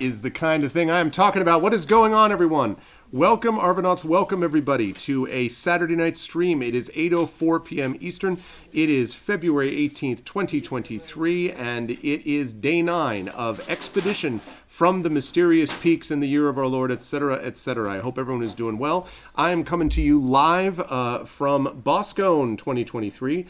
is the kind of thing I'm talking about. What is going on, everyone? Welcome, Arvanauts. Welcome, everybody, to a Saturday night stream. It is 8:04 p.m. Eastern. It is February 18th, 2023, and it is day 9 of Expedition from the Mysterious Peaks in the Year of Our Lord, etc., etc. I hope everyone is doing well. I am coming to you live from Boscone 2023.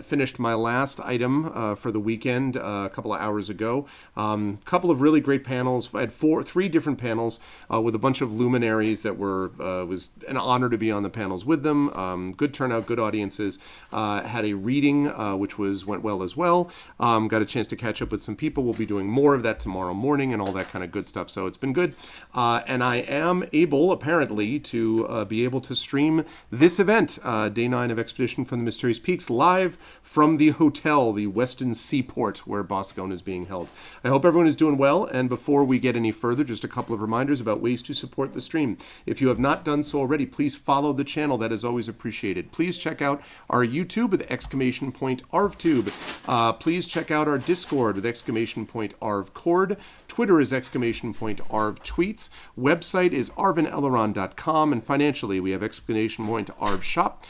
Finished my last item for the weekend a couple of hours ago. Couple of really great panels. I had three different panels with a bunch of luminaries that was an honor to be on the panels with them. Good turnout, good audiences. Had a reading which went well as well. Got a chance to catch up with some people. We'll be doing more of that tomorrow morning and all that kind of good stuff. So it's been good. And I am able, apparently, to be able to stream this event, Day 9 of Expedition from the Mysterious Peaks, live from the hotel, the Weston Seaport, where Boscone is being held. I hope everyone is doing well. And before we get any further, just a couple of reminders about ways to support the stream. If you have not done so already, please follow the channel. That is always appreciated. Please check out our YouTube with exclamation point ArvTube. Please check out our Discord with exclamation point ArvCord. Twitter is exclamation point ArvTweets. Website is arvaneleron.com. And financially, we have exclamation point ArvShop.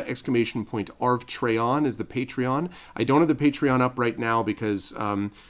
Exclamation point ArvTrayon is the Patreon. I don't have the Patreon up right now because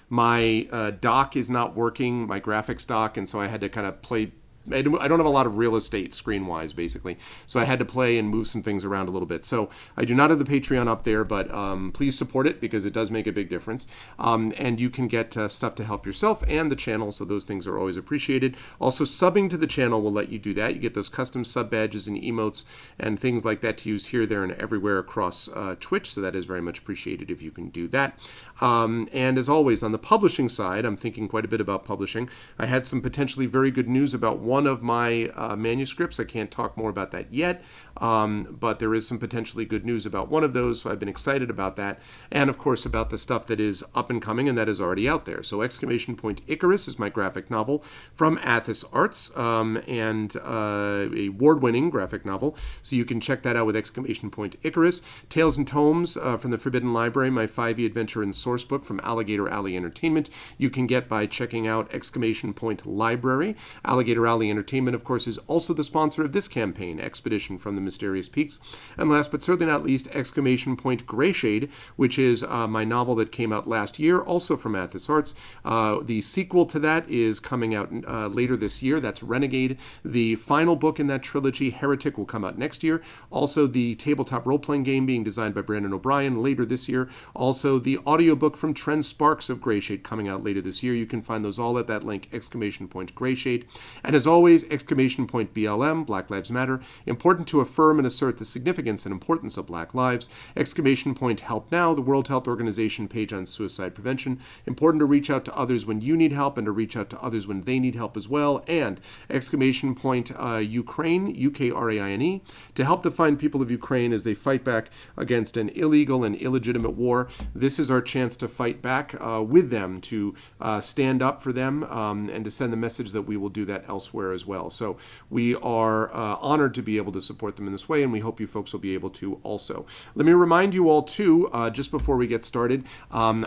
my dock is not working, my graphics dock, and so I had to kind of play. I don't have a lot of real estate screen-wise, basically. So I had to play and move some things around a little bit. So I do not have the Patreon up there, but please support it because it does make a big difference. And you can get stuff to help yourself and the channel, so those things are always appreciated. Also, subbing to the channel will let you do that. You get those custom sub badges and emotes and things like that to use here, there, and everywhere across Twitch, so that is very much appreciated if you can do that. And as always, on the publishing side, I'm thinking quite a bit about publishing. I had some potentially very good news about one of my manuscripts. I can't talk more about that yet, but there is some potentially good news about one of those, so I've been excited about that. And of course about the stuff that is up and coming and that is already out there. So exclamation point Icarus is my graphic novel from Athos Arts, and a award-winning graphic novel. So you can check that out with exclamation point Icarus. Tales and Tomes from the Forbidden Library, my 5e adventure and source book from Alligator Alley Entertainment, you can get by checking out exclamation point Library. Alligator Alley Entertainment, of course, is also the sponsor of this campaign, Expedition from the Mysterious Peaks. And last but certainly not least, exclamation point Greyshade, which is my novel that came out last year, also from Athos Arts. The sequel to that is coming out later this year. That's Renegade. The final book in that trilogy, Heretic, will come out next year. Also, the tabletop role-playing game being designed by Brandon O'Brien later this year. Also, the audiobook from Trent Sparks of Greyshade coming out later this year. You can find those all at that link, exclamation point Greyshade. And as always, exclamation point BLM, Black Lives Matter, important to affirm and assert the significance and importance of Black lives. Exclamation point Help Now, the World Health Organization page on suicide prevention, important to reach out to others when you need help and to reach out to others when they need help as well. And exclamation point Ukraine, Ukraine, to help the fine people of Ukraine as they fight back against an illegal and illegitimate war. This is our chance to fight back with them, to stand up for them, and to send the message that we will do that elsewhere as well. So we are honored to be able to support them in this way, and we hope you folks will be able to also. Let me remind you all too, just before we get started,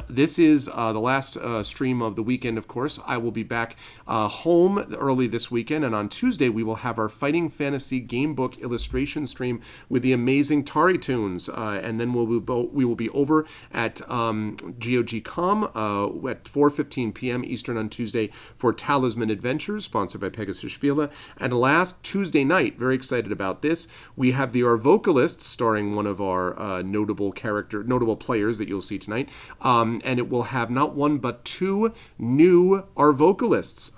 this is the last stream of the weekend, of course. I will be back home early this weekend, and on Tuesday we will have our Fighting Fantasy game book illustration stream with the amazing Tari Tunes, and then we will be over at GOG.com at 4:15 p.m. Eastern on Tuesday for Talisman Adventures, sponsored by Pegasus Spiele. And last Tuesday night, very excited about this, we have the Arvocalists, starring one of our notable players that you'll see tonight, and it will have not one but two new Arvocalists,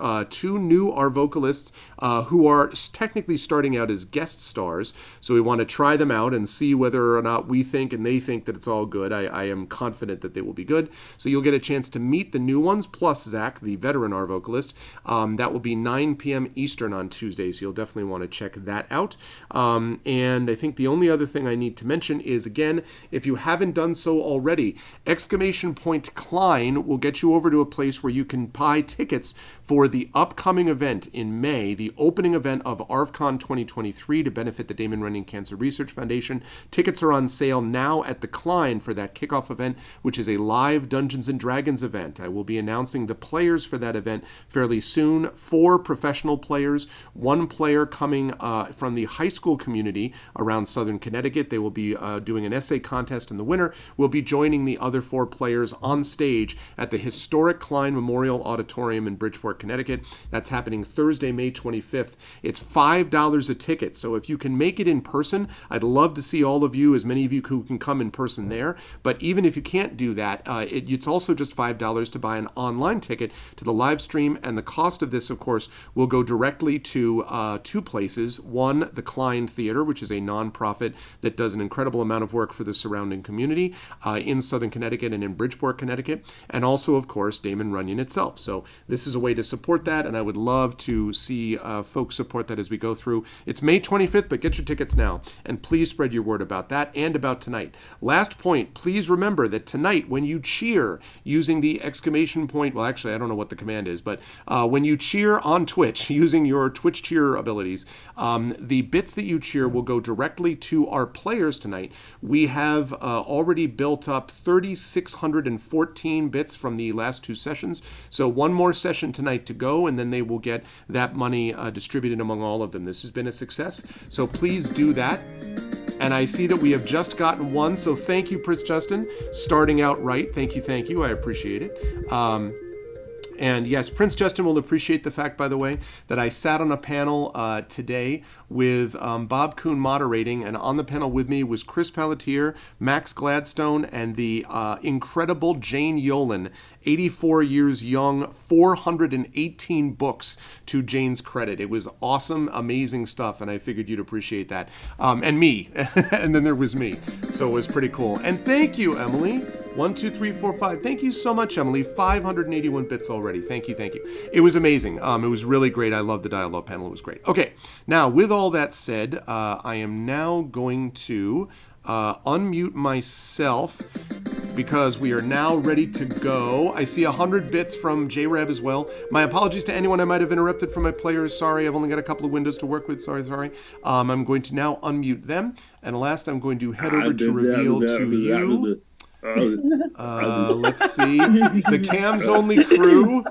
who are technically starting out as guest stars. So we want to try them out and see whether or not we think and they think that it's all good. I am confident that they will be good. So you'll get a chance to meet the new ones, plus Zach, the veteran Arvocalist. That will be 9 p.m. Eastern on Tuesday, so you'll definitely want to check that out. And I think the only other thing I need to mention is, again, if you haven't done so already, Exclamation Point Klein will get you over to a place where you can buy tickets for the upcoming event in May, the opening event of ARVCon 2023 to benefit the Damon Runyon Cancer Research Foundation. Tickets are on sale now at the Klein for that kickoff event, which is a live Dungeons & Dragons event. I will be announcing the players for that event fairly soon. 4 professional players, 1 player coming from the high school community around Southern Connecticut. They will be doing an essay contest, and the winner will be joining the other 4 players on stage at the historic Klein Memorial Auditorium in Bridgeport, Connecticut. That's happening Thursday, May 25th. It's $5 a ticket, so if you can make it in person, I'd love to see all of you, as many of you who can come in person there. But even if you can't do that, it's also just $5 to buy an online ticket to the live stream, and the cost of this, of course, will go directly to 2 places. One, the Klein Theater, which is a nonprofit that does an incredible amount of work for the surrounding community in Southern Connecticut and in Bridgeport, Connecticut, and also, of course, Damon Runyon itself. So this is a way to support that, and I would love to see folks support that as we go through. It's May 25th, but get your tickets now, and please spread your word about that and about tonight. Last point, please remember that tonight when you cheer using the exclamation point, well, actually, I don't know what the command is, but when you cheer on Twitch using your Twitch cheer abilities, the bits that you cheer will go directly to our players tonight. We have already built up 3,614 bits from the last 2 sessions, so one more session tonight to go, and then they will get that money distributed among all of them. This has been a success, so please do that. And I see that we have just gotten one, so thank you, Prince Justin, starting out right. Thank you, I appreciate it. And yes, Prince Justin will appreciate the fact, by the way, that I sat on a panel today with Bob Kuhn moderating, and on the panel with me was Chris Pelletier, Max Gladstone, and the incredible Jane Yolen, 84 years young, 418 books to Jane's credit. It was awesome, amazing stuff, and I figured you'd appreciate that. And me, and then there was me, so it was pretty cool. And thank you, Emily. 1, 2, 3, 4, 5. Thank you so much, Emily. 581 bits already. Thank you. It was amazing. It was really great. I loved the dialogue panel. It was great. Okay, now with all that said, I am now going to unmute myself because we are now ready to go. I see 100 bits from JReb as well. My apologies to anyone I might have interrupted from my players. Sorry, I've only got a couple of windows to work with. Sorry. I'm going to now unmute them. And last, I'm going to head over to reveal to you. Let's see. The Cam's Only crew.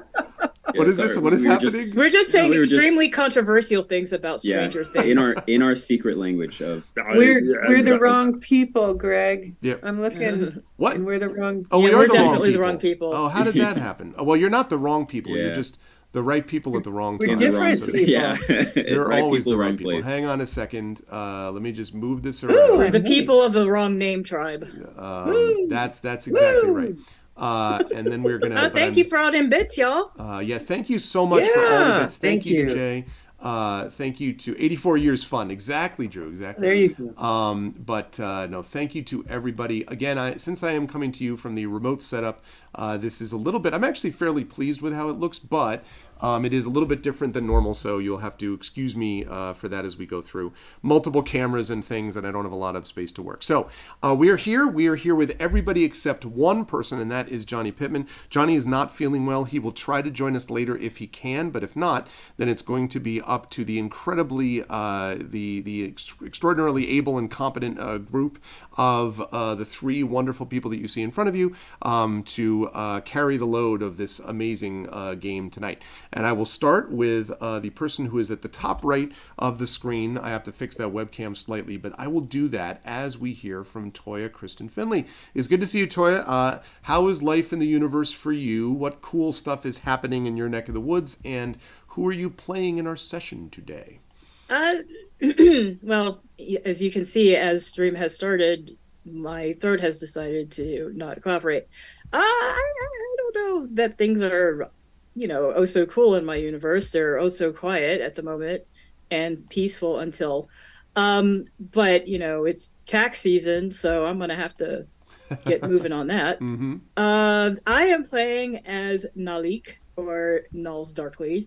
What is this? What is happening? We're just saying extremely controversial things about Stranger Things. In our secret language of we're the wrong people, Greg. Yep. I'm looking. What? And we're the wrong. Oh, we're definitely the wrong people. Oh, how did that happen? Well, you're not the wrong people. You're just the right people at the wrong time. We're different people. Yeah. You're right always the right people. Hang on a second. Let me just move this around. We're the people of the wrong name tribe. That's exactly right. And then we're gonna. Thank you for all them bits, y'all. Yeah, thank you so much for all the bits. Thank you, Jay. Thank you to 84 Years Fun. Exactly, Drew. Exactly. There you go. But no, thank you to everybody. Again, since I am coming to you from the remote setup, this is a little bit. I'm actually fairly pleased with how it looks, but it is a little bit different than normal, so you'll have to excuse me for that as we go through multiple cameras and things, and I don't have a lot of space to work. So we are here. We are here with everybody except one person, and that is Johnny Pittman. Johnny is not feeling well. He will try to join us later if he can, but if not, then it's going to be up to the incredibly, extraordinarily able and competent group of the 3 wonderful people that you see in front of you to carry the load of this amazing game tonight. And I will start with the person who is at the top right of the screen. I have to fix that webcam slightly, but I will do that as we hear from Toya Kristen Finley. It's good to see you, Toya. How is life in the universe for you? What cool stuff is happening in your neck of the woods? And who are you playing in our session today? Well, as you can see, as stream has started, my throat has decided to not cooperate. I don't know that things are, oh so cool in my universe. They're oh so quiet at the moment and peaceful until, but it's tax season, so I'm gonna have to get moving on that. Mm-hmm. I am playing as Nalik, or Nulls Darkly.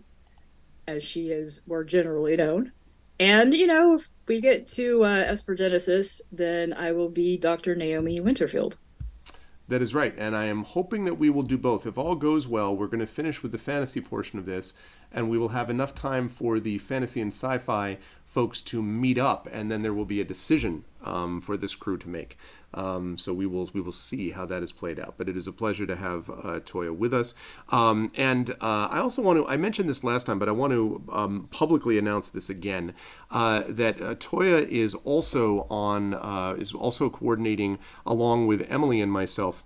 as she is more generally known. And, you know, if we get to Esper Genesis, then I will be Dr. Naomi Winterfield. That is right, and I am hoping that we will do both. If all goes well, we're going to finish with the fantasy portion of this, and we will have enough time for the fantasy and sci-fi folks to meet up, and then there will be a decision for this crew to make. So we will see how that is played out. But it is a pleasure to have Toya with us. And I also want to, I mentioned this last time, but I want to publicly announce this again, that Toya is also is also coordinating along with Emily and myself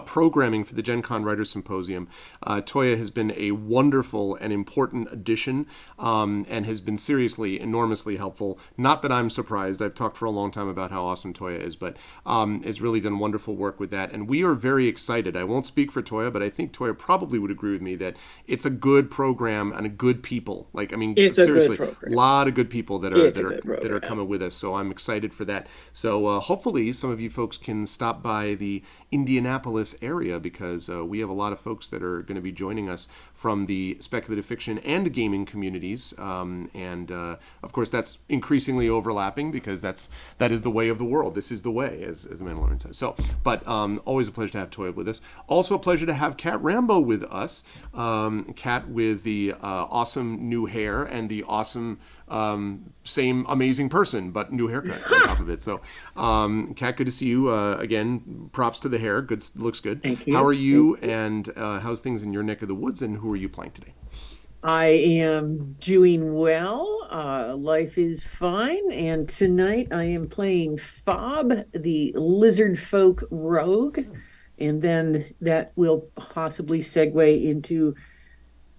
programming for the Gen Con Writers Symposium. Toya has been a wonderful and important addition and has been seriously enormously helpful. Not that I'm surprised. I've talked for a long time about how awesome Toya is, but has really done wonderful work with that. And we are very excited. I won't speak for Toya, but I think Toya probably would agree with me that it's a good program and a good people. Like, I mean, it's seriously, a lot of good people that are coming with us. So I'm excited for that. So hopefully some of you folks can stop by the Indianapolis area, because we have a lot of folks that are going to be joining us from the speculative fiction and gaming communities, and of course that's increasingly overlapping because that is the way of the world. This is the way, as the Mandalorian says. So, but always a pleasure to have Toya with us. Also a pleasure to have Kat Rambo with us. Kat with the awesome new hair and the awesome same amazing person, but new haircut on top of it. So, Kat, good to see you again. Props to the hair. Good, looks good. Thank you. How are you? And how's things in your neck of the woods? And who are you playing today? I am doing well. Life is fine. And tonight I am playing Fob, the lizard folk rogue. And then that will possibly segue into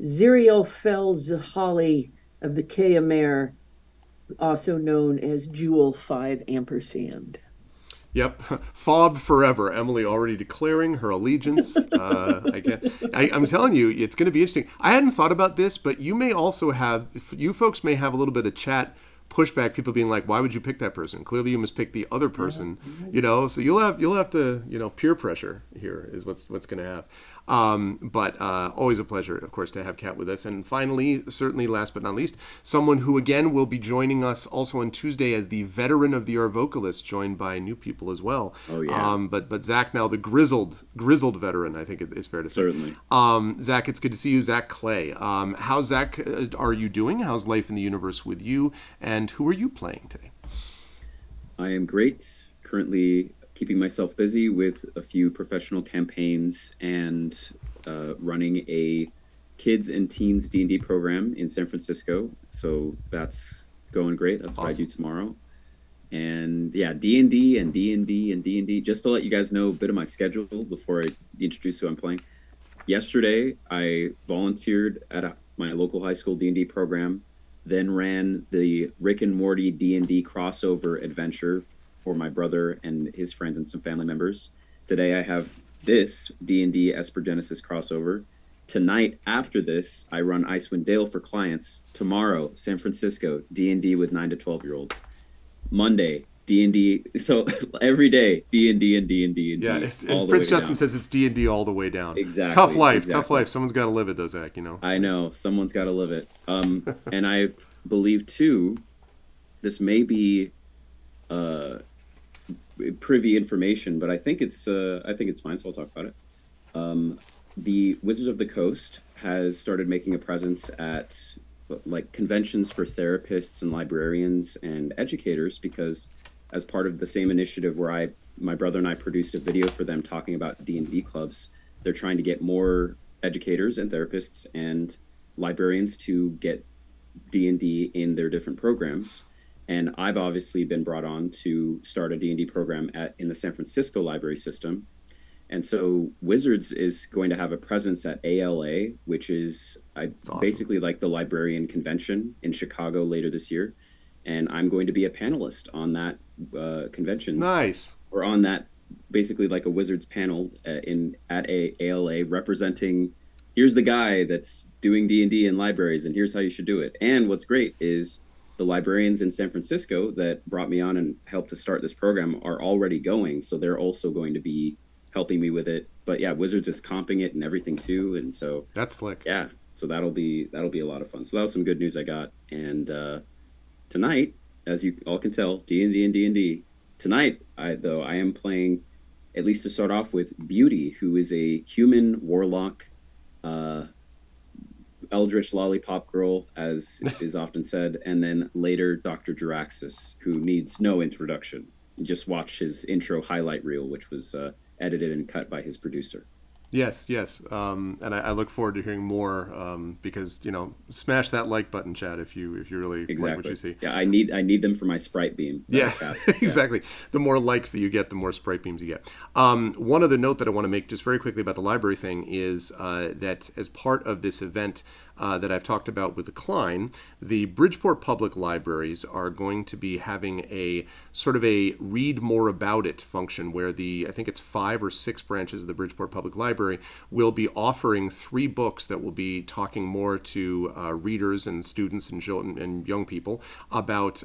Ziriel Fells Holly of the Kayamare, also known as Jewel 5 ampersand. Yep, Fob forever. Emily already declaring her allegiance. I'm telling you, it's going to be interesting. I hadn't thought about this, but you may also have, you folks may have a little bit of chat pushback. People being like, "Why would you pick that person? Clearly, you must pick the other person." You know, so you'll have to peer pressure here is what's going to have. But always a pleasure, of course, to have Kat with us. And finally, certainly last but not least, someone who again will be joining us also on Tuesday as the veteran of the Vocalists, joined by new people as well. Oh yeah. But Zach now the grizzled veteran, I think it's fair to say. Certainly. Zach, it's good to see you. Zach Clay. How, Zach, are you doing? How's life in the universe with you? And who are you playing today? I am great. Currently keeping myself busy with a few professional campaigns and running a kids and teens D&D program in San Francisco. So that's going great. That's what I do tomorrow. And yeah, D&D and D&D and D&D. Just to let you guys know a bit of my schedule before I introduce who I'm playing. Yesterday, I volunteered at my local high school D&D program, then ran the Rick and Morty D&D crossover adventure for my brother and his friends and some family members. Today I have this D&D Esper Genesis crossover. Tonight, after this, I run Icewind Dale for clients. Tomorrow, San Francisco, D&D with 9 to 12-year-olds. Monday, D&D. So every day, D&D and D&D and D. Yeah, as Prince Justin says, it's D&D all the way down. Exactly. It's tough life. Exactly. Tough life. Someone's got to live it, though, Zach. You know. I know. Someone's got to live it. And I believe too, this may be privy information, but I think it's fine. So I'll talk about it. The Wizards of the Coast has started making a presence at like conventions for therapists and librarians and educators, because as part of the same initiative where my brother and I produced a video for them talking about D&D clubs, they're trying to get more educators and therapists and librarians to get D&D in their different programs. And I've obviously been brought on to start a D&D program in the San Francisco library system. And so Wizards is going to have a presence at ALA, which is awesome. Basically like the librarian convention in Chicago later this year. And I'm going to be a panelist on that convention. Nice. Or on that, basically like a Wizards panel at ALA representing, here's the guy that's doing D&D in libraries and here's how you should do it. And what's great is the librarians in San Francisco that brought me on and helped to start this program are already going. So they're also going to be helping me with it. But yeah, Wizards is comping it and everything too. And so that's slick. Yeah. So that'll be a lot of fun. So that was some good news I got. And tonight, as you all can tell, D&D and D&D. Tonight, I am playing, at least to start off with, Beauty, who is a human warlock, eldritch lollipop girl, as is often said, and then later Dr. Jaraxxus, who needs no introduction. You just watch his intro highlight reel, which was edited and cut by his producer. Yes. And I look forward to hearing more because, smash that like button, Chad, if you really like what you see. Yeah, I need them for my sprite beam. Yeah, exactly. The more likes that you get, the more sprite beams you get. One other note that I want to make just very quickly about the library thing is that as part of this event that I've talked about with the Klein, the Bridgeport Public Libraries are going to be having a sort of a read more about it function where I think it's 5 or 6 branches of the Bridgeport Public Library will be offering 3 books that will be talking more to readers and students and children and young people about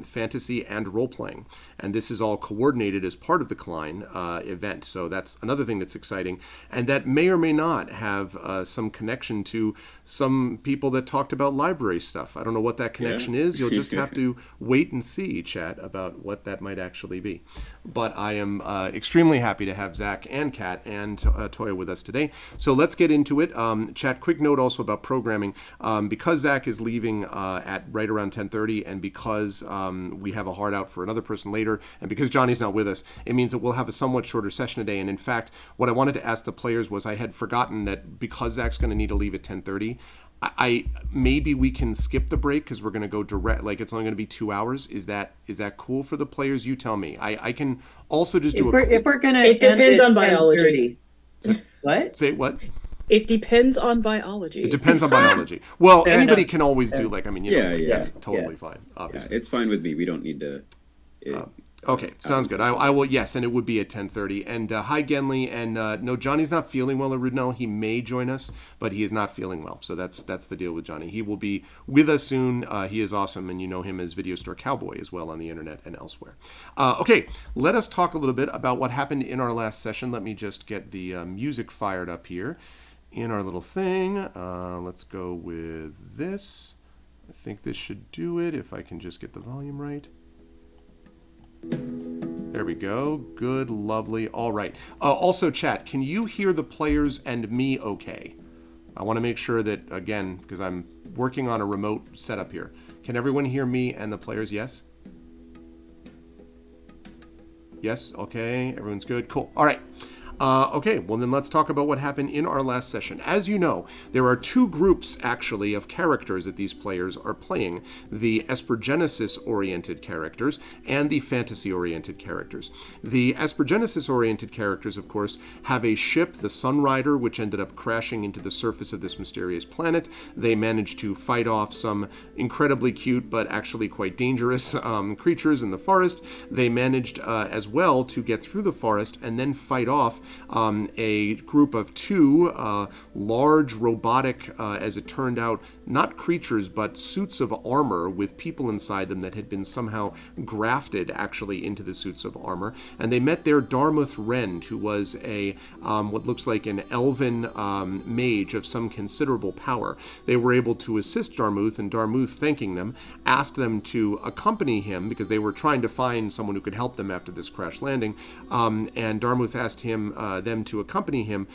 fantasy and role-playing. And this is all coordinated as part of the Klein event. So that's another thing that's exciting. And that may or may not have some connection to some people that talked about library stuff. I don't know what that connection is. You'll just have to wait and see, Chat, about what that might actually be. But I am extremely happy to have Zach and Kat and Toya with us today. So let's get into it. Chat, quick note also about programming. Because Zach is leaving at right around 10:30, and because we have a hard out for another person later, and because Johnny's not with us, it means that we'll have a somewhat shorter session today. And in fact, what I wanted to ask the players was, I had forgotten that because Zach's going to need to leave at 10:30, I maybe we can skip the break because we're going to go direct. Like, it's only going to be 2 hours. Is that cool for the players? You tell me. I can also just do if we're going to. It depends on biology. What? Say what? It depends on biology. It depends on biology. Well, Fair anybody enough. can always do that's totally fine. Yeah, Obviously, it's fine with me. We don't need to. Okay, sounds good. I will. Yes, and it would be at 10:30. And hi, Genly. And no, Johnny's not feeling well at Rudnell. He may join us, but he is not feeling well. So that's the deal with Johnny. He will be with us soon. He is awesome, and you know him as Video Store Cowboy as well on the internet and elsewhere. Okay, let us talk a little bit about what happened in our last session. Let me just get the music fired up here in our little thing. Let's go with this. I think this should do it if I can just get the volume right. There we go. Good, lovely. All right. Also, chat, can you hear the players and me okay? I want to make sure that, again, because I'm working on a remote setup here. Can everyone hear me and the players? Yes? Yes? Okay. Everyone's good? Cool. All right. Okay, well then let's talk about what happened in our last session. As you know, there are 2 groups, actually, of characters that these players are playing. The Espergenesis-oriented characters and the fantasy-oriented characters. The Espergenesis-oriented characters, of course, have a ship, the Sunrider, which ended up crashing into the surface of this mysterious planet. They managed to fight off some incredibly cute but actually quite dangerous creatures in the forest. They managed as well to get through the forest and then fight off a group of 2 large robotic, as it turned out, not creatures, but suits of armor with people inside them that had been somehow grafted actually into the suits of armor. And they met their Darmuth Rend, who was a what looks like an elven mage of some considerable power. They were able to assist Darmuth, and Darmuth, thanking them, asked them to accompany him because they were trying to find someone who could help them after this crash landing. And Darmuth asked them to accompany him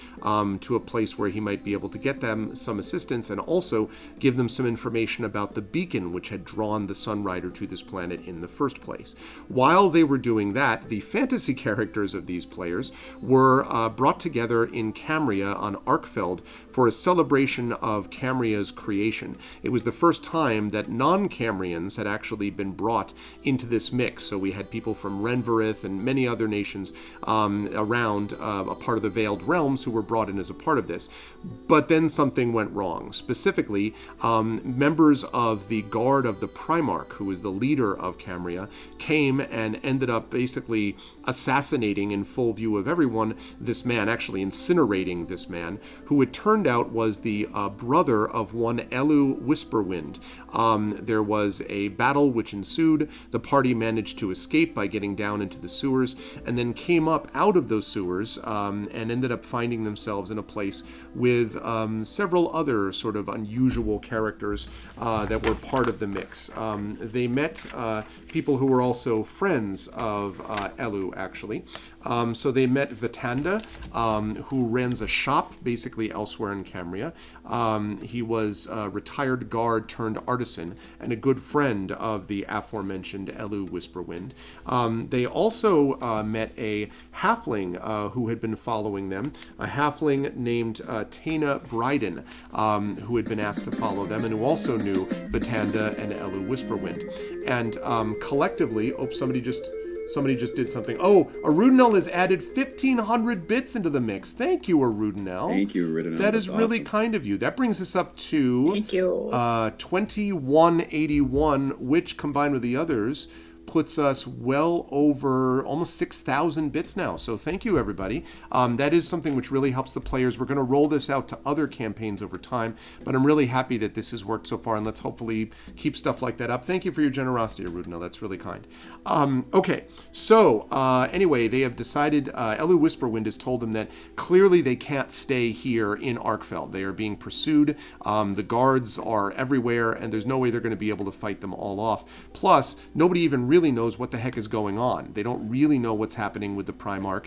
to a place where he might be able to get them some assistance and also give them some information about the beacon which had drawn the Sunrider to this planet in the first place. While they were doing that, the fantasy characters of these players were brought together in Camria on Arkfeld for a celebration of Camria's creation. It was the first time that non-Camrians had actually been brought into this mix. So we had people from Renvarith and many other nations around a part of the Veiled Realms who were brought in as a part of this. But then something went wrong. Specifically, members of the Guard of the Primarch, who is the leader of Camria, came and ended up basically assassinating in full view of everyone this man, actually incinerating this man, who it turned out was the brother of one Elu Whisperwind. There was a battle which ensued. The party managed to escape by getting down into the sewers, and then came up out of those sewers hours and ended up finding themselves in a place with several other sort of unusual characters that were part of the mix. They met people who were also friends of Elu, actually. So they met Vitanda, who runs a shop basically elsewhere in Camria. He was a retired guard turned artisan and a good friend of the aforementioned Elu Whisperwind. They also met a halfling who had been following them, a halfling named Tana Bryden, who had been asked to follow them and who also knew Vitanda and Elu Whisperwind. And collectively, somebody just did something. Oh, Arudinel has added 1,500 bits into the mix. Thank you, Arudinel. Thank you, Arudinel. That is That's really awesome. kind of you. That brings us up to Thank you. 2181, which combined with the others puts us well over almost 6,000 bits now. So thank you, everybody. That is something which really helps the players. We're going to roll this out to other campaigns over time, but I'm really happy that this has worked so far, and let's hopefully keep stuff like that up. Thank you for your generosity, Arudinel. That's really kind. Okay, so anyway, they have decided, Elu Whisperwind has told them that clearly they can't stay here in Arkfeld. They are being pursued. The guards are everywhere, and there's no way they're going to be able to fight them all off. Plus, nobody even really knows what the heck is going on. They don't really know what's happening with the Primarch.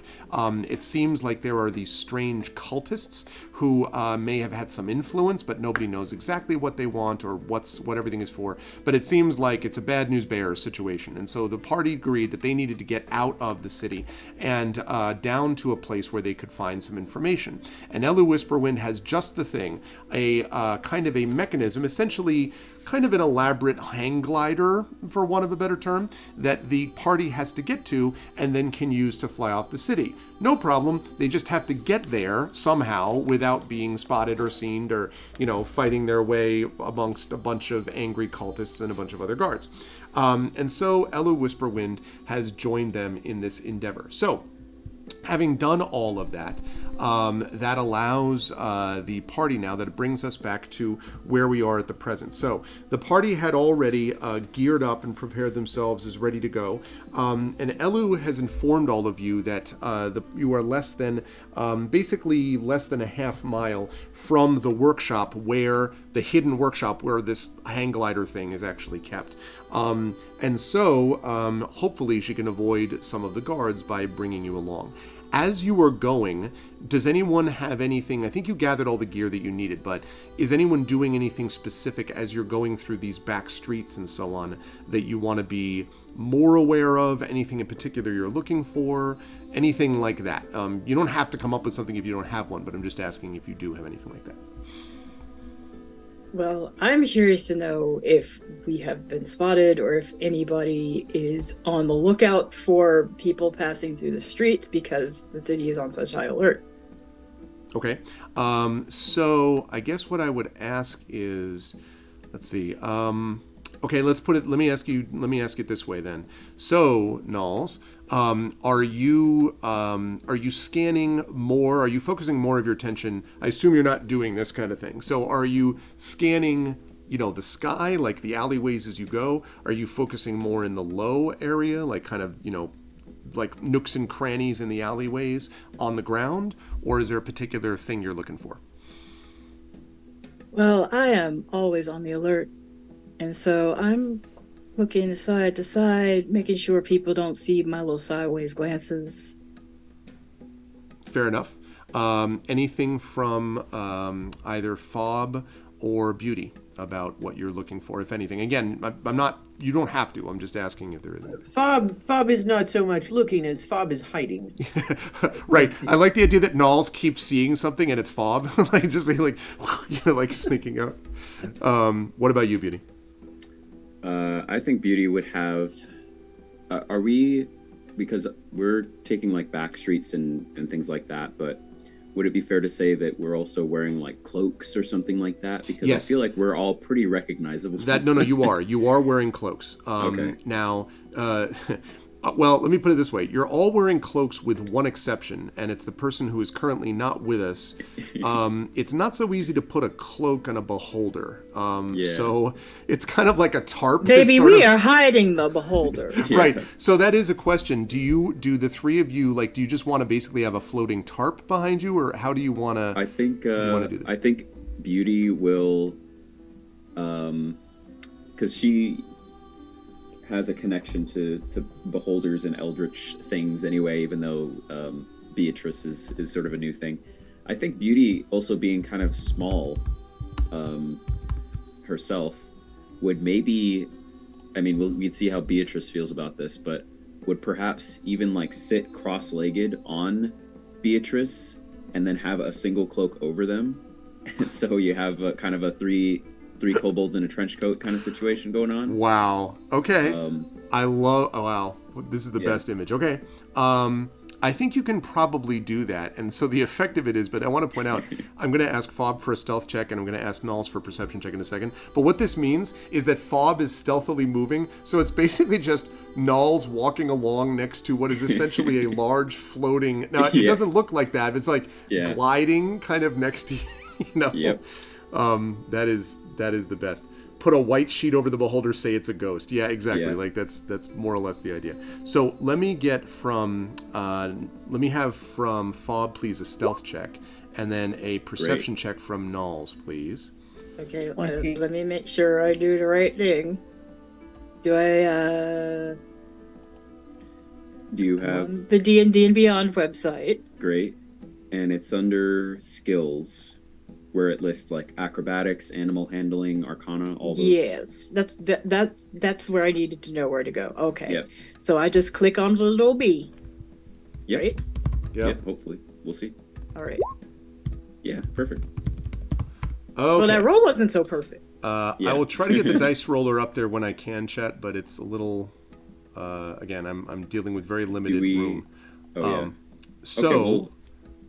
It seems like there are these strange cultists who may have had some influence, but nobody knows exactly what they want or what everything is for. But it seems like it's a bad news bearer situation. And so the party agreed that they needed to get out of the city and down to a place where they could find some information. And Elu Whisperwind has just the thing, a kind of a mechanism, essentially kind of an elaborate hang glider, for want of a better term, that the party has to get to and then can use to fly off the city. No problem. They just have to get there somehow without being spotted or seen or, fighting their way amongst a bunch of angry cultists and a bunch of other guards. And so Elu Whisperwind has joined them in this endeavor. So, having done all of that, that allows the party now, that it brings us back to where we are at the present. So the party had already geared up and prepared themselves, is ready to go. And Elu has informed all of you that you are basically less than a half mile from the workshop the hidden workshop where this hang glider thing is actually kept. And so hopefully she can avoid some of the guards by bringing you along. As you are going, does anyone have anything? I think you gathered all the gear that you needed, but is anyone doing anything specific as you're going through these back streets and so on that you want to be more aware of? Anything in particular you're looking for? Anything like that? You don't have to come up with something if you don't have one, but I'm just asking if you do have anything like that. Well, I'm curious to know if we have been spotted or if anybody is on the lookout for people passing through the streets because the city is on such high alert. Okay. So I guess what I would ask is, let's see. Okay, let me ask it this way then. So, Nulls, are you scanning more? Are you focusing more of your attention? I assume you're not doing this kind of thing. So are you scanning, the sky, like the alleyways as you go? Are you focusing more in the low area, like kind of, like nooks and crannies in the alleyways on the ground? Or is there a particular thing you're looking for? Well, I am always on the alert. And so I'm looking side to side, making sure people don't see my little sideways glances. Fair enough. Anything from either Fob or Beauty about what you're looking for, if anything? Again, I'm not. You don't have to. I'm just asking if there is anything. Fob is not so much looking as Fob is hiding. Right. I like the idea that Nulls keeps seeing something and it's Fob, like just being like, like sneaking out. What about you, Beauty? I think Beauty would have. Are we? Because we're taking like back streets and things like that, but would it be fair to say that we're also wearing like cloaks or something like that? Because yes. I feel like we're all pretty recognizable. No, you are. You are wearing cloaks. Okay. Now, Well, let me put it this way. You're all wearing cloaks with one exception, and it's the person who is currently not with us. It's not so easy to put a cloak on a beholder. So it's kind of like a tarp. Baby, we are hiding the beholder. Right. So that is a question. Do the three of you, like, do you just want to basically have a floating tarp behind you, or how do you want to? I think do this? I think Beauty will, because she has a connection to beholders and eldritch things anyway, even though Beatrice is sort of a new thing. I think Beauty, also being kind of small herself, would maybe, I mean, we'd see how Beatrice feels about this, but would perhaps even like sit cross-legged on Beatrice and then have a single cloak over them. So you have a kind of a three kobolds in a trench coat kind of situation going on. Wow. Okay. I love. Oh, wow. This is the best image. Okay. I think you can probably do that. And so the effect of it is, but I want to point out, I'm going to ask Fob for a stealth check, and I'm going to ask Nulls for a perception check in a second. But what this means is that Fob is stealthily moving. So it's basically just Nulls walking along next to what is essentially a large floating. Now, it doesn't look like that. It's like gliding kind of next to you. Yep. That is the best. Put a white sheet over the beholder, say it's a ghost. Yeah, exactly. Yeah. Like that's more or less the idea. So let me have from Fob, please, a stealth check, and then a perception check from Nulls, please. Okay, let me make sure I do the right thing. Do you have the D&D and Beyond website? Great, and it's under skills, where it lists like acrobatics, animal handling, arcana, all those. Yes, that's where I needed to know where to go. Okay. Yep. So I just click on the little B. Yep. Right? Yep. Hopefully. We'll see. All right. Yeah, perfect. Okay. Well, that roll wasn't so perfect. I will try to get the dice roller up there when I can, chat, but it's a little again, I'm dealing with very limited room. So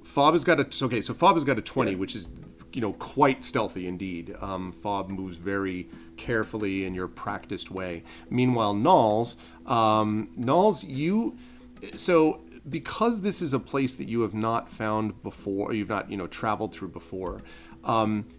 Fob has got a 20, which is quite stealthy indeed. Fob moves very carefully in your practiced way. Meanwhile, Nulls, because this is a place that you have not found before, or you've not traveled through before,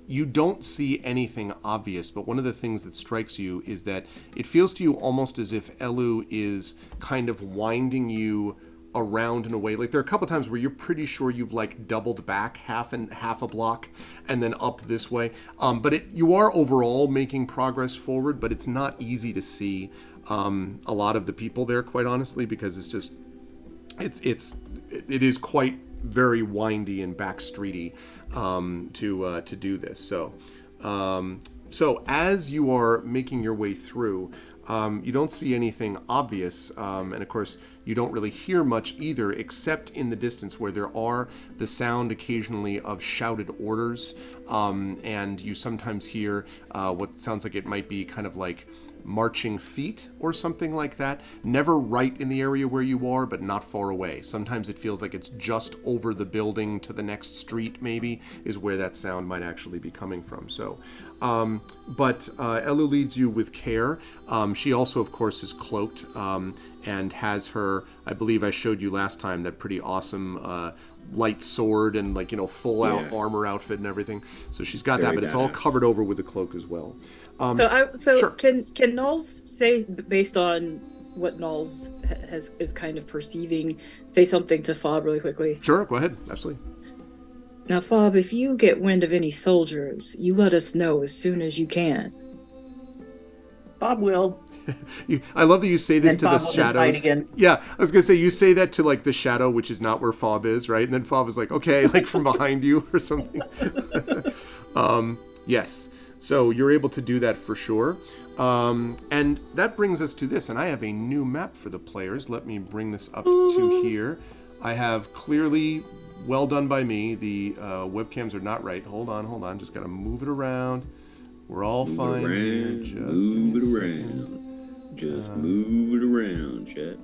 you don't see anything obvious. But one of the things that strikes you is that it feels to you almost as if Elu is kind of winding you around in a way. Like there are a couple times where you're pretty sure you've like doubled back half a block and then up this way. But you are overall making progress forward, but it's not easy to see a lot of the people there, quite honestly, because it's just it is quite very windy and backstreety to do this. So as you are making your way through, you don't see anything obvious, and of course you don't really hear much either, except in the distance where there are the sound occasionally of shouted orders, and you sometimes hear what sounds like it might be kind of like marching feet or something like that. Never right in the area where you are, but not far away. Sometimes it feels like it's just over the building to the next street, maybe, is where that sound might actually be coming from. So, but Elu leads you with care. She also, of course, is cloaked and has her, I believe I showed you last time, that pretty awesome light sword and full out armor outfit and everything. So she's got that, but it's all covered over with the cloak as well. Sure. Can Nulls say, based on what Nulls is kind of perceiving, say something to Fob really quickly? Sure, go ahead. Absolutely. Now, Fob, if you get wind of any soldiers, you let us know as soon as you can. Bob will. I love that you say this and to Fob the will shadows. again. Yeah, I was gonna say you say that to like the shadow, which is not where Fob is, right? And then Fob is like, okay, like from behind you or something. Yes. So you're able to do that for sure. And that brings us to this, and I have a new map for the players. Let me bring this up to here. I have clearly, well done by me, the webcams are not right. Hold on. Just got to move it around. We're all fine here. Move it around. Just move it around, chat.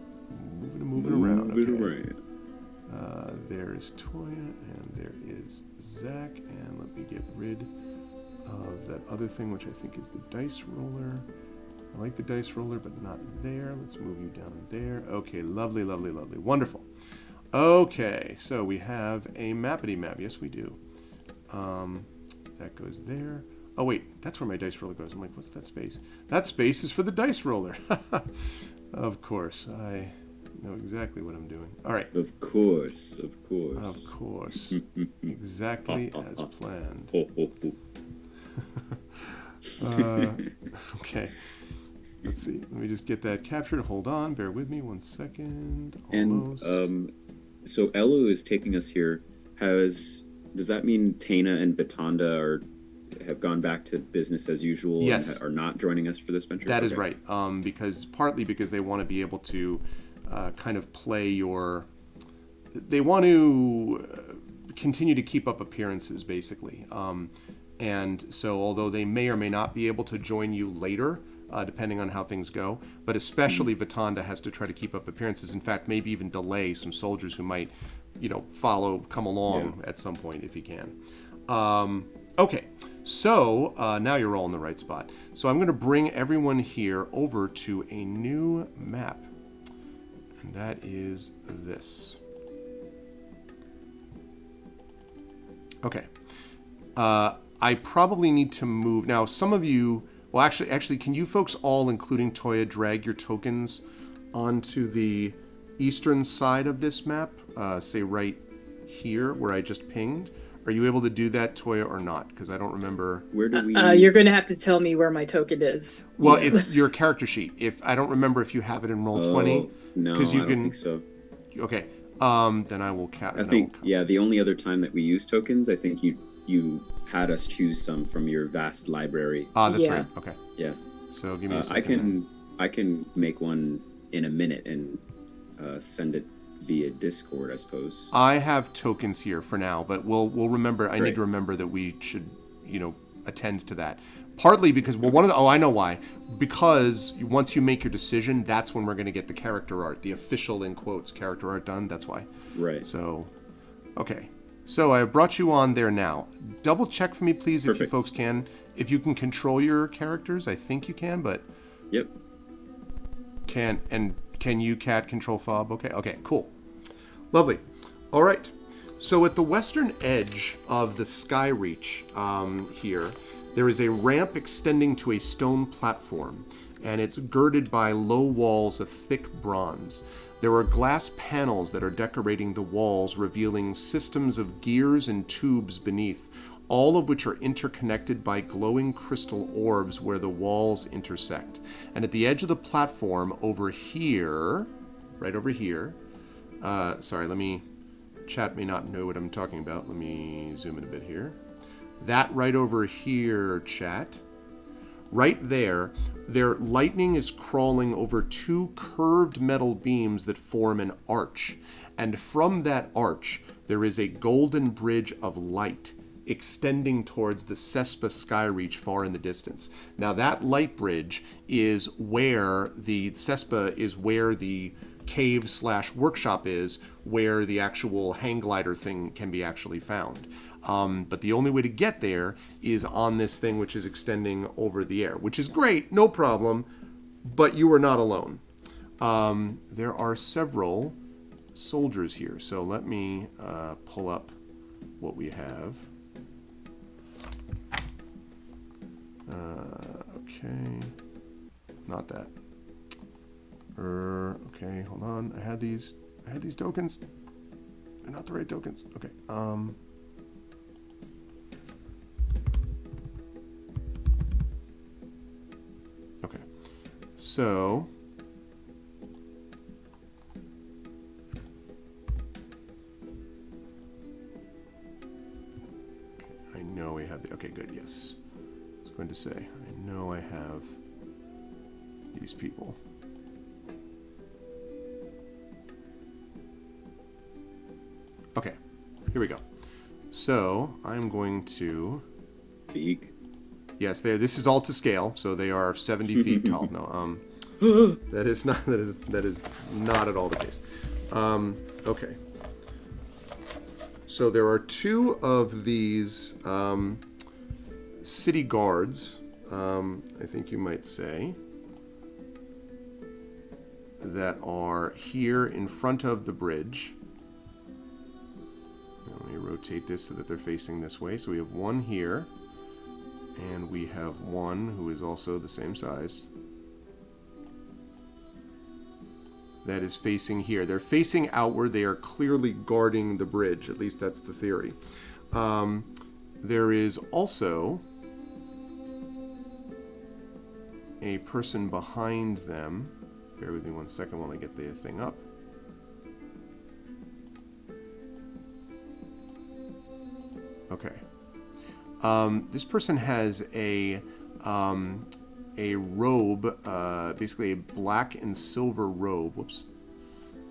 Move it around. Move it Okay. around. There is Toya, and there is Zach, and let me get rid of that other thing, which I think is the dice roller. I like the dice roller, but not there. Let's move you down there. Okay, lovely, lovely, lovely. Wonderful. Okay, so we have a mappity map. Yes, we do. That goes there. Oh, wait, that's where my dice roller goes. I'm like, what's that space? That space is for the dice roller. Of course, I know exactly what I'm doing. All right. Of course, of course. Of course. Exactly as planned. Ho, ho, ho. Okay. Let's see. Let me just get that captured. Hold on. Bear with me 1 second. And Almost. so Elu is taking us here. Does that mean Taina and Vitanda have gone back to business as usual? Yes. And are not joining us for this venture? That is Okay. right. Partly because they want to be able to kind of play your. They want to continue to keep up appearances, basically. And so, although they may or may not be able to join you later, depending on how things go, but especially Vitanda has to try to keep up appearances. In fact, maybe even delay some soldiers who might, come along at some point if he can. Okay, so now you're all in the right spot. So I'm going to bring everyone here over to a new map, and that is this. Okay. I probably need to move now. Some of you, well, actually, can you folks all, including Toya, drag your tokens onto the eastern side of this map? Say right here, where I just pinged. Are you able to do that, Toya, or not? Because I don't remember. Where do we? You're going to have to tell me where my token is. Well, it's your character sheet. If I don't remember if you have it in Roll20. No, because you I don't can. think so. Okay. Then I will. I think the only other time that we use tokens, I think you had us choose some from your vast library. That's Yeah. right. Okay. Yeah. So give me a second. I can make one in a minute and send it via Discord, I suppose. I have tokens here for now, but we'll remember. I need Great. to remember that we should, attend to that. Partly because, I know why. Because once you make your decision, that's when we're going to get the character art, the official, in quotes, character art done. That's why. Right. So, okay. So I brought you on there now. Double check for me, please, if you Perfect. folks can. If you can control your characters, I think you can, but Yep. can you, Cat, control Fob? Okay, cool. Lovely. All right. So at the western edge of the Skyreach here, there is a ramp extending to a stone platform, and it's girded by low walls of thick bronze. There are glass panels that are decorating the walls, revealing systems of gears and tubes beneath, all of which are interconnected by glowing crystal orbs where the walls intersect. And at the edge of the platform over here, right over here, chat may not know what I'm talking about. Let me zoom in a bit here. That right over here, chat. Right there, their lightning is crawling over two curved metal beams that form an arch. And from that arch, there is a golden bridge of light extending towards the Cespa Skyreach far in the distance. Now that light bridge is where the Cespa is where the cave/workshop is, where the actual hang glider thing can be actually found. But the only way to get there is on this thing which is extending over the air, which is great, no problem, but you are not alone. There are several soldiers here, so let me pull up what we have. Okay, not that. Okay, hold on. I had these tokens. They're not the right tokens. Okay. Okay. So I know we have the. Okay, good. Yes. I was going to say I know I have these people. Okay, here we go. So I'm going to. Feek. Yes, this is all to scale, so they are 70 feet tall. No, that is not at all the case. Okay. So there are two of these city guards, I think you might say. that are here in front of the bridge. Let me rotate this so that they're facing this way. So we have one here, and we have one who is also the same size. That is facing here. They're facing outward. They are clearly guarding the bridge. At least that's the theory. There is also a person behind them. Bear with me 1 second while I get the thing up. Okay. This person has a robe, basically a black and silver robe. Whoops.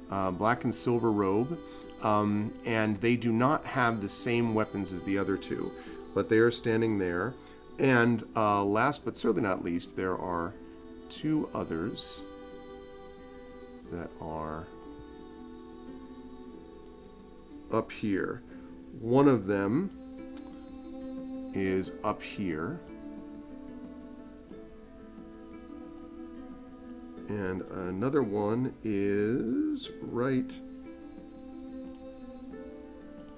Black and silver robe. And they do not have the same weapons as the other two, but they are standing there. And last but certainly not least, there are two others that are up here. One of them is up here. And another one is right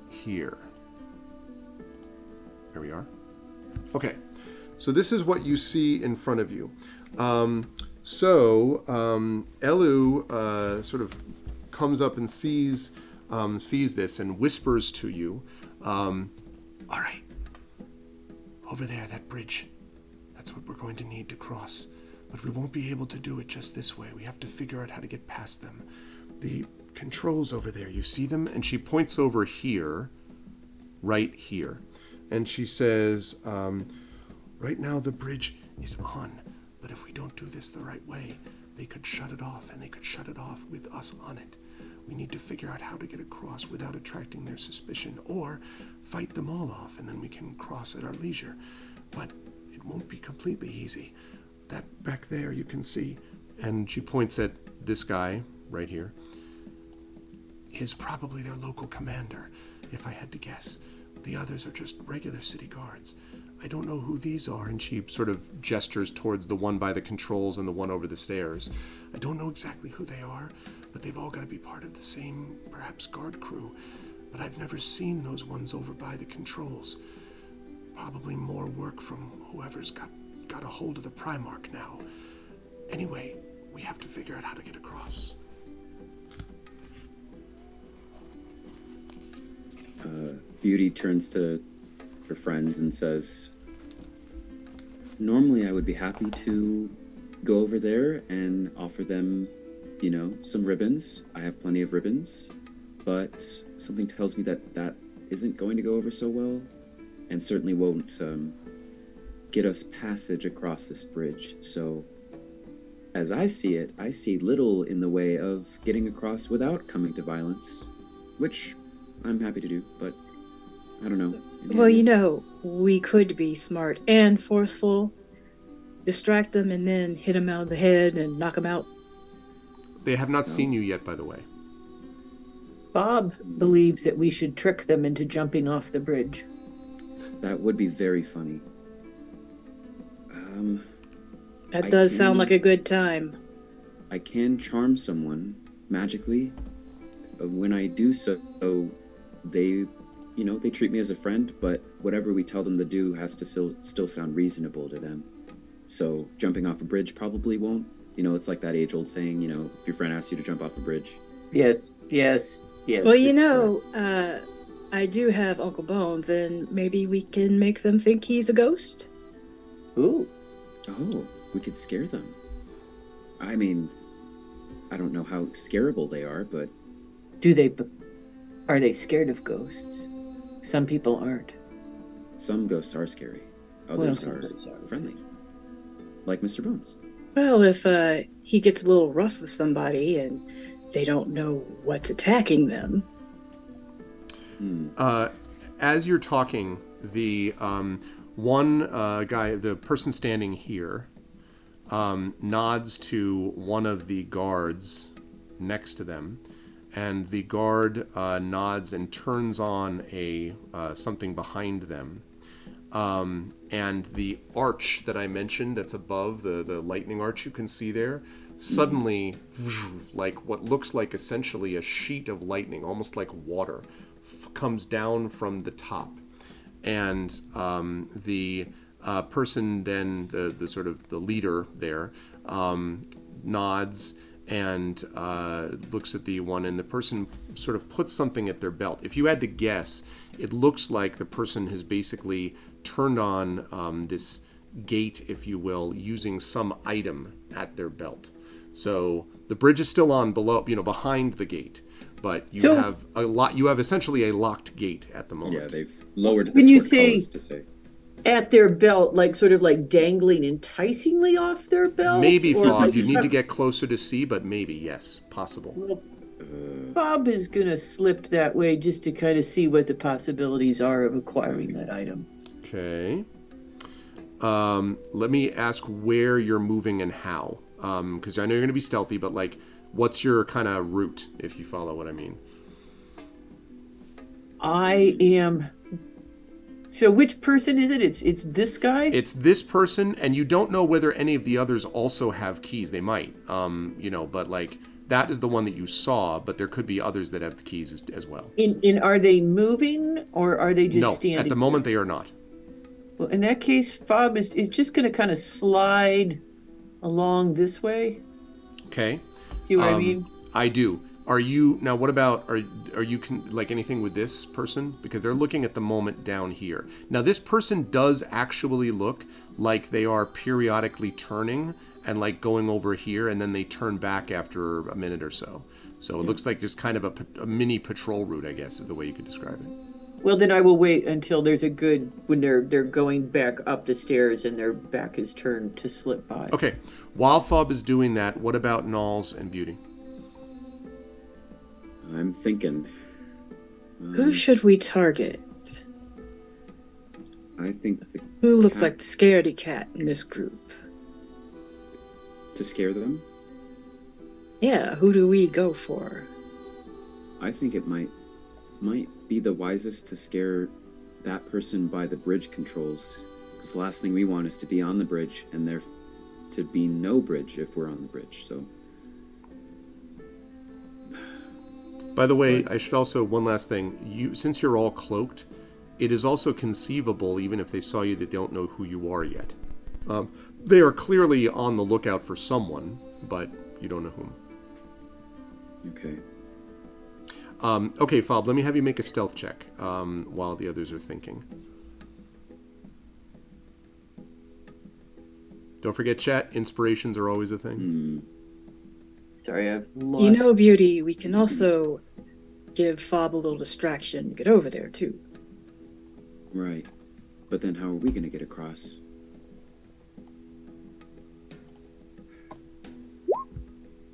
here. There we are. Okay, so this is what you see in front of you. Elu sort of comes up and sees this and whispers to you, all right, over there, that bridge, that's what we're going to need to cross. But we won't be able to do it just this way. We have to figure out how to get past them. The controls over there, you see them? And she points over here, right here. And she says, right now the bridge is on, but if we don't do this the right way, they could shut it off, and they could shut it off with us on it. We need to figure out how to get across without attracting their suspicion, or fight them all off, and then we can cross at our leisure. But it won't be completely easy. That back there you can see, and she points at this guy right here, is probably their local commander, if I had to guess. The others are just regular city guards. I don't know who these are, and she sort of gestures towards the one by the controls and the one over the stairs. I don't know exactly who they are, but they've all got to be part of the same, perhaps, guard crew. But I've never seen those ones over by the controls. Probably more work from whoever's got a hold of the Primarch now. Anyway, we have to figure out how to get across. Beauty turns to her friends and says, normally I would be happy to go over there and offer them, some ribbons. I have plenty of ribbons, but something tells me that isn't going to go over so well, and certainly won't get us passage across this bridge. So, as I see it, I see little in the way of getting across without coming to violence, which I'm happy to do, but I don't know. Well, we could be smart and forceful, distract them, and then hit them out of the head and knock them out. They have not seen you yet, by the way. Bob believes that we should trick them into jumping off the bridge. That would be very funny. That does sound like a good time. I can charm someone magically. When I do so, they treat me as a friend, but whatever we tell them to do has to still sound reasonable to them. So jumping off a bridge probably won't. It's like that age-old saying, if your friend asks you to jump off a bridge. Yes. Well, I do have Uncle Bones, and maybe we can make them think he's a ghost. Ooh. Oh, we could scare them. I mean, I don't know how scareable they are, but... Are they scared of ghosts? Some people aren't. Some ghosts are scary. Others are friendly. Like Mr. Bones. Well, if he gets a little rough with somebody and they don't know what's attacking them. As you're talking, the one guy, the person standing here, nods to one of the guards next to them, and the guard nods and turns on something behind them. And the arch that I mentioned that's above, the lightning arch you can see there, suddenly, like what looks like essentially a sheet of lightning, almost like water, comes down from the top. And the person then, the sort of the leader there, nods and looks at the one, and the person sort of puts something at their belt. If you had to guess, it looks like the person has basically turned on this gate, if you will, using some item at their belt. So the bridge is still on below, behind the gate, but you have a lot. You have essentially a locked gate at the moment. Yeah, they've lowered the When you portcullis say- to say. At their belt, like sort of like dangling enticingly off their belt? Maybe, Or Fob. like- You need to get closer to see, but maybe, yes, possible. Well, Bob is going to slip that way just to kind of see what the possibilities are of acquiring that item. Okay. Let me ask where you're moving and how. Because I know you're going to be stealthy, but like, what's your kind of route, if you follow what I mean? I am. So which person is it? It's this guy? It's this person, and you don't know whether any of the others also have keys. They might, but like, that is the one that you saw, but there could be others that have the keys as well. Are they moving or are they just No, standing? at the moment they are not. Well, in that case, Fob is just going to kind of slide along this way. Okay. See what I mean? I do. Are you now? What about are you like anything with this person? Because they're looking at the moment down here. Now this person does actually look like they are periodically turning and like going over here, and then they turn back after a minute or so. So it looks like just kind of a mini patrol route, I guess, is the way you could describe it. Well, then I will wait until there's a good when they're going back up the stairs and their back is turned to slip by. Okay. While Fob is doing that, what about Knowles and Beauty? I'm thinking. Who should we target? I think Who looks cat- like the scaredy cat in this group? to scare them. Yeah, who do we go for? I think it might be the wisest to scare that person by the bridge controls. Because the last thing we want is to be on the bridge and there to be no bridge if we're on the bridge. So By the way, I should also, one last thing. Since you're all cloaked, it is also conceivable, even if they saw you, they don't know who you are yet. They are clearly on the lookout for someone, but you don't know whom. okay. Okay, Fob, let me have you make a stealth check while the others are thinking. Don't forget, chat, inspirations are always a thing. Sorry, I've lost. You know, Beauty, we can also give Fob a little distraction. Get over there, too. Right. But then how are we going to get across?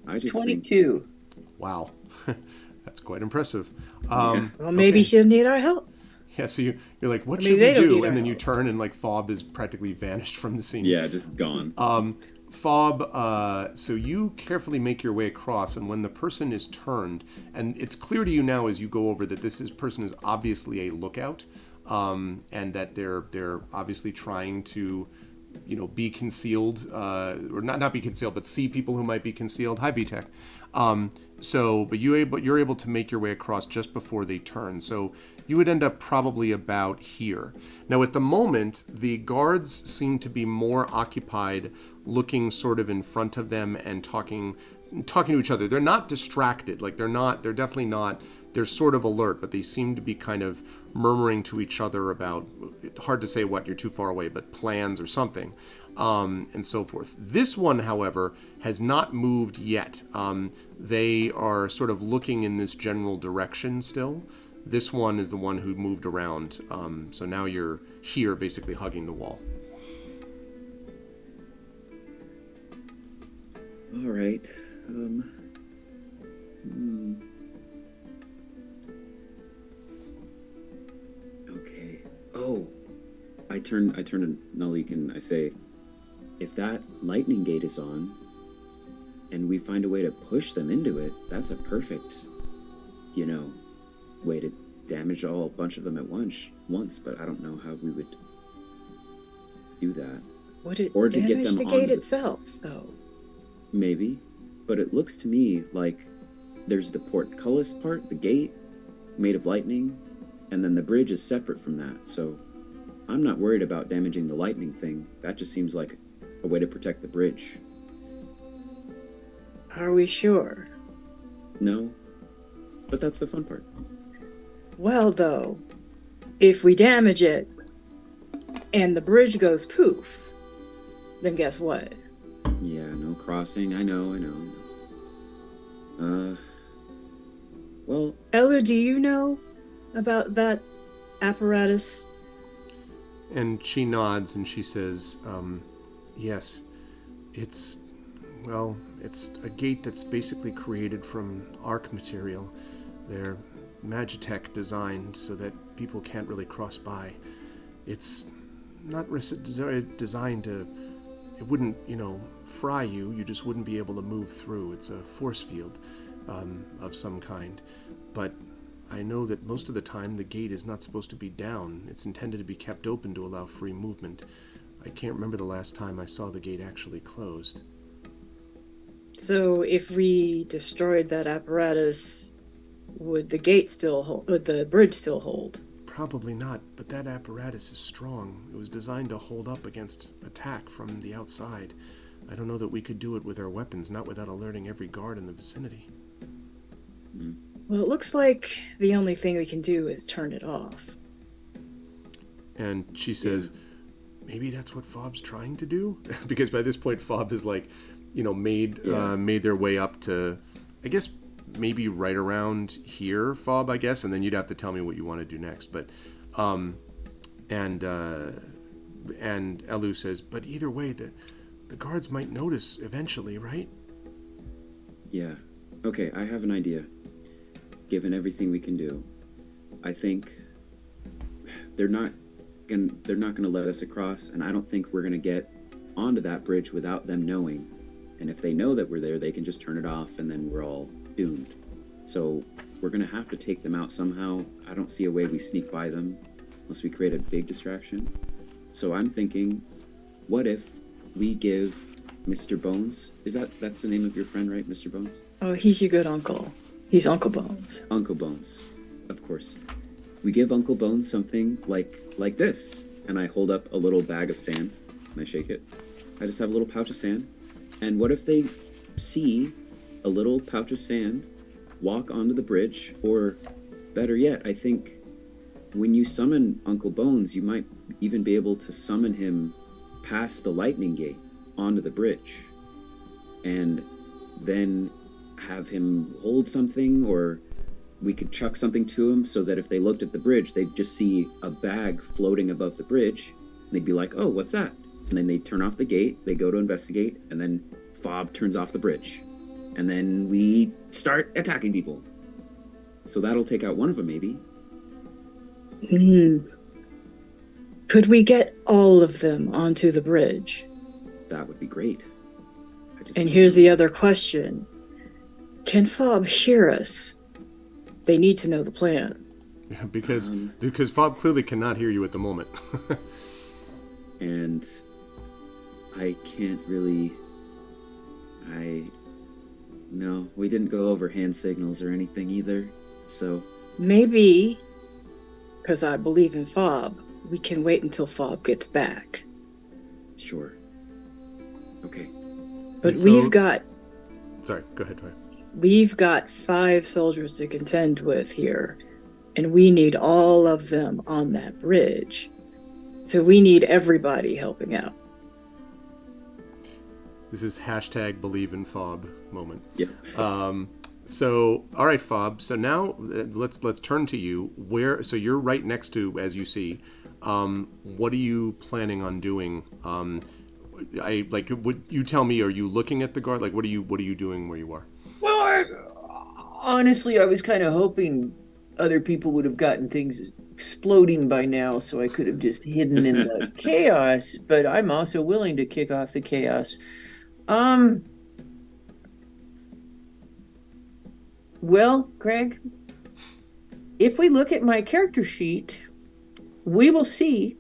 I just think 22. Wow. That's quite impressive. Yeah. Well, maybe Okay. she'll need our help. Yeah, so you're like, what I mean, should they we don't do? need our And then you help. turn and like Fob is practically vanished from the scene. yeah, just gone. Fob, so you carefully make your way across, and when the person is turned, and it's clear to you now as you go over that person is obviously a lookout, and that they're obviously trying to, be concealed, or not be concealed, but see people who might be concealed. Hi, VTech. But you're able to make your way across just before they turn. So you would end up probably about here. Now, at the moment, the guards seem to be more occupied looking sort of in front of them and talking to each other. They're not distracted. Like they're definitely not. They're sort of alert, but they seem to be kind of murmuring to each other about, hard to say what, you're too far away, but plans or something, and so forth. This one, however, has not moved yet. They are sort of looking in this general direction still. This one is the one who moved around. So now you're here basically hugging the wall. All right. Okay. Oh, I turn to Nalik and I say, if that lightning gate is on, and we find a way to push them into it, that's a perfect, way to damage a bunch of them at once. But I don't know how we would do that. Would it Or to get damage them the on gate the- itself, though? Maybe, but it looks to me like there's the portcullis part, the gate, made of lightning, and then the bridge is separate from that. So I'm not worried about damaging the lightning thing. That just seems like a way to protect the bridge. Are we sure? No, but that's the fun part. Well, though, if we damage it and the bridge goes poof, then guess what? Yeah, no crossing. I know. Well, Ella, do you know about that apparatus? And she nods and she says, yes, it's a gate that's basically created from arc material. They're Magitech designed so that people can't really cross by. It's not designed to, it wouldn't, fry you. You just wouldn't be able to move through. It's a force field of some kind. But I know that most of the time the gate is not supposed to be down. It's intended to be kept open to allow free movement. I can't remember the last time I saw the gate actually closed. So if we destroyed that apparatus, would the gate still hold? Would the bridge still hold? Probably not, but that apparatus is strong. It was designed to hold up against attack from the outside. I don't know that we could do it with our weapons, not without alerting every guard in the vicinity. Well, it looks like the only thing we can do is turn it off. And she says, maybe that's what Fob's trying to do? Because by this point, Fob has made their way up to, I guess, maybe right around here, Fob, I guess, and then you'd have to tell me what you want to do next. But, and Elu says, but either way, the guards might notice eventually, right? yeah. Okay, I have an idea. Given everything we can do, I think they're not gonna let us across, and I don't think we're gonna get onto that bridge without them knowing. And if they know that we're there, they can just turn it off, and then we're all doomed. So we're gonna have to take them out somehow. I don't see a way we sneak by them unless we create a big distraction. So I'm thinking, what if we give Mr. Bones, that's the name of your friend, right? Mr. Bones? Oh, he's your good uncle. He's Uncle Bones. Uncle Bones, of course. We give Uncle Bones something like this. And I hold up a little bag of sand and I shake it. I just have a little pouch of sand. And what if they see a little pouch of sand walk onto the bridge? Or better yet, I think when you summon Uncle Bones, you might even be able to summon him past the lightning gate onto the bridge. And then have him hold something, or we could chuck something to him so that if they looked at the bridge, they'd just see a bag floating above the bridge. And they'd be like, oh, what's that? And then they turn off the gate, they go to investigate, and then Fob turns off the bridge. And then we start attacking people. So that'll take out one of them, maybe. Could we get all of them onto the bridge? That would be great. And here's the other question. Can Fob hear us? They need to know the plan. Yeah, because Fob clearly cannot hear you at the moment. And I can't really... No, we didn't go over hand signals or anything either, so... Maybe, because I believe in Fob, we can wait until Fob gets back. Sure. Okay. But So- we've got Sorry, go ahead, Ryan. We've got 5 soldiers to contend with here, and we need all of them on that bridge. So we need everybody helping out. This is #BelieveInFob moment. Yeah. So, all right, Fob. So now let's turn to you. So you're right next to, as you see. What are you planning on doing? Would you tell me? Are you looking at the guard? Like, what are you doing where you are? Well, honestly, I was kind of hoping other people would have gotten things exploding by now, so I could have just hidden in the chaos. But I'm also willing to kick off the chaos. Well, Greg, if we look at my character sheet, we will see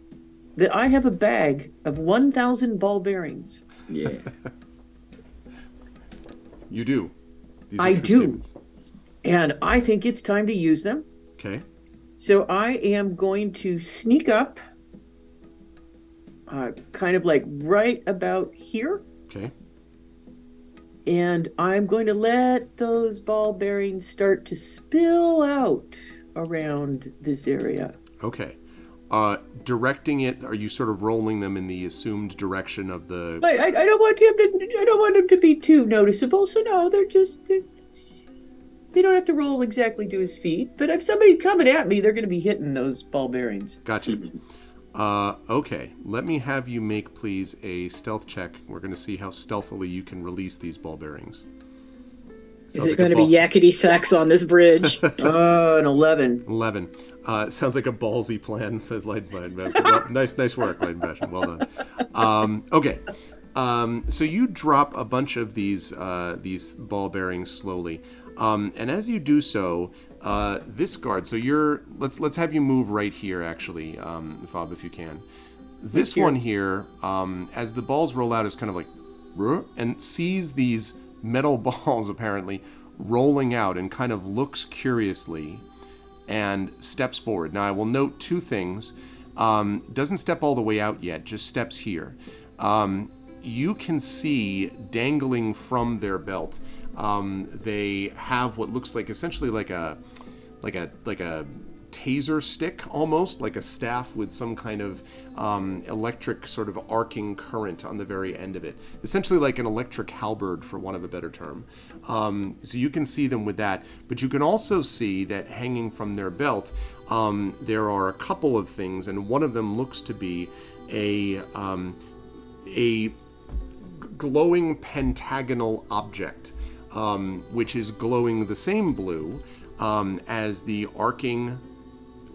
that I have a bag of 1,000 ball bearings. Yeah. You do. These I are true do. statements. And I think it's time to use them. Okay. So I am going to sneak up, kind of like right about here. Okay. And I'm going to let those ball bearings start to spill out around this area. Okay. Directing it, are you sort of rolling them in the assumed direction of the... But I don't want him to. I don't want them to be too noticeable. So no, they don't have to roll exactly to his feet. But if somebody's coming at me, they're going to be hitting those ball bearings. Gotcha. Okay. Let me have you make, please, a stealth check. We're going to see how stealthily you can release these ball bearings. Is it going to be yakety sax on this bridge? An 11. 11. Sounds like a ballsy plan, says Leidenbach. Nice work, Leidenbach. Well done. Okay. So you drop a bunch of these ball bearings slowly. And as you do so, this guard, so let's have you move right here, actually, Fob, if you can. This one here, as the balls roll out, is kind of like, and sees these metal balls apparently rolling out and kind of looks curiously and steps forward. Now I will note two things. Doesn't step all the way out yet, just steps here. You can see dangling from their belt, they have what looks like essentially like a taser stick, almost like a staff with some kind of electric sort of arcing current on the very end of it. Essentially like an electric halberd, for want of a better term. So you can see them with that, but you can also see that hanging from their belt, there are a couple of things, and one of them looks to be a glowing pentagonal object, which is glowing the same blue as the arcing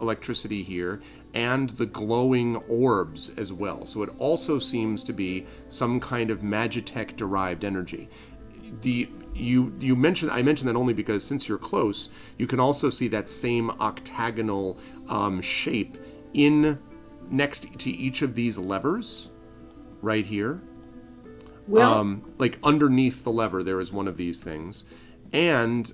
electricity here and the glowing orbs as well. So it also seems to be some kind of Magitech derived energy. I mentioned that only because since you're close, you can also see that same octagonal shape in next to each of these levers right here. Well, Like underneath the lever, there is one of these things. And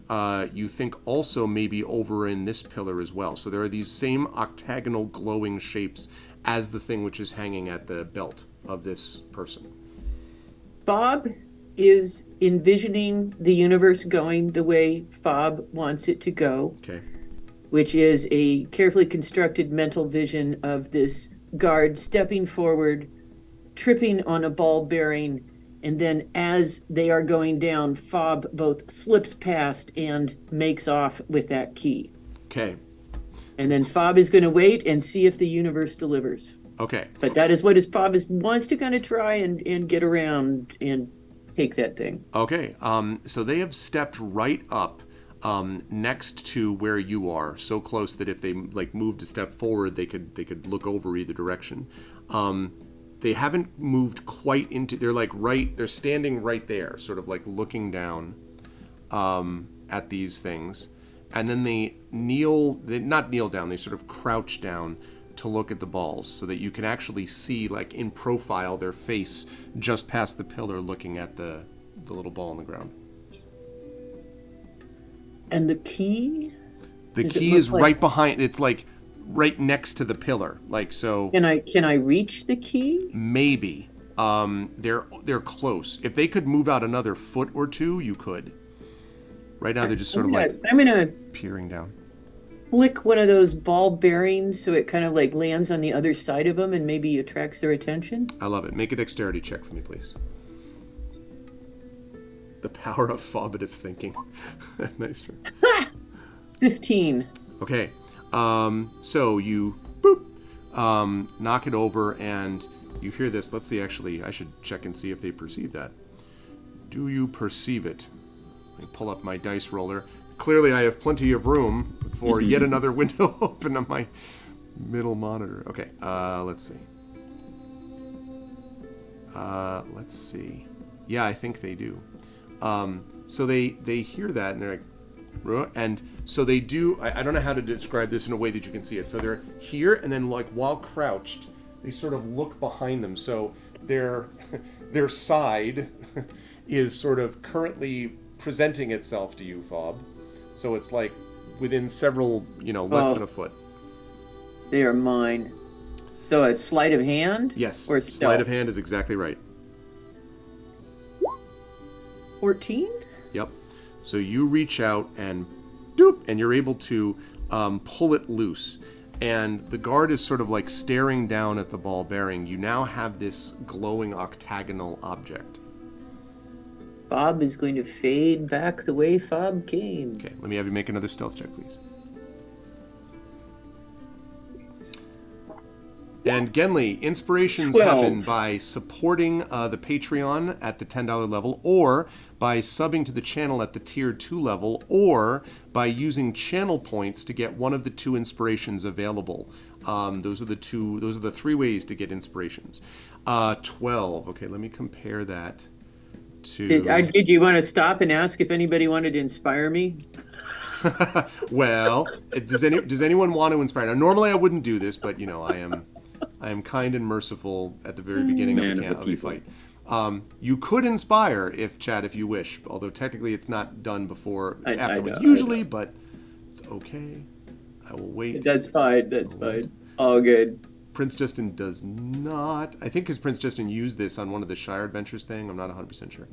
you think also maybe over in this pillar as well. So there are these same octagonal glowing shapes as the thing which is hanging at the belt of this person. Fob is envisioning the universe going the way Fob wants it to go, Okay. which is a carefully constructed mental vision of this guard stepping forward, tripping on a ball bearing, and then as they are going down, Fob both slips past and makes off with that key. Okay. And then Fob is going to wait and see if the universe delivers. Okay. But that is what Fob wants to kind of try and get around and take that thing. Okay. So they have stepped right up next to where you are, so close that if they like moved a step forward, they could look over either direction. They haven't moved quite into. They're standing right there, sort of like looking down at these things, and then they not kneel down. They sort of crouch down to look at the balls, so that you can actually see, like in profile, their face just past the pillar, looking at the little ball on the ground. And the key? The Does it key look is like- right behind. It's like right next to the pillar, like so. Can I reach the key? Maybe. They're close. If they could move out another foot or two, you could. Right now they're just sort of like I'm gonna peering down. flick one of those ball bearings so it kind of like lands on the other side of them and maybe attracts their attention. I love it. Make a dexterity check for me, please. The power of fobative thinking. Nice try. 15. Okay. So you boop, knock it over, and you hear this. Let's see. Actually, I should check and see if they perceive that. Do you perceive it? Let me pull up my dice roller. Clearly, I have plenty of room for yet another window open on my middle monitor. Okay. Let's see. Let's see. Yeah, I think they do. So they hear that, and they're like, and so they do. I don't know how to describe this in a way that you can see it. So they're here, and then like while crouched, they sort of look behind them. So their side is sort of currently presenting itself to you, Fob. So it's like within several, less than a foot. They are mine. So a sleight of hand? Yes, Or sleight of stealth? hand is exactly right. 14? Yep. So you reach out and doop, and you're able to pull it loose. And the guard is sort of like staring down at the ball bearing. You now have this glowing octagonal object. Fob is going to fade back the way Fob came. Okay, let me have you make another stealth check, please. And Genli, inspirations 12. happen by supporting the Patreon at the $10 level, or by subbing to the channel at the tier 2 level, or by using channel points to get one of the 2 inspirations available. Those are the 3 ways to get inspirations. 12. Okay, let me compare that to. Did you want to stop and ask if anybody wanted to inspire me? Well, does anyone want to inspire? Now, normally I wouldn't do this, but I am kind and merciful at the very beginning Man of of a the fight. You could inspire if you wish, although technically it's not done before afterwards. Usually, but it's okay. I will wait. That's fine. That's fine. All good. Prince Justin does not. I think because Prince Justin used this on one of the Shire Adventures thing. I'm not 100% sure.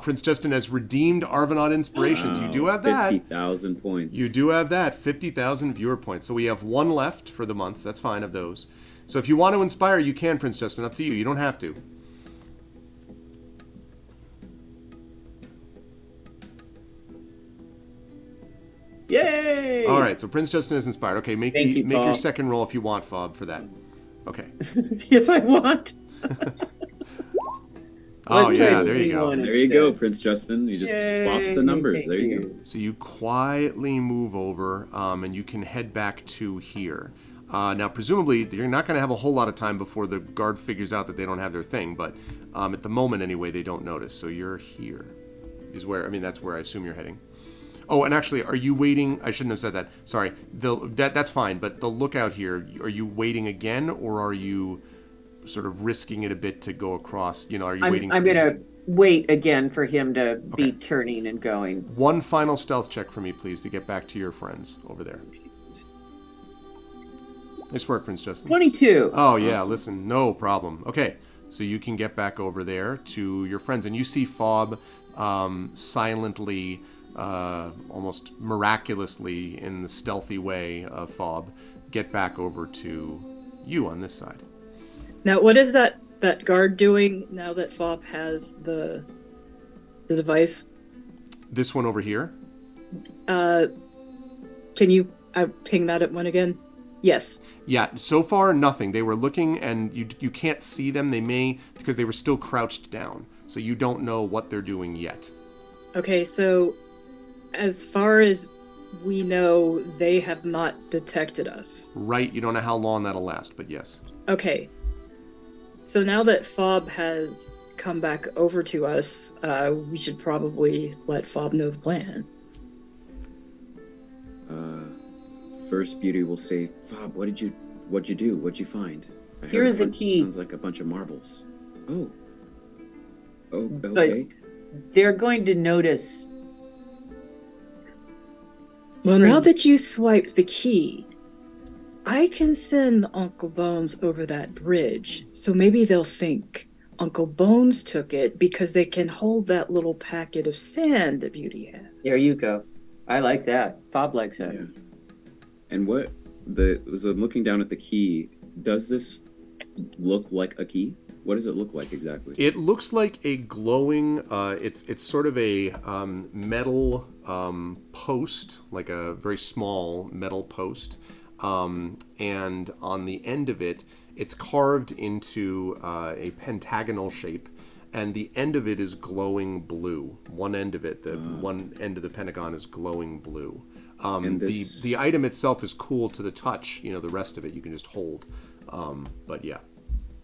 Prince Justin has redeemed Arvanaut Inspirations. You do have that. 50,000 points. You do have that. 50,000 viewer points. So we have 1 left for the month. That's fine of those. So if you want to inspire, you can, Prince Justin. Up to you. You don't have to. Yay! All right. So Prince Justin is inspired. Okay. Make Thank you, your Paul. second roll if you want, Fob, for that. Okay. If I want. Oh, Let's yeah. try There you go. 21 There you go, instead. Prince Justin. You just Yay, swapped the numbers. thank There you go. So you quietly move over, and you can head back to here. Now, presumably, you're not going to have a whole lot of time before the guard figures out that they don't have their thing, but at the moment, anyway, they don't notice. So you're here. That's where I assume you're heading. Oh, and actually, are you waiting? I shouldn't have said that. Sorry. That's fine, but the lookout here, are you waiting again, or are you sort of risking it a bit to go across? Are you waiting? I'm going to wait again for him to Okay. be turning and going. One final stealth check for me, please, to get back to your friends over there. Nice work, Prince Justin. 22. Oh, yeah, listen, no problem. Okay, so you can get back over there to your friends, and you see Fob silently, almost miraculously, in the stealthy way of Fob, get back over to you on this side. Now, what is that guard doing now that Fob has the device? This one over here? Can you ping that at one again? Yes. Yeah, so far, nothing. They were looking, and you can't see them. They may, because they were still crouched down, so you don't know what they're doing yet. Okay, so as far as we know, they have not detected us. Right, you don't know how long that'll last, but yes. Okay. So now that Fob has come back over to us, we should probably let Fob know the plan. First, Beauty will say, Fob, what'd you do? What'd you find? I Here heard is a key. Sounds like a bunch of marbles. Oh, But- okay. They're going to notice. Well, now that you swipe the key, I can send Uncle Bones over that bridge. So maybe they'll think Uncle Bones took it because they can hold that little packet of sand that Beauty has. There you go. I like that. Fob likes that. Yeah. And as I'm looking down at the key, does this look like a key? What does it look like exactly? It looks like a glowing. It's sort of a metal post, like a very small metal post, and on the end of it, it's carved into a pentagonal shape, and the end of it is glowing blue. One end of it, one end of the pentagon, is glowing blue. And this- The item itself is cool to the touch. The rest of it you can just hold. But yeah.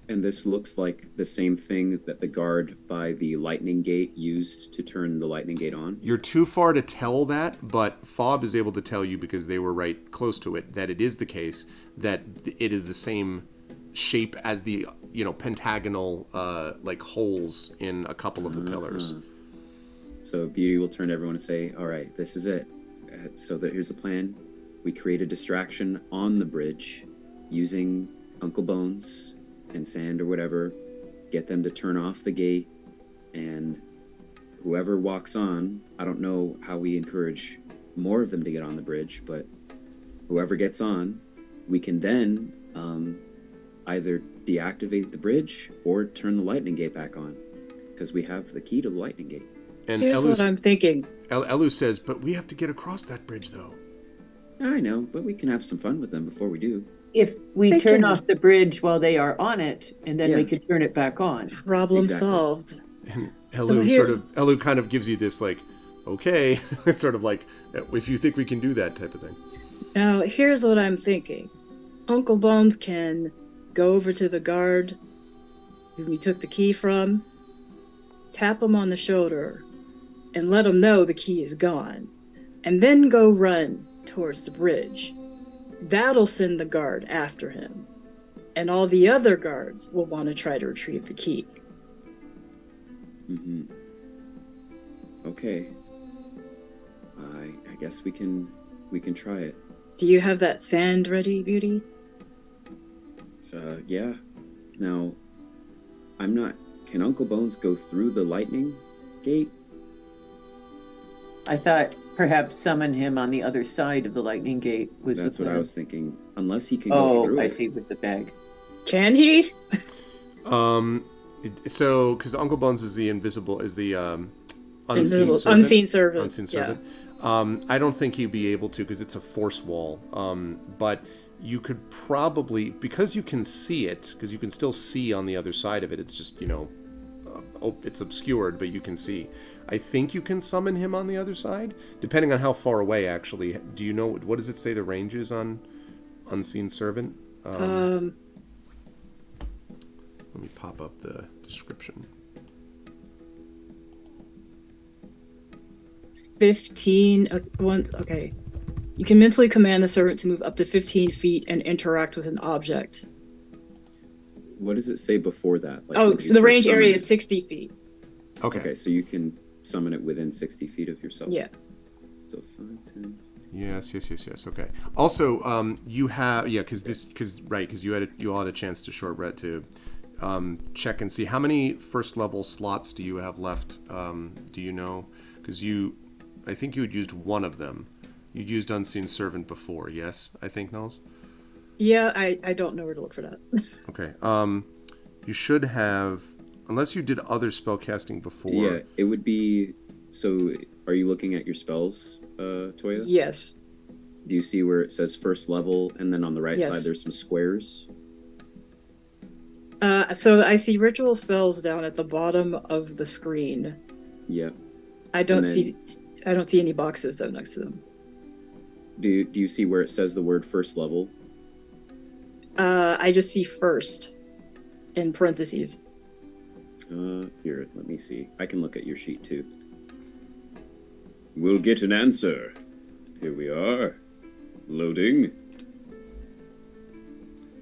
And this looks like the same thing that the guard by the lightning gate used to turn the lightning gate on. You're too far to tell that, but Fob is able to tell you, because they were right close to it, that it is the case, that it is the same shape as the pentagonal like holes in a couple of the pillars. So Beauty will turn to everyone and say, all right, this is it. Here's the plan. We create a distraction on the bridge using Uncle Bones and sand or whatever, get them to turn off the gate, and whoever walks on, I don't know how we encourage more of them to get on the bridge, but whoever gets on, we can then either deactivate the bridge or turn the lightning gate back on, because we have the key to the lightning gate. And Here's what I'm thinking. Elu says, but we have to get across that bridge, though. I know, but we can have some fun with them before we do. If we They turn can- off the bridge while they are on it, and then we Yeah. could turn it back on. Problem Exactly. solved. And So here's- Elu kind of gives you this like, okay, sort of like, if you think we can do that type of thing. Now, here's what I'm thinking. Uncle Bones can go over to the guard who we took the key from, tap him on the shoulder, and let him know the key is gone, and then go run towards the bridge. That'll send the guard after him, and all the other guards will want to try to retrieve the key. Mm-hmm. Okay. I guess we can try it. Do you have that sand ready, Beauty? Yeah. Now, I'm not. Can Uncle Bones go through the lightning gate? I thought perhaps summon him on the other side of the lightning gate was That's the what I plan. was thinking. Unless he can go through Oh, I it. see, with the bag. Can he? So, because Uncle Bones is the unseen Invisible- servant. unseen servant. Unseen Yeah. servant. I don't think he'd be able to because it's a force wall. But you could probably, because you can see it, because you can still see on the other side of it. It's just, it's obscured, but you can see. I think you can summon him on the other side, depending on how far away, actually. Do you know, what does it say the range is on Unseen Servant? Let me pop up the description. 15 once. Okay. You can mentally command the servant to move up to 15 feet and interact with an object. What does it say before that? Like, Oh, when so you the first range summon area it? is 60 feet. Okay. So you can summon it within 60 feet of yourself. Yeah. So 5, 10. Yes. Okay. Also, you have because you all had a chance to shortbread to check and see how many first level slots do you have left. Do you know? Because I think you had used one of them. You'd used Unseen Servant before, yes? I think, Knowles? Yeah, I don't know where to look for that. Okay. You should have, unless you did other spellcasting before. Yeah, it would be. So, are you looking at your spells, Toya? Yes. Do you see where it says first level, and then on the right Yes. side there's some squares? So I see ritual spells down at the bottom of the screen. Yeah. I don't And then- I don't see any boxes though next to them. Do you see where it says the word first level? I just see first in parentheses. Here, let me see. I can look at your sheet too. We'll get an answer. Here we are. Loading.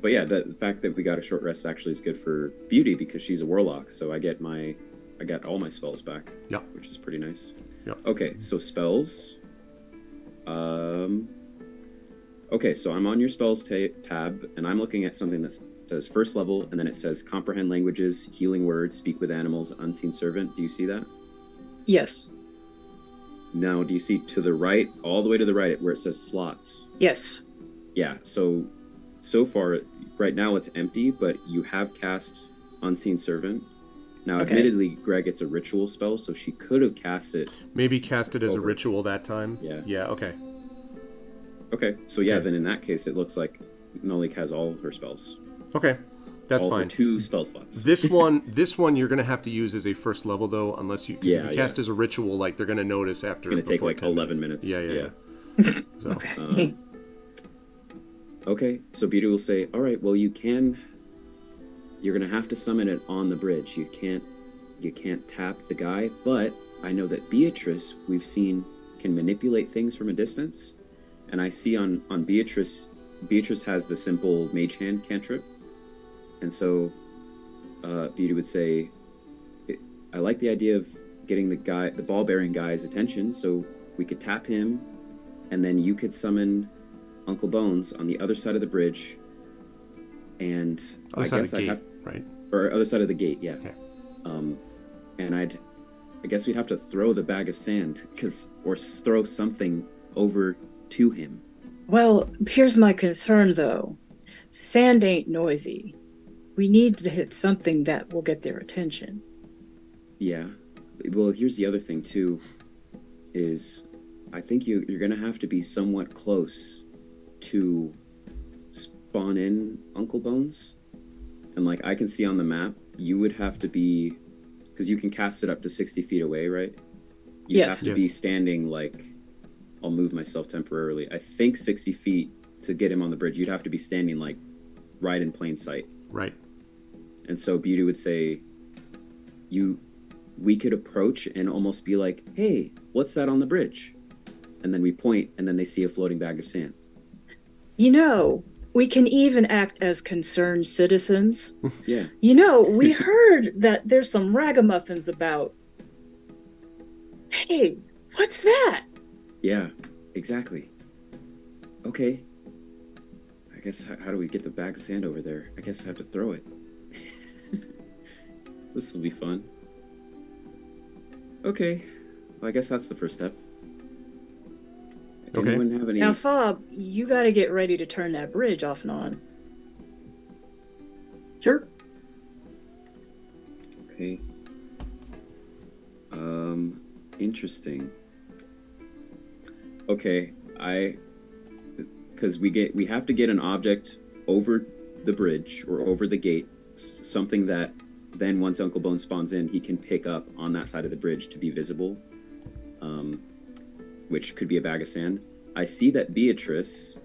But yeah, the fact that we got a short rest actually is good for Beauty because she's a warlock, so I got all my spells back. Yeah. Which is pretty nice. Yeah. Okay, so spells. Okay, so I'm on your spells tab, and I'm looking at something that says first level, and then it says comprehend languages, healing words, speak with animals, unseen servant. Do you see that? Yes. Now, do you see to the right, all the way to the right, where it says slots? Yes. Yeah, so far, right now it's empty, but you have cast Unseen Servant. Now, Okay. admittedly, Greg, it's a ritual spell, so she could have cast it. Maybe cast it as a Over. ritual that time. Yeah. Yeah. Okay. Okay, so yeah, Okay. then in that case, it looks like Nolik has all her spells. Okay. That's all her fine. 2 spell slots. This one you're gonna have to use as a first level though, unless you. 'Cause if Yeah, you cast as a ritual, like they're gonna notice after. It's gonna take before like 10 11 minutes. Yeah. So Okay. Okay, so Beauty will say, all right, well, you're gonna have to summon it on the bridge. You can't tap the guy, but I know that Beatrice, we've seen, can manipulate things from a distance. And I see on Beatrice has the simple mage hand cantrip. And so Beauty would say, I like the idea of getting the ball bearing guy's attention, so we could tap him, and then you could summon Uncle Bones on the other side of the bridge. And Other I side guess of the I gate, have, right? or other side of the gate, yeah. Okay. And I guess we'd have to throw the bag of sand, or throw something over to him. Well, here's my concern though. Sand ain't noisy. We need to hit something that will get their attention. Yeah. Well, here's the other thing too, is I think you're gonna have to be somewhat close to spawn in Uncle Bones. And like I can see on the map, you would have to be, because you can cast it up to 60 feet away, right? You Yes. have to be Yes. standing like, I'll move myself temporarily. I think 60 feet to get him on the bridge. You'd have to be standing like right in plain sight. Right. And so Beauty would say, we could approach and almost be like, hey, what's that on the bridge? And then we point, and then they see a floating bag of sand. You know, we can even act as concerned citizens. Yeah. You know, we heard that there's some ragamuffins about. Hey, what's that? Yeah, exactly. Okay. I guess, how do we get the bag of sand over there? I guess I have to throw it. This will be fun. Okay. Well, I guess that's the first step. Okay. Anyone have any? Now, Fob, you got to get ready to turn that bridge off and on. Sure. Okay. Interesting. Okay, because we have to get an object over the bridge or over the gate, something that then once Uncle Bone spawns in, he can pick up on that side of the bridge to be visible, which could be a bag of sand. I see that Beatrice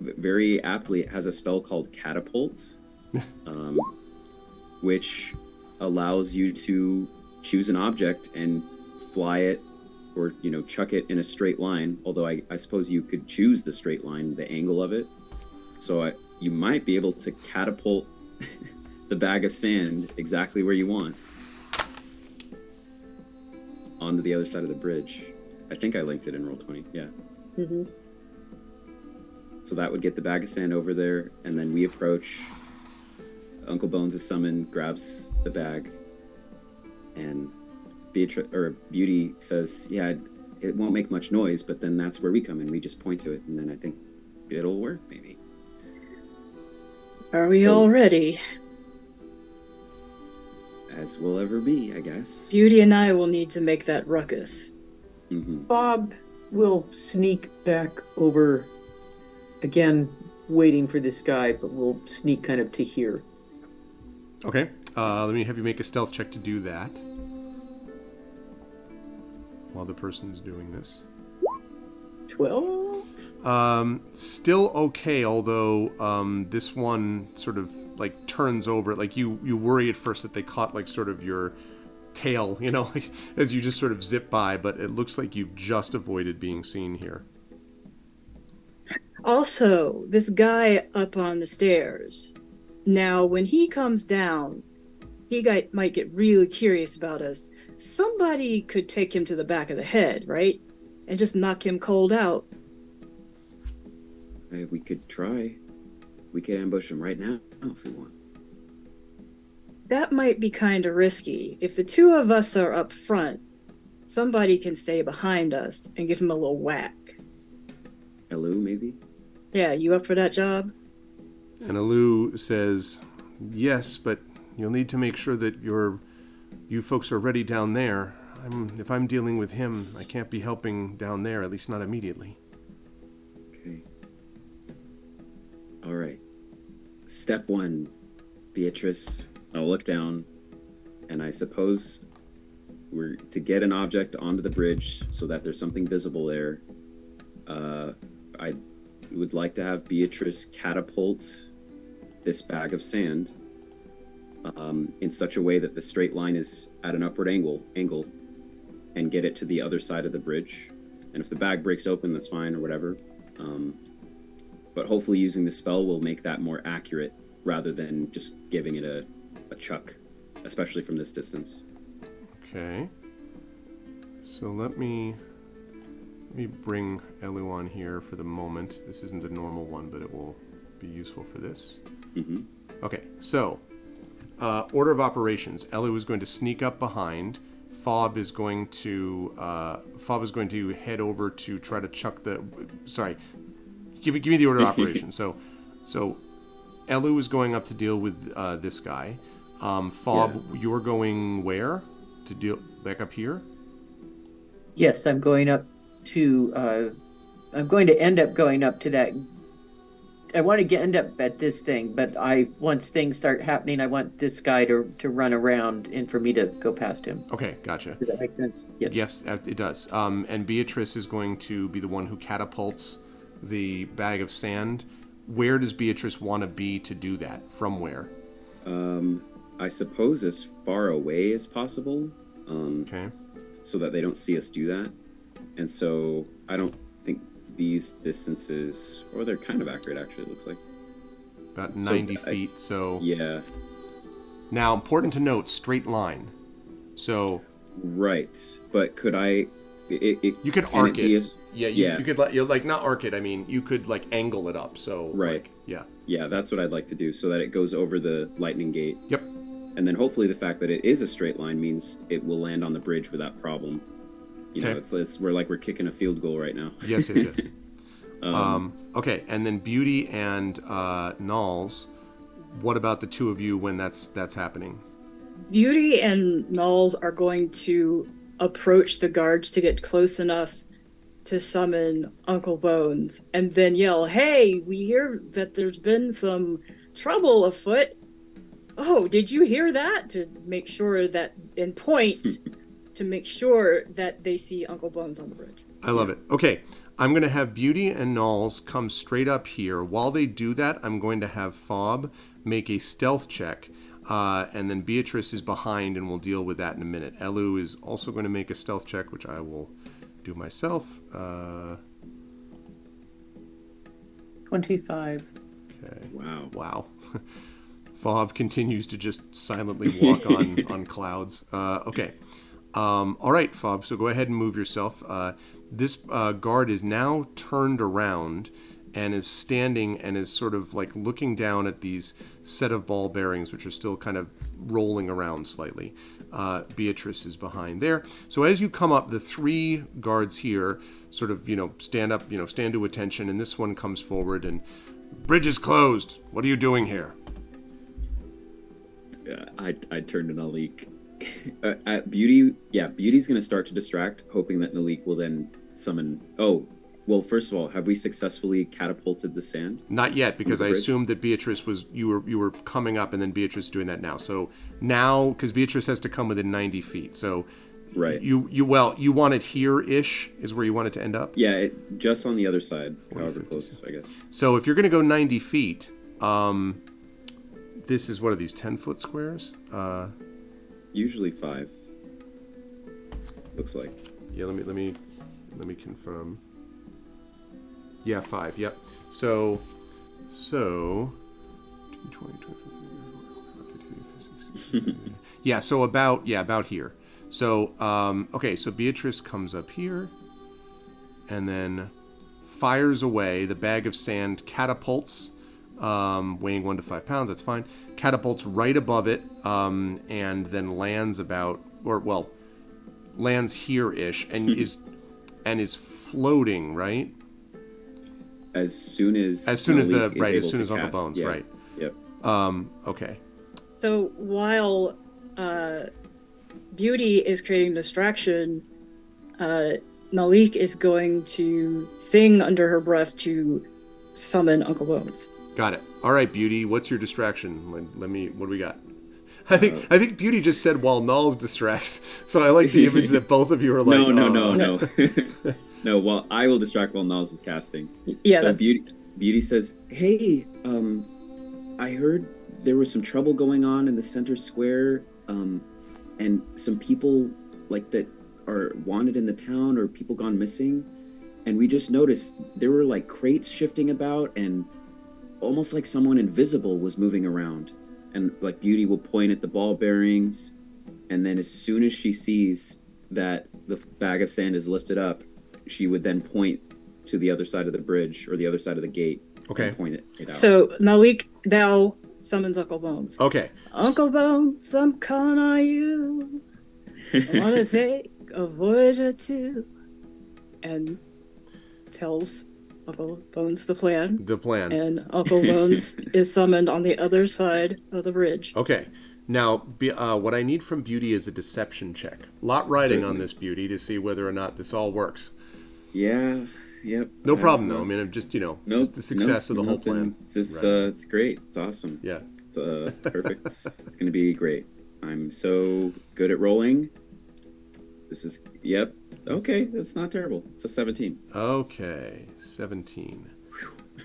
very aptly has a spell called Catapult, which allows you to choose an object and fly it or chuck it in a straight line, although I suppose you could choose the straight line, the angle of it. So you might be able to catapult the bag of sand exactly where you want onto the other side of the bridge. I think I linked it in Roll20, yeah. Mm-hmm. So that would get the bag of sand over there, and then we approach. Uncle Bones is summoned, grabs the bag, and Beauty says, yeah, it won't make much noise, but then that's where we come in. We just point to it, and then I think it'll work, maybe. Are we all ready? As we'll ever be, I guess. Beauty and I will need to make that ruckus. Mm-hmm. Bob will sneak back over, again, waiting for this guy, but we'll sneak kind of to here. Okay. Let me have you make a stealth check to do that. While the person is doing this. 12? Still okay, although this one sort of like turns over. Like you worry at first that they caught like sort of your tail, like as you just sort of zip by, but it looks like you've just avoided being seen here. Also, this guy up on the stairs. Now, when he comes down, might get really curious about us. Somebody could take him to the back of the head, right? And just knock him cold out. We could try. We could ambush him right now if we want. That might be kind of risky. If the two of us are up front, somebody can stay behind us and give him a little whack. Hello, maybe? Yeah, you up for that job? And Alu says, yes, but you'll need to make sure that you folks are ready down there. If I'm dealing with him, I can't be helping down there, at least not immediately. Okay. All right. Step 1, Beatrice. I'll look down, and I suppose we're to get an object onto the bridge so that there's something visible there. I would like to have Beatrice catapult this bag of sand in such a way that the straight line is at an upward angle, and get it to the other side of the bridge. And if the bag breaks open, that's fine, or whatever. But hopefully using the spell will make that more accurate rather than just giving it a chuck, especially from this distance. Okay. So let me bring Elu on here for the moment. This isn't the normal one, but it will be useful for this. Mm-hmm. Okay, so order of operations. Elu is going to sneak up behind. Fob is going to head over to try to chuck the. Sorry, give me the order of operations. So Elu is going up to deal with this guy. Fob, you're going where to deal back up here? Yes, I'm going up to. I'm going to end up going up to that. I want to end up at this thing, but once things start happening, I want this guy to run around and for me to go past him. Okay, gotcha. Does that make sense? Yes, it does. And Beatrice is going to be the one who catapults the bag of sand. Where does Beatrice want to be to do that? From where? I suppose as far away as possible. Okay. So that they don't see us do that. And so I don't think these distances, or they're kind of accurate actually, it looks like. About 90 feet, so... Yeah. Now, important to note, straight line. So... Right, but could I... you could arc it. Yeah. You could, not arc it, I mean, you could, angle it up, so... Right. Yeah. Yeah, that's what I'd like to do, so that it goes over the lightning gate. Yep. And then hopefully the fact that it is a straight line means it will land on the bridge without problem. You know, it's we're kicking a field goal right now. Yes. Okay, and then Beauty and Nalls, what about the two of you when that's happening? Beauty and Nalls are going to approach the guards to get close enough to summon Uncle Bones and then yell, "Hey, we hear that there's been some trouble afoot. Oh, did you hear that?" To make sure that, and point to make sure that they see Uncle Bones on the bridge. I love it. Okay, I'm going to have Beauty and Nalls come straight up here. While they do that, I'm going to have Fob make a stealth check, and then Beatrice is behind, and we'll deal with that in a minute. Elu is also going to make a stealth check, which I will do myself. 25. Okay. Wow. Fob continues to just silently walk on clouds. Okay. All right, Fob, so go ahead and move yourself. This guard is now turned around and is standing and is sort of looking down at these set of ball bearings, which are still kind of rolling around slightly. Beatrice is behind there. So as you come up, the three guards here sort of, stand up, stand to attention, and this one comes forward and, "Bridge is closed. What are you doing here?" I turned to Nalik. Beauty's going to start to distract, hoping that Nalik will then summon... Oh, well, first of all, have we successfully catapulted the sand? Not yet, because I assumed that Beatrice was... You were coming up, and then Beatrice is doing that now. So now, because Beatrice has to come within 90 feet, so... Right. You want it here-ish, is where you want it to end up? Yeah, just on the other side, however close, I guess. So if you're going to go 90 feet, this is, what are these, 10-foot squares? Usually 5. Looks like. Yeah, let me confirm. Yeah, 5. Yep. So 20, 50, yeah, so about here. So okay, so Beatrice comes up here and then fires away. The bag of sand catapults, weighing 1 to 5 pounds, that's fine. Catapults right above it, and then lands lands here-ish, and is floating, right? As soon as Uncle Bones, yeah. right? Yep. Okay. So while Beauty is creating distraction, Nalik is going to sing under her breath to summon Uncle Bones. Got it. All right, Beauty, what's your distraction? What do we got? I think Beauty just said while Nalls distracts, so I like the image that both of you are like, No. No, well, I will distract while Nalls is casting. Yeah, so Beauty says, "Hey, I heard there was some trouble going on in the center square, and some people that are wanted in the town, or people gone missing, and we just noticed there were crates shifting about, and almost like someone invisible was moving around." And Beauty will point at the ball bearings, and then as soon as she sees that the bag of sand is lifted up, she would then point to the other side of the bridge or the other side of the gate. Okay. And point it out. So Malik now summons Uncle Bones. Okay. Uncle Bones, I'm calling on you. I want to take a voyage or two. And tells Uncle Bones the plan. The plan. And Uncle Bones is summoned on the other side of the bridge. Okay. Now, what I need from Beauty is a deception check. Lot riding on this, Beauty, to see whether or not this all works. Yeah. Yep. No problem, though. I mean, I'm just, just the success of the whole plan. It's just, Right. it's great. It's awesome. Yeah. It's perfect. It's going to be great. I'm so good at rolling. This is, yep. Okay, that's not terrible. It's a 17. Okay, 17.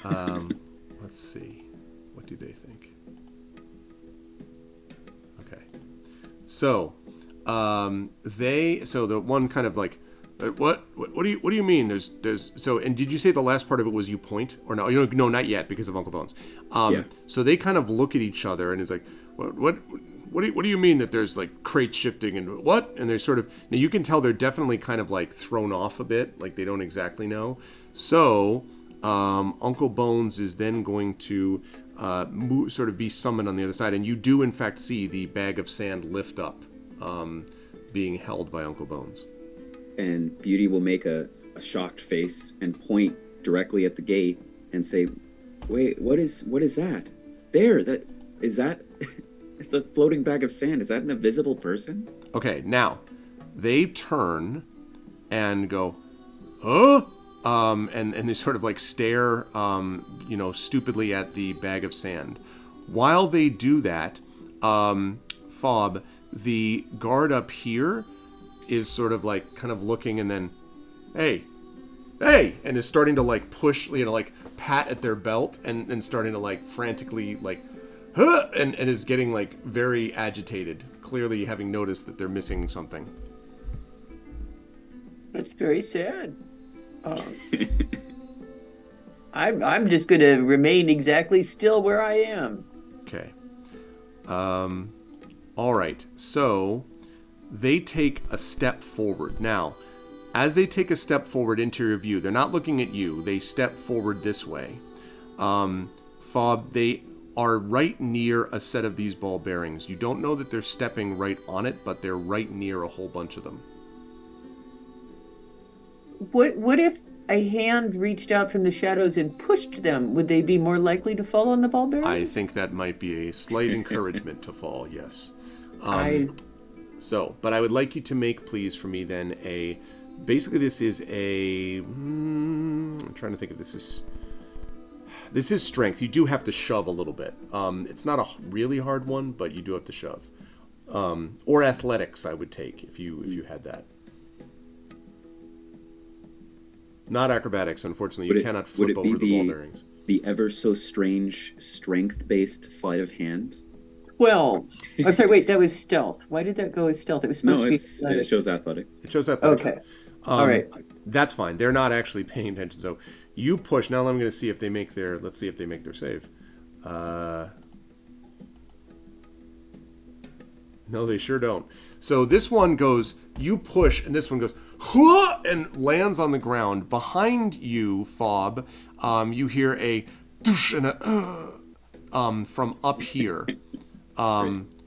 Let's see. What do they think? Okay. So, so the one kind of like, what do you mean? And did you say the last part of it was you point or no? No, not yet because of Uncle Bones. Yeah. So they kind of look at each other and it's like, what do you mean that there's like crates shifting and what? And they're sort of, now you can tell they're definitely kind of like thrown off a bit, like they don't exactly know. So Uncle Bones is then going to sort of be summoned on the other side, and you do in fact see the bag of sand lift up, being held by Uncle Bones. And Beauty will make a shocked face and point directly at the gate and say, "Wait, what is that? There, is that it's a floating bag of sand. Is that an invisible person?" Okay, now they turn and go, huh? And they sort of like stare, stupidly at the bag of sand. While they do that, Fob, the guard up here, is sort of like kind of looking and then, hey, and is starting to like push, like pat at their belt and starting to like frantically like, huh, and is getting like very agitated, clearly having noticed that they're missing something. That's very sad. I'm just going to remain exactly still where I am. Okay. All right. So they take a step forward. Now, as they take a step forward into your view, they're not looking at you. They step forward this way. Fob, they are right near a set of these ball bearings. You don't know that they're stepping right on it, but they're right near a whole bunch of them. What if a hand reached out from the shadows and pushed them? Would they be more likely to fall on the ball bearings? I think that might be a slight encouragement to fall, yes. But I would like you to make, please, for me then basically this is I'm trying to think if this is strength. You do have to shove a little bit. It's not a really hard one, but you do have to shove. Or athletics, I would take if you had that. Not acrobatics, unfortunately. You cannot flip over the ball bearings. The ever so strange strength-based sleight of hand? 12. I'm sorry, wait, that was stealth. Why did that go as stealth? It was supposed to be it shows athletics. It shows athletics. Okay. All right. That's fine. They're not actually paying attention. So you push. Now I'm going to see if they make their save. No, they sure don't. So this one goes, you push, and this one goes, Hua! And lands on the ground. Behind you, Fob, you hear a doosh and a from up here.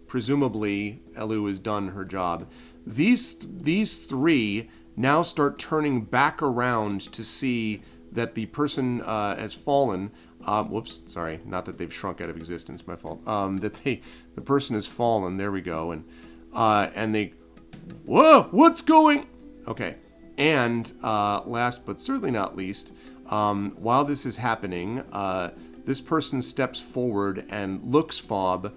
Presumably, Elu has done her job. These three now start turning back around to see that the person has fallen. Whoops, sorry, not that they've shrunk out of existence. My fault. The person has fallen. There we go. And they, whoa, what's going? Okay. And last but certainly not least, while this is happening, this person steps forward and looks, Fob,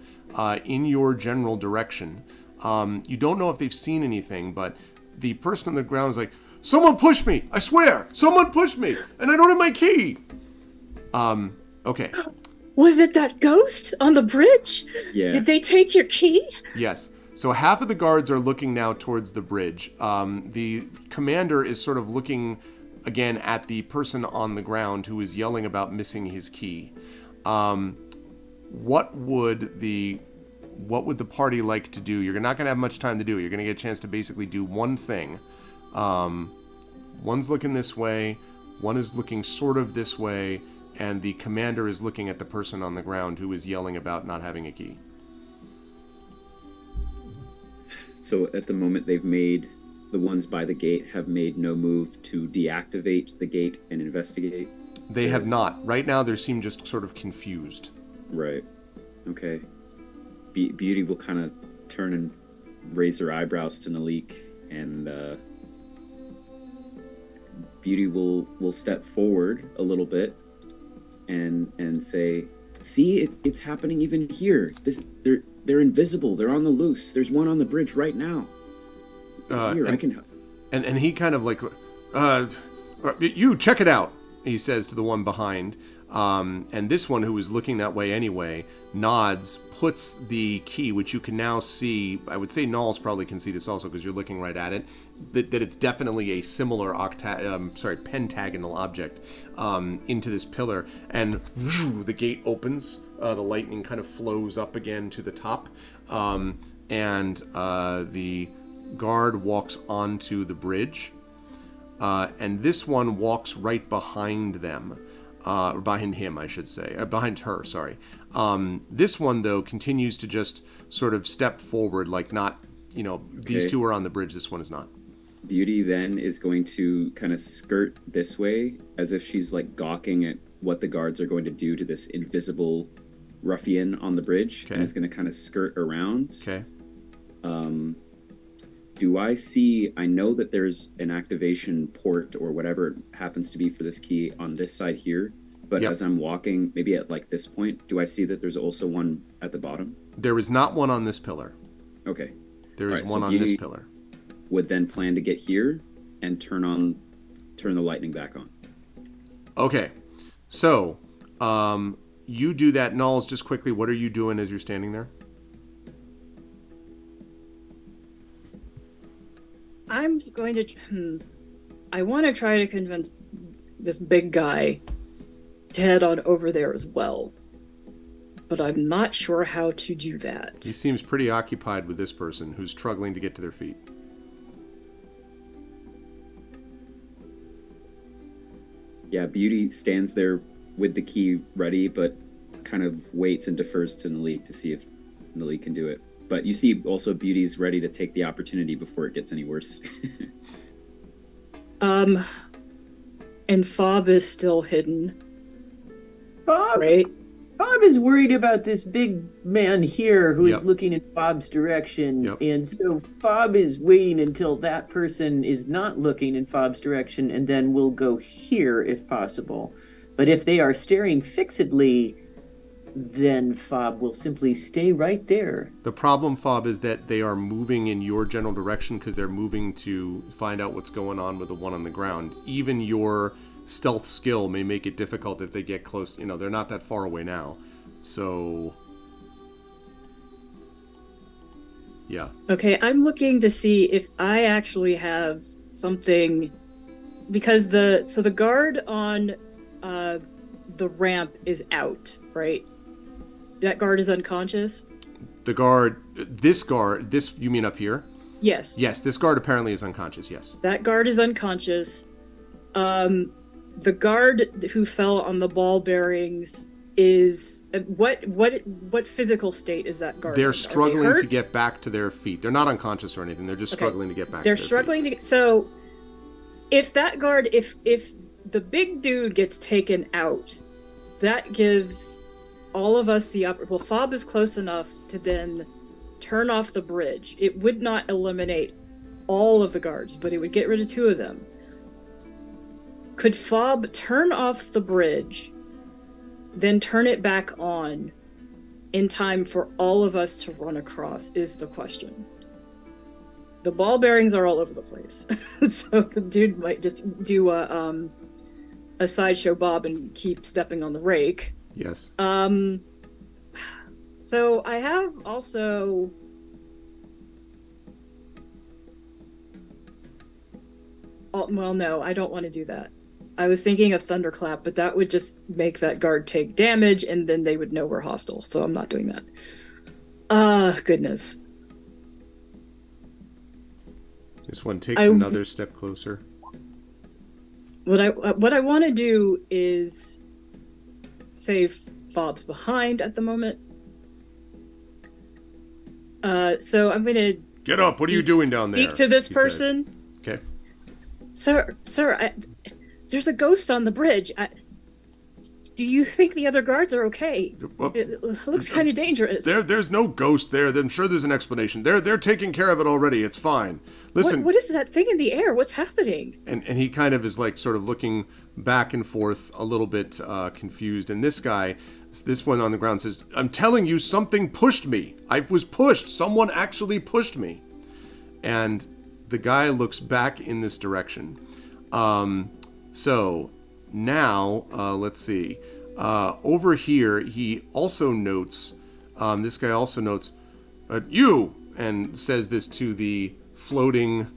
in your general direction. You don't know if they've seen anything, but the person on the ground is like, someone pushed me! I swear! Someone pushed me! And I don't have my key! Okay. Was it that ghost on the bridge? Yeah. Did they take your key? Yes. So half of the guards are looking now towards the bridge. The commander is sort of looking again at the person on the ground who is yelling about missing his key. What would what would the party like to do? You're not going to have much time to do it. You're going to get a chance to basically do one thing. One's looking this way, one is looking sort of this way, and the commander is looking at the person on the ground who is yelling about not having a key. So at the moment, the ones by the gate have made no move to deactivate the gate and investigate? They have not. Right now, they seem just sort of confused. Right. Okay. Beauty will kind of turn and raise her eyebrows to Nalik, and Beauty will step forward a little bit and say, "See, it's happening even here. They're invisible. They're on the loose. There's one on the bridge right now. Here, I can help." And he kind of like, you check it out, he says to the one behind. And this one, who is looking that way anyway, nods, puts the key, which you can now see. I would say Knowles probably can see this also because you're looking right at it. That it's definitely a similar pentagonal object into this pillar, and the gate opens. The lightning kind of flows up again to the top, and the guard walks onto the bridge, and this one walks right behind them. Behind him, I should say. Behind her, sorry. This one, though, continues to just sort of step forward, like not, these two are on the bridge, this one is not. Beauty then is going to kind of skirt this way, as if she's like gawking at what the guards are going to do to this invisible ruffian on the bridge, and is going to kind of skirt around. Okay. Do I see, I know that there's an activation port or whatever it happens to be for this key on this side here, but as I'm walking, maybe at like this point, do I see that there's also one at the bottom? There is not one on this pillar. Okay. There is one on this pillar. Would then plan to get here and turn the lightning back on. Okay. So, you do that. Knowles, just quickly, what are you doing as you're standing there? I'm going to. I want to try to convince this big guy to head on over there as well. But I'm not sure how to do that. He seems pretty occupied with this person who's struggling to get to their feet. Yeah, Beauty stands there with the key ready, but kind of waits and defers to Nalik to see if Nalik can do it. But you see also Beauty's ready to take the opportunity before it gets any worse. And Fob is still hidden. Fob, right? Fob is worried about this big man here who Yep. is looking in Fob's direction. Yep. And so Fob is waiting until that person is not looking in Fob's direction, and then will go here if possible. But if they are staring fixedly, then Fob will simply stay right there. The problem, Fob, is that they are moving in your general direction because they're moving to find out what's going on with the one on the ground. Even your stealth skill may make it difficult if they get close. They're not that far away now. So, yeah. Okay, I'm looking to see if I actually have something, because the guard on the ramp is out, right? That guard is unconscious? This, you mean up here? Yes. Yes, this guard apparently is unconscious, yes. That guard is unconscious. The guard who fell on the ball bearings is what physical state is that guard? They're in? struggling Are they to hurt? get back to their feet. They're not unconscious or anything. They're just Okay. struggling to get back They're to their struggling feet. to get, so if that guard, if the big dude gets taken out, that gives all of us the well, Fob is close enough to then turn off the bridge. It would not eliminate all of the guards, but it would get rid of 2 of them. Could Fob turn off the bridge, then turn it back on in time for all of us to run across, is the question. The ball bearings are all over the place. So the dude might just do a sideshow bob and keep stepping on the rake. Yes. So I have also well, no, I don't want to do that. I was thinking of Thunderclap, but that would just make that guard take damage, and then they would know we're hostile. So I'm not doing that. Goodness. This one takes I- another step closer. What I want to do is save Fob's behind at the moment. So I'm gonna Get up! What are you doing down there? speak to this he says. person. Okay. Sir, there's a ghost on the bridge. Do you think the other guards are okay? Well, It looks kind of dangerous. there's no ghost there. I'm sure there's an explanation. They're taking care of it already. It's fine. Listen, What is that thing in the air? What's happening? and he kind of is like sort of looking back and forth, a little bit confused. And this guy, this one on the ground says, "I'm telling you, something pushed me. I was pushed. Someone actually pushed me." And the guy looks back in this direction. So now, let's see. Over here, he also notes, this guy also notes, you, and says this to the floating,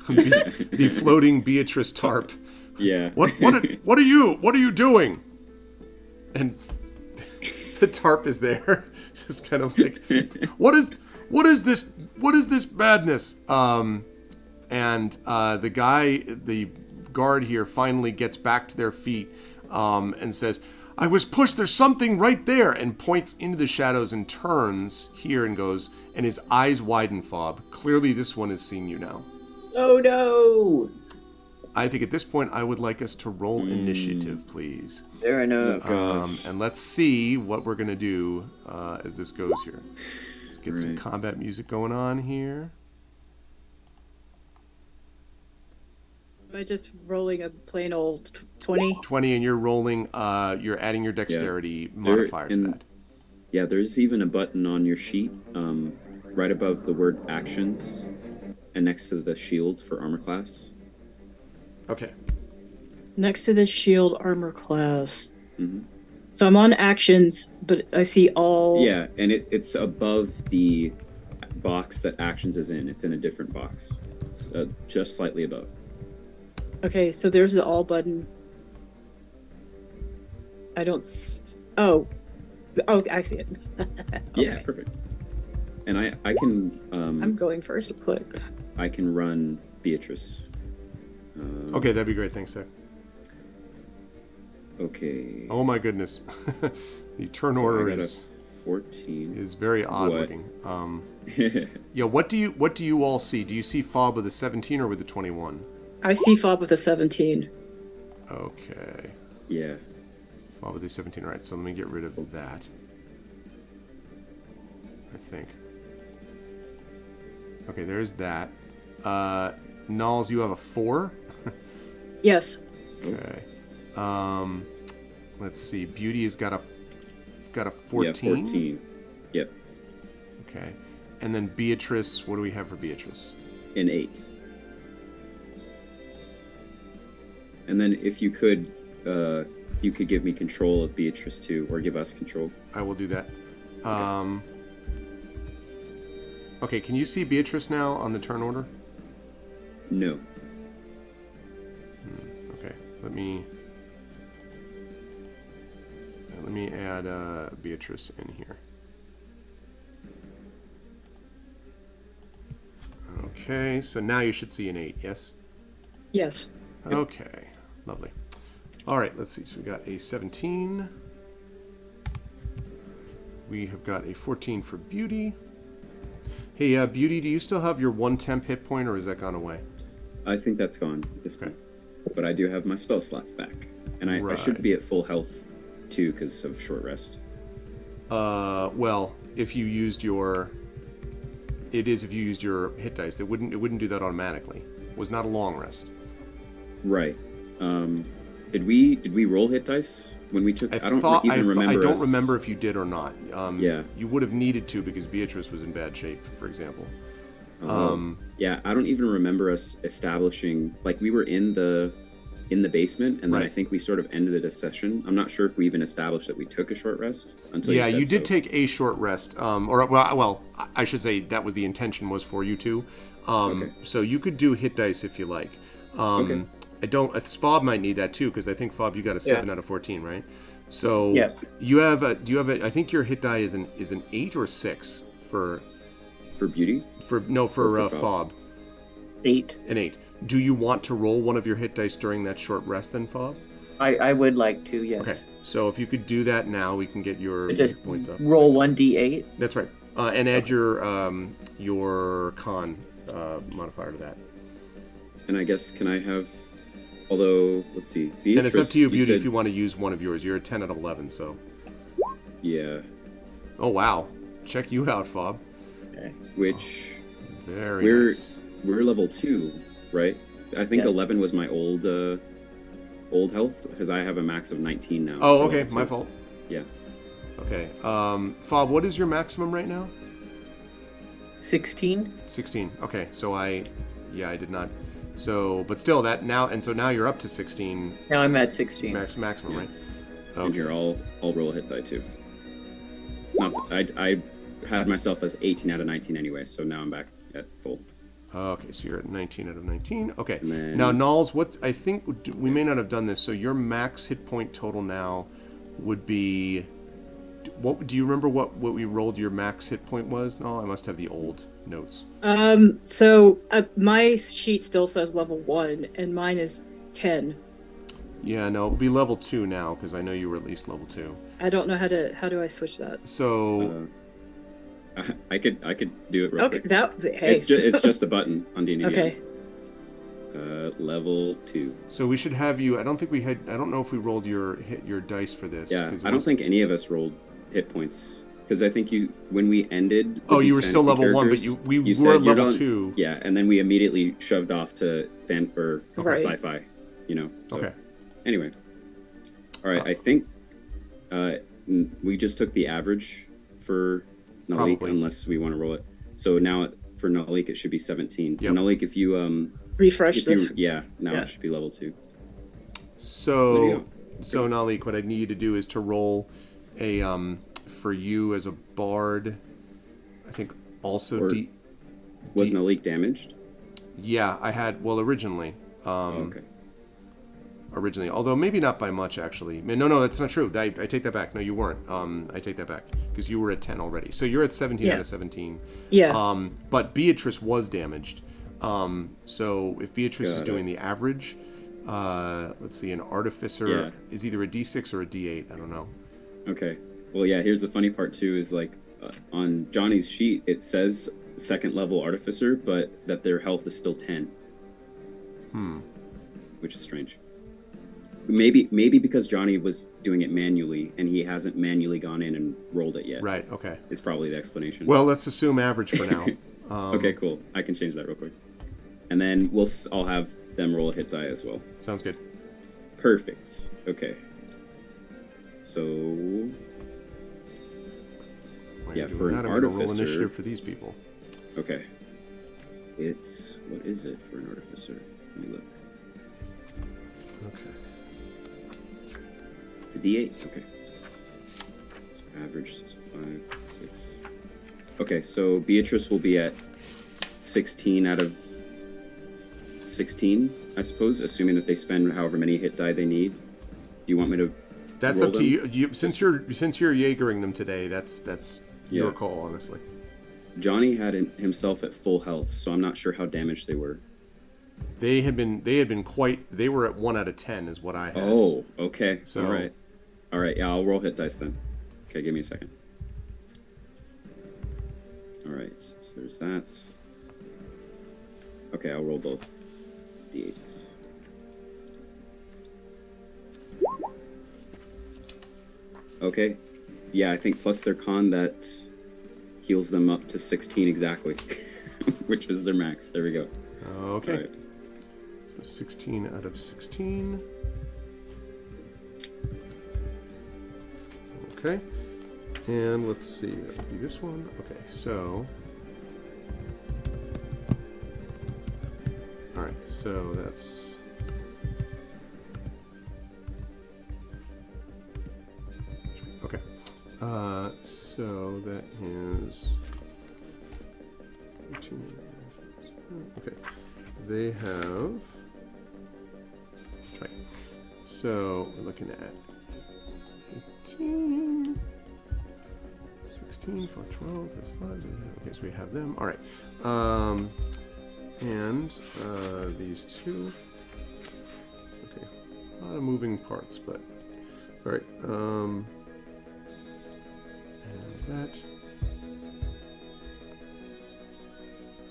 the floating Beatrice tarp. Yeah. What are you doing? And the tarp is there, just kind of like, what is this badness? And the guard here finally gets back to their feet, and says, "I was pushed. There's something right there," and points into the shadows and turns here and goes, and his eyes widen. Fob, clearly this one has seen you now. Oh no! I think at this point I would like us to roll initiative, please. Fair enough. Gosh. And let's see what we're gonna do as this goes here. Let's get some Right. combat music going on here. Am I just rolling a plain old 20? 20, and you're rolling. You're adding your dexterity modifier to and- that. Yeah, there's even a button on your sheet, right above the word actions, and next to the shield for armor class. Okay. Next to the shield armor class. Mhm. So I'm on actions, but I see all. Yeah, and it's above the box that actions is in. It's in a different box. It's just slightly above. Okay, so there's the all button. I don't. Oh, I see it. Yeah, Okay. perfect. And I can I'm going first. Click. I can run Beatrice. Okay, that'd be great. Thanks, Zach. Okay. Oh my goodness. The turn So order I got a is 14. very odd What? looking. Yeah. What do you all see? Do you see Fob with a 17 or with a 21? I see Fob with a 17. Okay. Yeah. Fob with a 17. All right. So let me get rid of that. I think. Okay. There's that. Nulls, you have a 4. Yes. Okay. Let's see. Beauty has got a 14. Yeah, 14. Yep. Okay. And then Beatrice, what do we have for Beatrice? An 8. And then if you could give me control of Beatrice too, or give us control. I will do that. Okay, can you see Beatrice now on the turn order? No. Okay, let me add Beatrice in here. Okay, so now you should see an 8, yes? Yes. Okay, lovely. All right, let's see. So we got a 17. We have got a 14 for Beauty. Hey, Beauty, do you still have your 1 temp hit point, or has that gone away? I think that's gone at this Okay. point. But I do have my spell slots back. And I Right. should be at full health too because of short rest. Well, if you used your, if you used your hit dice, it wouldn't do that automatically. It was not a long rest. Right. Did we roll hit dice when we took? I don't remember. I don't us- remember if you did or not. Yeah. You would have needed to because Beatrice was in bad shape, for example. Yeah, I don't even remember us establishing, like, we were in the basement, and then I Right. think we sort of ended a session. I'm not sure if we even established that we took a short rest until Yeah, you you said did so. take a short rest. Well, I should say that was the intention was for you to. Okay. So you could do hit dice if you like. Okay. I don't. Fob might need that too because I think Fob, you got a 7 out of 14, right? So Yes. you have a. Do you have a? I think your hit die is an 8 or 6, For beauty. for For fob. 8. An 8. Do you want to roll one of your hit dice during that short rest then, fob? I would like to, yes. Okay. So if you could do that now, we can get your So just hit points up. roll 1d8. That's right. And add your con modifier to that. And I guess, can I have, although, let's see, Beatrice, And it's up to you, Beauty, said, if you want to use one of yours. You're a 10 out of 11, so. yeah, Oh, wow. Check you out, Fob. which Very we're nice. we're level 2, right? I think Yeah. 11 was my old health, because I have a max of 19 now. Oh, for okay. level My 2. fault. Yeah. Okay. Fob, what is your maximum right now? 16. 16. Okay. So I did not. So, but still that now, and so now you're up to 16 Now I'm at 16. maximum, Yeah. right? And here, I'll roll a hit die too. Not that, I had myself as 18 out of 19 anyway, so now I'm back at full. Okay, so you're at 19 out of 19. Okay. And then- Now, Nulls, what I think we may not have done this. So your max hit point total now would be. What do you remember? What we rolled your max hit point was? No, I must have the old notes. So my sheet still says level 1, and mine is 10. Yeah, no, it would be level 2 now because I know you were at least level 2. I don't know how do I switch that? So I could do it real Okay, quick. that hey. It's just a button on D&D. okay. Level 2. so we should have you. I don't think we had. I don't know if we rolled your dice for this. Yeah, 'cause it I don't was- think any of us rolled hit points because I think when we ended. Oh, you were Beast still Fantasy level 1, but characters, we said were you're level done. 2. Yeah, and then we immediately shoved off to Right. sci-fi. So, Okay. Anyway, all right. I think we just took the average for Nalik, Probably. unless we want to roll it. So now for Nalik, it should be 17. Yep. Nalik, if you Refresh if you this. now Yeah. it should be level 2. So Nalik, what I need you to do is to roll a for you as a bard. I think also Or- Was D- Nalik damaged? Yeah, I had originally. Okay. Originally, although maybe not by much actually. No, that's not true. I take that back. No, you weren't. I take that back because you were at 10 already. So you're at 17 out Yeah. of 17. Yeah. But Beatrice was damaged. So if Beatrice is Got it. doing the average, let's see, an artificer Yeah. is either a D6 or a D8. I don't know. Okay. Well, yeah. Here's the funny part too: is like on Johnny's sheet, it says second level artificer, but that their health is still 10. Which is strange. Maybe because Johnny was doing it manually and he hasn't manually gone in and rolled it yet. Right. Okay. Is probably the explanation. Well, let's assume average for now. Okay, cool. I can change that real quick, and then I'll have them roll a hit die as well. Sounds good. Perfect. Okay. So While Yeah, you're doing for an that, I'm gonna roll artificer- initiative for these people. okay, it's what is it for an artificer? Let me look. Okay. It's a D8. Okay. So average is 5, 6. Okay, so Beatrice will be at 16 out of 16, I suppose, assuming that they spend however many hit die they need. Do you want me to? That's roll up to them? you. Since you're Jaegering them today, that's your Yeah. call, honestly. Johnny had himself at full health, so I'm not sure how damaged they were. They had been quite. They were at 1 out of 10, is what I had. Oh, okay. So- All right. Yeah, I'll roll hit dice then. Okay, give me a second. All right, so there's that. Okay, I'll roll both d8s. Okay. Yeah, I think plus their con that heals them up to 16 exactly, which is their max. There we go. Okay. All right. So 16 out of 16. Okay. And let's see. That would be this one. Okay, so. All right, so that's. Okay. So that is. Okay. They have. Right. So we're looking at 18, 16, 16, 4, 12, there's 5. Okay, so we have them. All right. And these two. Okay. A lot of moving parts, but. All right. And that.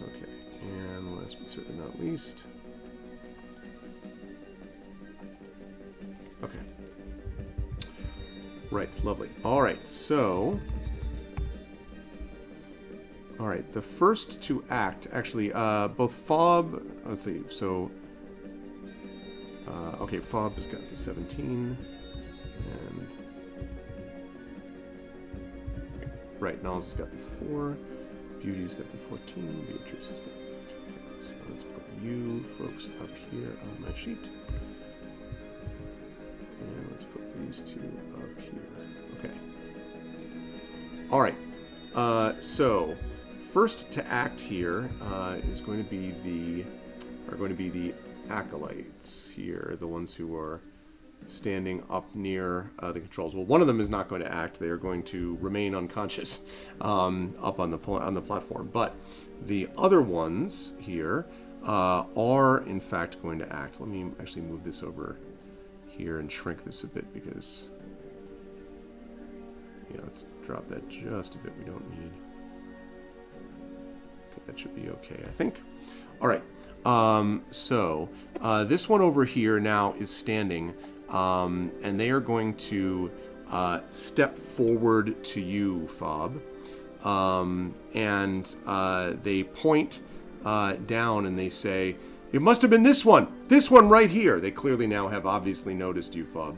Okay. And last but certainly not least. Okay. Right, lovely. All right, so... All right, the first to act, actually, both Fob... Let's see, so... okay, Fob has got the 17, and... Right, Niles has got the 4, Beauty's got the 14, Beatrice has got the 10. So let's put you folks up here on my sheet. And let's put these two up here. Okay. All right. So first to act here is going to be the acolytes here, the ones who are standing up near the controls. Well, one of them is not going to act; they are going to remain unconscious up on the platform. But the other ones here are in fact going to act. Let me actually move this over here and shrink this a bit because, yeah, let's drop that just a bit. We don't need. Okay, that should be okay, I think. All right. So this one over here now is standing, and they are going to step forward to you, Fob, and they point down and they say, "It must have been this one right here." They clearly now have obviously noticed you, Fob.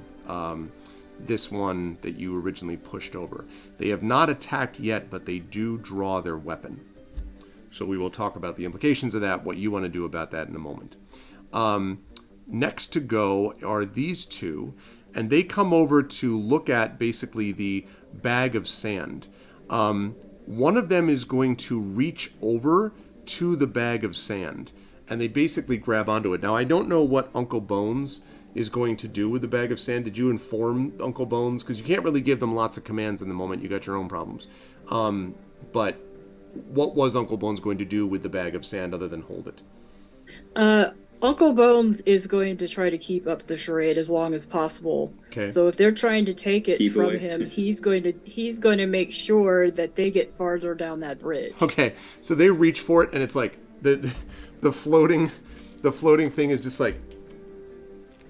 This one that you originally pushed over. They have not attacked yet, but they do draw their weapon. So we will talk about the implications of that, what you want to do about that in a moment. Next to go are these two, and they come over to look at basically the bag of sand. One of them is going to reach over to the bag of sand, and they basically grab onto it. Now, I don't know what Uncle Bones is going to do with the bag of sand. Did you inform Uncle Bones? Because you can't really give them lots of commands in the moment. You got your own problems. But what was Uncle Bones going to do with the bag of sand other than hold it? Uncle Bones is going to try to keep up the charade as long as possible. Okay. So if they're trying to take it Keep from away. him, he's going to make sure that they get farther down that bridge. Okay, so they reach for it, and it's like the floating thing is just like,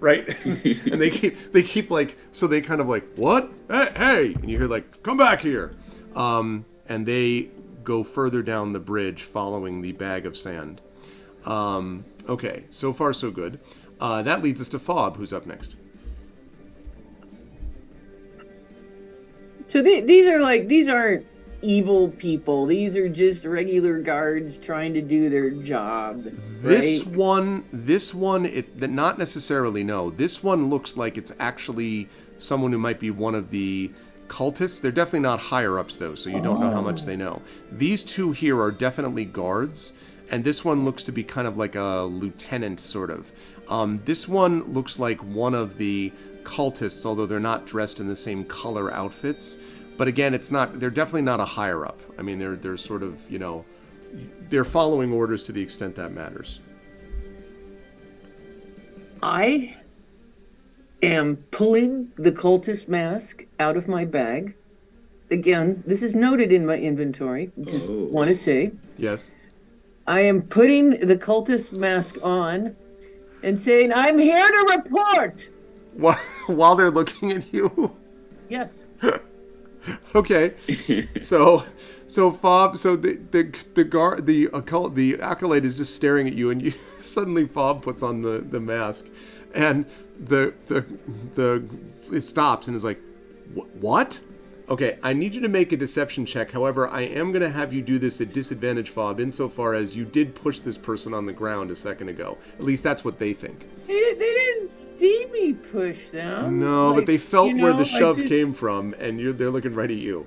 right, and they keep like, so they kind of like, what? Hey, and you hear like, come back here, and they go further down the bridge following the bag of sand. Okay, so far so good. That leads us to Fob, who's up next. So these aren't evil people. These are just regular guards trying to do their job. This right? one, not necessarily, no. This one looks like it's actually someone who might be one of the cultists. They're definitely not higher ups, though, so you don't know how much they know. These two here are definitely guards, and this one looks to be kind of like a lieutenant, sort of. This one looks like one of the cultists, although they're not dressed in the same color outfits. But again, they're definitely not a higher up. I mean, they're sort of, they're following orders to the extent that matters. I am pulling the cultist mask out of my bag. Again, this is noted in my inventory. Just want to say. Yes. I am putting the cultist mask on and saying, "I'm here to report." While they're looking at you? Yes. Okay. So Fob, so the acolyte is just staring at you, and you suddenly Fob puts on the mask, and it stops and is like, what? Okay, I need you to make a deception check. However, I am going to have you do this at disadvantage, Fob, insofar as you did push this person on the ground a second ago. At least that's what they think. They didn't see me push them. No, but they felt where the shove I came from, and they're looking right at you.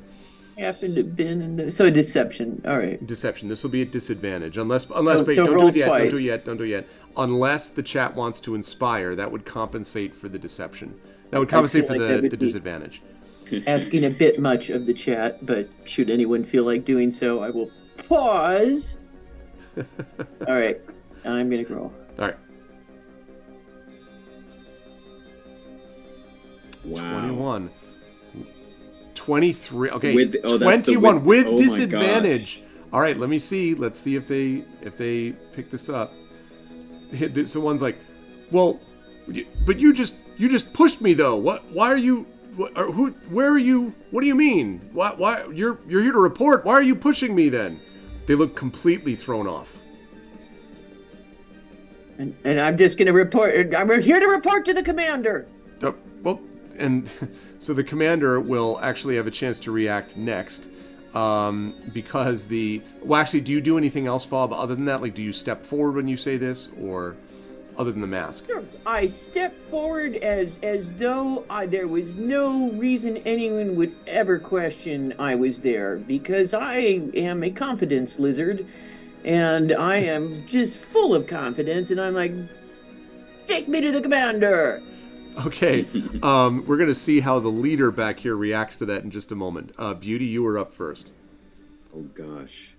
happened to have been in the... So deception. All right. Deception. This will be a disadvantage. Unless wait, so don't roll do it yet. twice. Don't do it yet. Unless the chat wants to inspire, that would compensate for the deception. That would compensate for like the that would be- disadvantage. asking a bit much of the chat, but should anyone feel like doing so, I will pause. All right, I'm gonna roll. All right. Wow. 21. 23. Okay. That's the 21 with oh my disadvantage. All right, let me see. Let's see if they pick this up. So one's like, "Well, but you just pushed me though. Why are you where are you? What do you mean? Why you're here to report. Why are you pushing me then?" They look completely thrown off. And I'm just gonna report. I'm here to report to the commander. Well, and so the commander will actually have a chance to react next, because actually, do you do anything else, Fob, other than that? Like, do you step forward when you say this, or other than the mask? Sure. I step forward as though there was no reason anyone would ever question I was there, because I am a confidence lizard, and I am just full of confidence, and I'm like, take me to the commander. Okay, we're going to see how the leader back here reacts to that in just a moment. Beauty, you were up first. Oh gosh.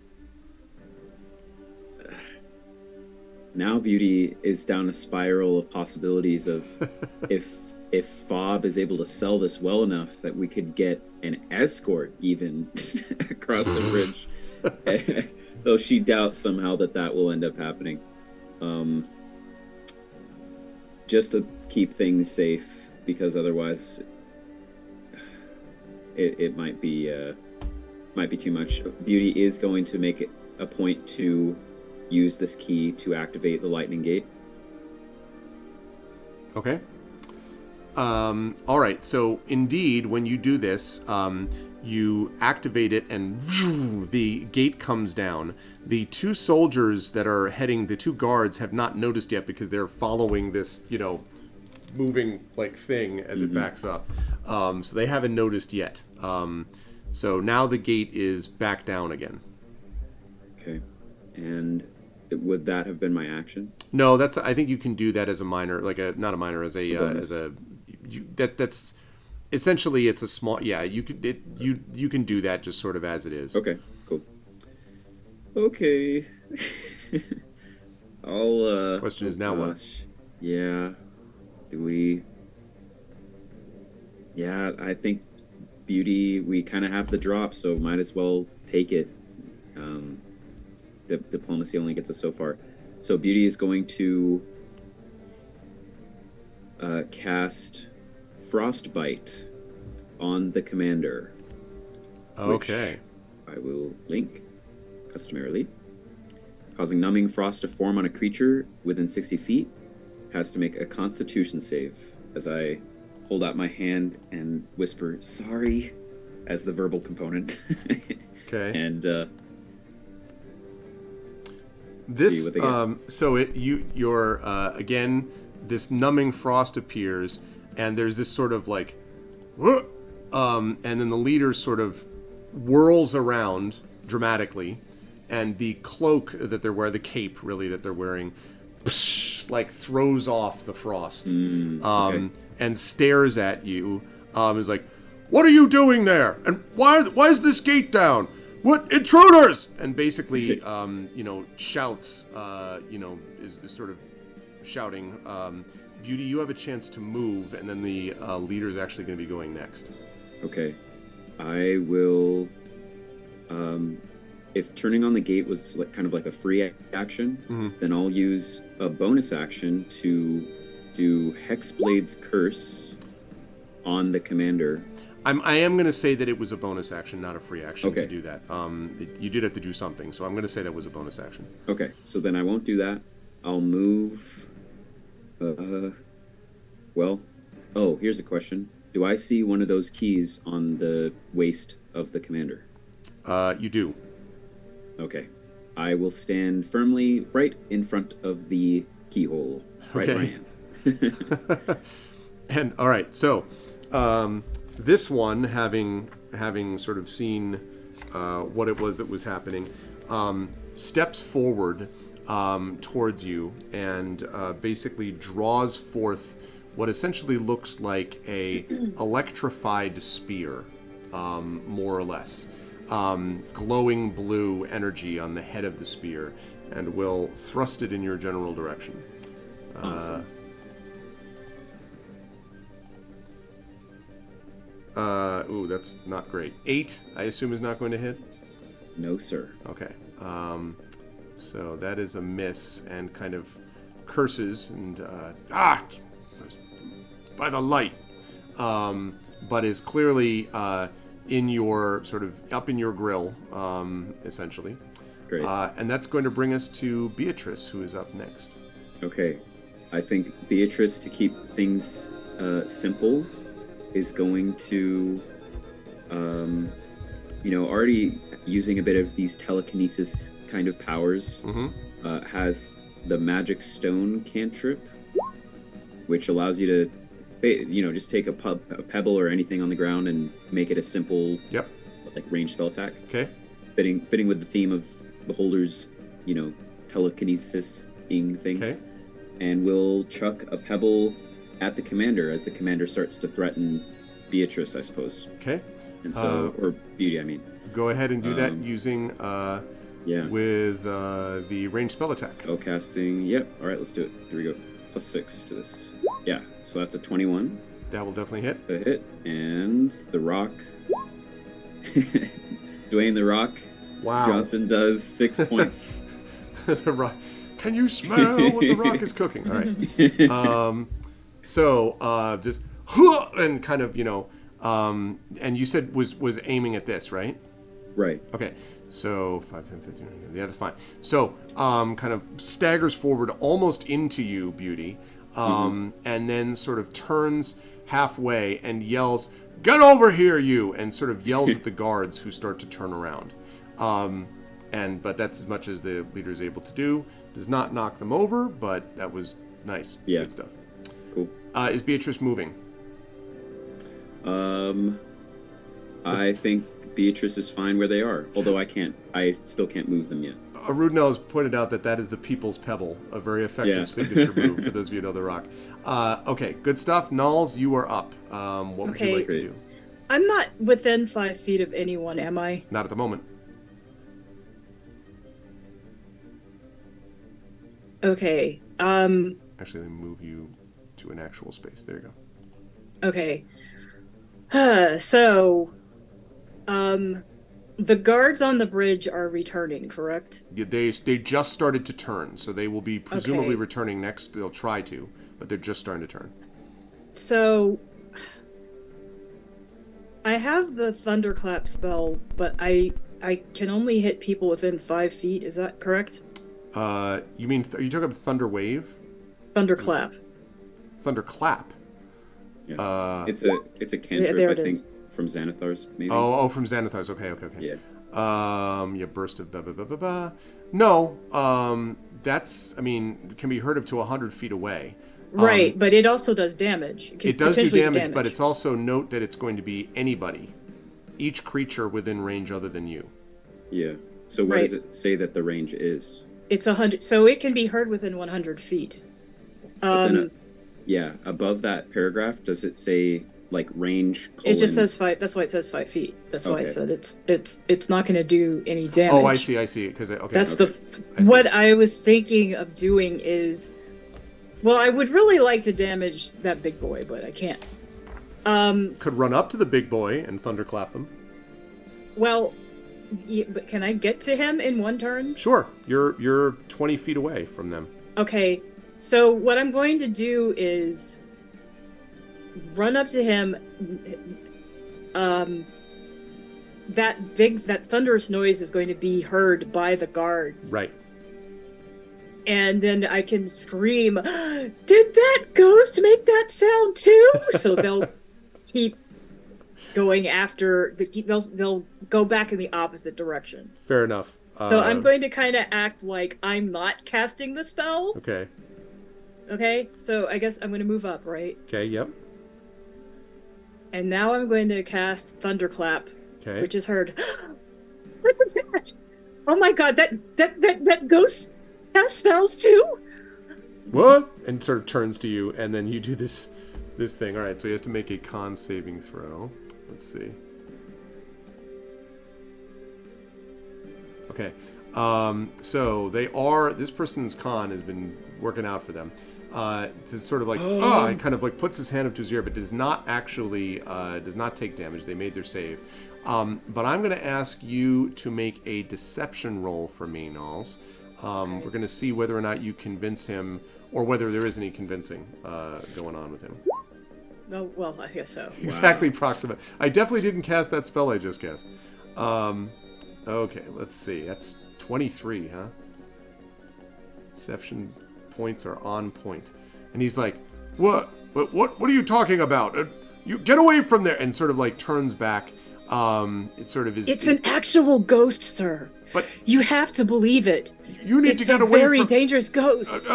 Now Beauty is down a spiral of possibilities of if Fob is able to sell this well enough that we could get an escort even across the bridge. Though she doubts somehow that will end up happening. Just to keep things safe, because otherwise it might be too much. Beauty is going to make it a point to use this key to activate the lightning gate. Okay. All right. So indeed, when you do this, you activate it, and the gate comes down. The two soldiers that are heading, the two guards, have not noticed yet because they're following this, moving like thing as it backs up. So they haven't noticed yet. So now the gate is back down again. Okay. And would that have been my action? No, I think you can do that as a minor, not a minor, that's essentially it's a small. Yeah, you can do that just sort of as it is. Okay, cool. Okay. I'll. Question is now what? Yeah. Do we? Yeah, I think Beauty. We kind of have the drop, so might as well take it. The diplomacy only gets us so far. So Beauty is going to cast Frostbite on the commander. Okay. I will link customarily. Causing numbing frost to form on a creature within 60 feet. Has to make a Constitution save as I hold out my hand and whisper "sorry" as the verbal component. Okay. And this so you're again, this numbing frost appears, and there's this sort of like and then the leader sort of whirls around dramatically, and the cloak that they're wearing, the cape really that they're wearing, like throws off the frost, okay. and stares at you. Is like, "What are you doing there? And why is this gate down? What intruders?" And basically, shouts. Is sort of shouting. Beauty, you have a chance to move, and then the leader is actually going to be going next. Okay, I will. If turning on the gate was kind of like a free action, then I'll use a bonus action to do Hexblade's Curse on the commander. I am going to say that it was a bonus action, not a free action, okay. to do that. You did have to do something, so I'm going to say that was a bonus action. Okay, so then I won't do that. I'll move. Here's a question. Do I see one of those keys on the waist of the commander? You do. Okay. I will stand firmly right in front of the keyhole. Right where I am. And all right, so this one, having sort of seen what it was that was happening, steps forward towards you and basically draws forth what essentially looks like a electrified spear, more or less. Glowing blue energy on the head of the spear, and will thrust it in your general direction. Awesome. Ooh, that's not great. 8, I assume, is not going to hit? No, sir. Okay. So that is a miss, and kind of curses and by the light, but is clearly in your sort of up in your grill, essentially. Great. And that's going to bring us to Beatrice, who is up next. Okay. I think Beatrice, to keep things simple, is going to, already using a bit of these telekinesis kind of powers, has the magic stone cantrip, which allows you to, just take a pebble or anything on the ground and make it a simple, like ranged spell attack. Okay. Fitting with the theme of the holder's, telekinesis-ing things. Okay. And we'll chuck a pebble at the commander as the commander starts to threaten Beatrice, I suppose. Okay. And so, or Beauty, I mean. Go ahead and do that using with the ranged spell attack. Spellcasting. Yep. All right, let's do it. Here we go. +6 to this. Yeah. So that's a 21. That will definitely hit. A hit. And the rock. Dwayne the Rock Wow. Johnson does 6 points. The rock. Can you smell what the rock is cooking? All right. So just and kind of and you said was aiming at this, right? Right. Okay. So 5, 10, 15. Yeah, that's fine. So kind of staggers forward almost into you, Beauty, and then sort of turns halfway and yells, "Get over here, you!" and sort of yells at the guards, who start to turn around. But that's as much as the leader is able to do. Does not knock them over, but that was nice. Yeah. Good stuff. Cool. Is Beatrice moving? I think Beatrice is fine where they are, although I still can't move them yet. Rudnell has pointed out that is the People's Pebble, a very effective signature move for those of you who know the rock. Okay, good stuff. Nulls, you are up. What would you like to do? I'm not within 5 feet of anyone, am I? Not at the moment. Okay. Actually, let me move you to an actual space. There you go. Okay. So, the guards on the bridge are returning, correct? Yeah, they just started to turn, so they will be presumably Okay. returning next. They'll try to, but they're just starting to turn. So, I have the thunderclap spell, but I can only hit people within 5 feet. Is that correct? You mean are you talking about Thunder Wave? Thunderclap. Thunderclap. Yeah. It's a cantrip, there I it think, is. from Xanathar's, maybe. Oh, from Xanathar's. Okay. Yeah. Burst of ba. No, that's, can be heard up to 100 feet away. Right, but it also does damage. It does do damage, but it's also note that it's going to be anybody. Each creature within range other than you. Yeah. So what does it say that the range is? It's 100, so it can be heard within 100 feet. But then, yeah, above that paragraph, does it say like range? It just says 5. That's why it says 5 feet. That's why I Okay. said it's not going to do any damage. Oh, I see. Because That's okay. what I was thinking of doing is, well, I would really like to damage that big boy, but I can't. Could run up to the big boy and thunderclap him. Well, but can I get to him in one turn? Sure, you're 20 feet away from them. Okay, so what I'm going to do is run up to him. That thunderous noise is going to be heard by the guards. Right. And then I can scream, "Did that ghost make that sound too?" So they'll keep going after they'll go back in the opposite direction. Fair enough. So I'm going to kind of act like I'm not casting the spell. Okay. Okay, so I guess I'm going to move up, right? Okay. Yep. And now I'm going to cast Thunderclap, Okay. which is heard. What was that? Oh my god, that ghost cast spells too? What? And sort of turns to you, and then you do this this thing. All right, so he has to make a con saving throw. Let's see. Okay. So this person's con has been working out for them. To sort of like, it kind of like puts his hand up to his ear, but does not take damage. They made their save. But I'm going to ask you to make a deception roll for me, Knowles. We're going to see whether or not you convince him, or whether there is any convincing going on with him. Oh, well, I guess so. Exactly, proximate. I definitely didn't cast that spell I just cast. Okay, let's see. That's 23, huh? Deception points are on point. And he's like, What are you talking about? You get away from there! And sort of like turns back. It sort of is. It's an actual ghost, sir. But you have to believe it. You need to get away from. It's a very dangerous ghost.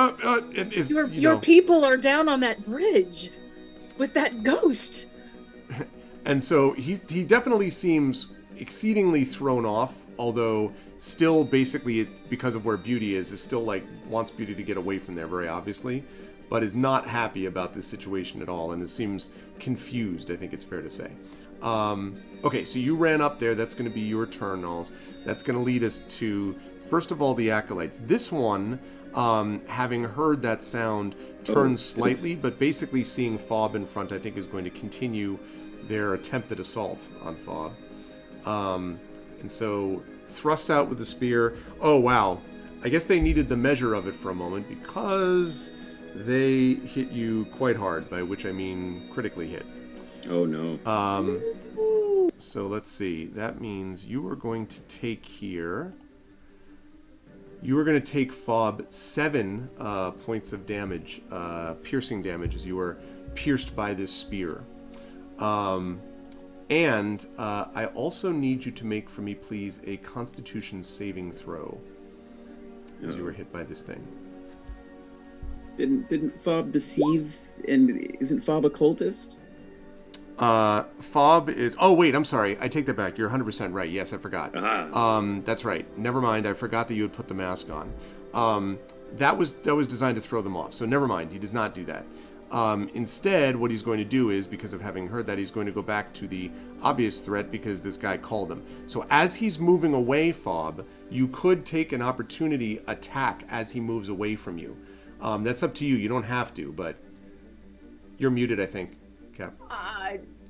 Your people are down on that bridge with that ghost. And so he definitely seems exceedingly thrown off, although still basically because of where Beauty is still like wants Beauty to get away from there very obviously, but is not happy about this situation at all and it seems confused, I think it's fair to say. Okay, so you ran up there. That's going to be your turn, Knowles. That's going to lead us to, first of all, the Acolytes. This one, having heard that sound, turns slightly, but basically seeing Fob in front, I think, is going to continue their attempted assault on Fob. And so thrusts out with the spear. Oh, wow. I guess they needed the measure of it for a moment because they hit you quite hard, by which I mean critically hit. Oh, no. So let's see. That means you are going to take here. You are going to take Fob 7 points of damage, piercing damage, as you are pierced by this spear. And I also need you to make for me, please, a Constitution saving throw as you were hit by this thing. Didn't Fob deceive? And isn't Fob a cultist? Fob is. Oh wait, I'm sorry. I take that back. You're 100% right. Yes, I forgot. That's right. Never mind. I forgot that you had put the mask on. That was designed to throw them off. So never mind. He does not do that. Instead, what he's going to do is, because of having heard that, he's going to go back to the obvious threat because this guy called him. So as he's moving away, Fob, you could take an opportunity attack as he moves away from you. That's up to you. You don't have to, but you're muted, I think, Cap.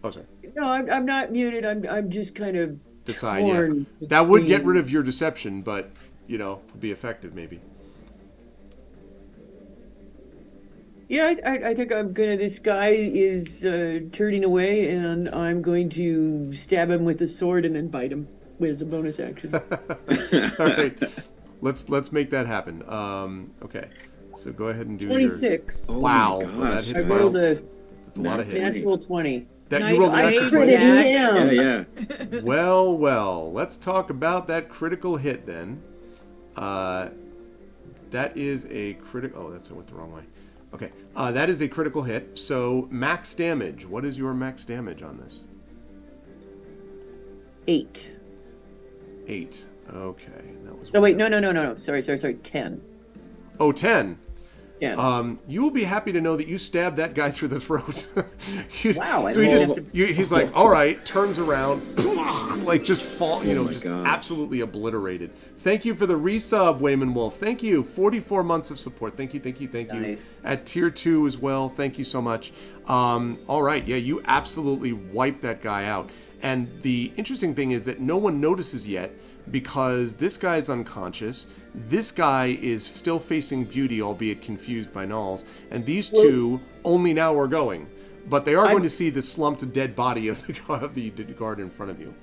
Oh, sorry. No, I'm not muted. I'm just kind of decide. Yeah, that would get rid of your deception, but would be effective maybe. Yeah, I think I'm gonna. This guy is turning away, and I'm going to stab him with a sword and then bite him as a bonus action. All right, let's make that happen. Okay, so go ahead and do 26. Your... Wow, oh well, that hits I rolled that's a lot of hit. Natural 20. That nice. You rolled I that critical hit. Yeah. Well, let's talk about that critical hit then. That is a critical. Oh, I went the wrong way. Okay, that is a critical hit. So max damage. What is your max damage on this? 8. 8. Okay, that was. Oh wait, no. Sorry. 10. Oh, 10. Yeah. You will be happy to know that you stabbed that guy through the throat. Wow. So he's like, all right, turns around, like just fall, just gosh. absolutely obliterated. Thank you for the resub, Wayman Wolf. Thank you. 44 months of support. Thank you. Nice. At tier 2 as well. Thank you so much. All right. Yeah, you absolutely wiped that guy out. And the interesting thing is that no one notices yet because this guy's unconscious. This guy is still facing Beauty, albeit confused by Knowles. And these two only now are going. But they are going to see the slumped dead body of the guard in front of you.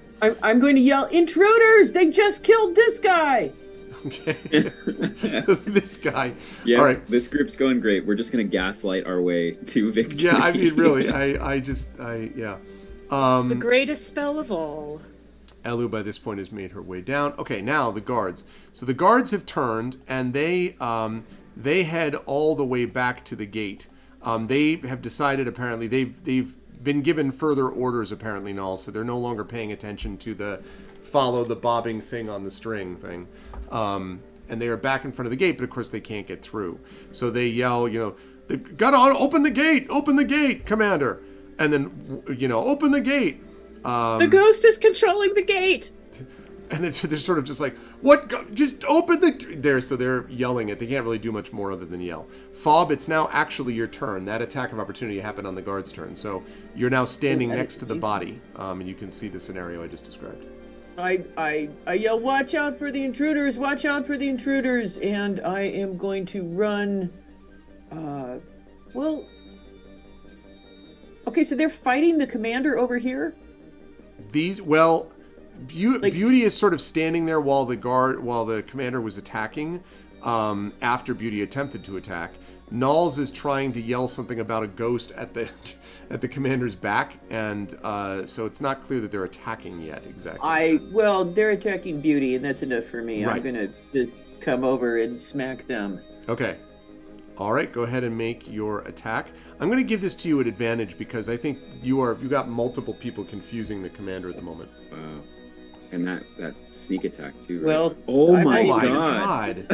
I'm going to yell, "Intruders! They just killed this guy!" Okay. This guy. Yeah, all right. This group's going great. We're just going to gaslight our way to victory. Yeah, I mean, really, yeah. It's the greatest spell of all. Elu, by this point, has made her way down. Okay, now the guards. So the guards have turned, and they head all the way back to the gate. They have decided, apparently, they've been given further orders, apparently, Null, so they're no longer paying attention to the follow the bobbing thing on the string thing. And they are back in front of the gate, but of course they can't get through. So they yell, Gotta open the gate! Open the gate, Commander! And then, open the gate! The ghost is controlling the gate! And then they're sort of just like, what? Just open the... So they're yelling it. They can't really do much more other than yell. Fob, it's now actually your turn. That attack of opportunity happened on the guard's turn. So you're now standing next to the body, and you can see the scenario I just described. I yell, watch out for the intruders, watch out for the intruders, and I am going to run, okay, so they're fighting the commander over here? Beauty is sort of standing there while the commander was attacking, after Beauty attempted to attack. Nulls is trying to yell something about a ghost at the commander's back, and so it's not clear that they're attacking yet exactly. They're attacking Beauty, and that's enough for me. Right. I'm gonna just come over and smack them. Okay. All right, go ahead and make your attack. I'm going to give this to you at advantage because I think you got multiple people confusing the commander at the moment. Wow. And that sneak attack too. Right? Well, oh my god.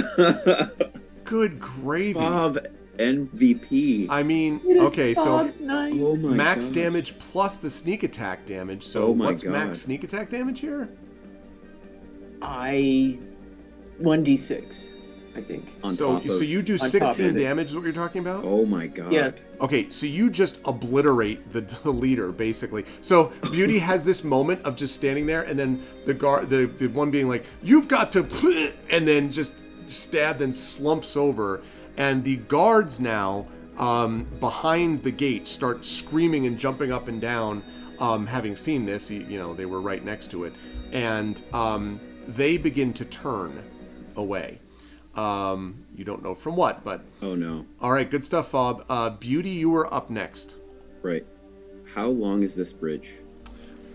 Good gravy. Bob MVP. I mean, okay, so nice. Oh my max gosh. damage plus the sneak attack damage. So what's max sneak attack damage here? 1d6, I think. So you do 16 damage is what you're talking about? Oh my god. Yes. Okay, so you just obliterate the leader, basically. So Beauty has this moment of just standing there, and then the guard, the one being like, "You've got to," and then just stabbed and slumps over, and the guards now behind the gate start screaming and jumping up and down, having seen this. They were right next to it, and they begin to turn away. You don't know from what, but... Oh, no. All right, good stuff, Fob. Beauty, you are up next. Right. How long is this bridge?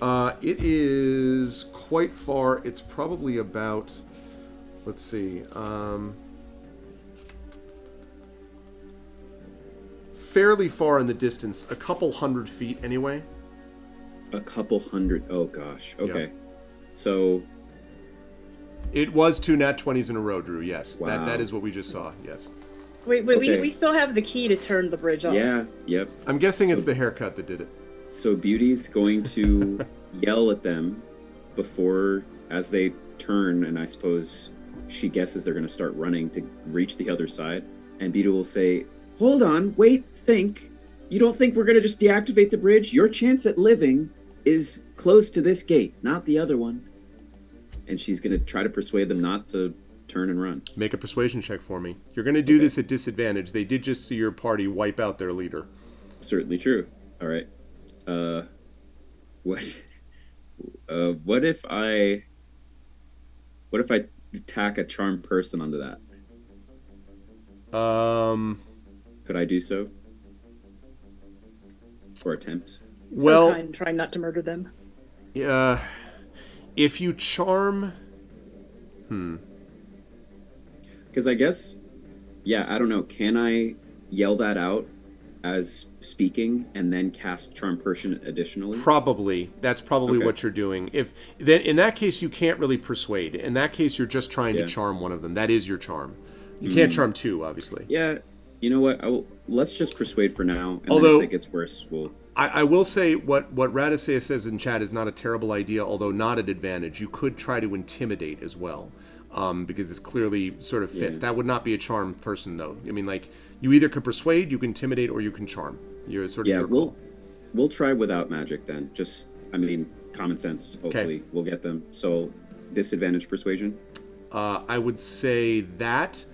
It is quite far. It's probably about... Let's see. Fairly far in the distance. A couple 100 feet, anyway. A couple 100. Oh, gosh. Okay. Yeah. So... It was 2 nat 20s in a row, Drew, yes. Wow. That is what we just saw, yes. Wait, Okay. we still have the key to turn the bridge off. Yeah, yep. I'm guessing it's the haircut that did it. So Beauty's going to yell at them as they turn, and I suppose she guesses they're going to start running to reach the other side. And Beauty will say, "Hold on, wait, think. You don't think we're going to just deactivate the bridge? Your chance at living is close to this gate, not the other one." And she's going to try to persuade them not to turn and run. Make a persuasion check for me. You're going to do this at disadvantage. They did just see your party wipe out their leader. Certainly true. All right. What if I tack a charmed person onto that? Could I do so? Or attempt? Well, try not to murder them. If you charm... Because I guess, I don't know. Can I yell that out as speaking and then cast Charm Person additionally? Probably. That's probably what you're doing. In that case, you can't really persuade. In that case, you're just trying to charm one of them. That is your charm. You can't charm two, obviously. Yeah. You know what? Let's just persuade for now. And Although, then if it gets worse, we'll... I will say what Radisea says in chat is not a terrible idea, although not at advantage. You could try to intimidate as well, because this clearly sort of fits. That would not be a charm person, though. I mean, like, you either could persuade, you can intimidate, or you can charm. You're sort of we'll try without magic then. Just, common sense. Hopefully, we'll get them. So, disadvantage persuasion. I would say that,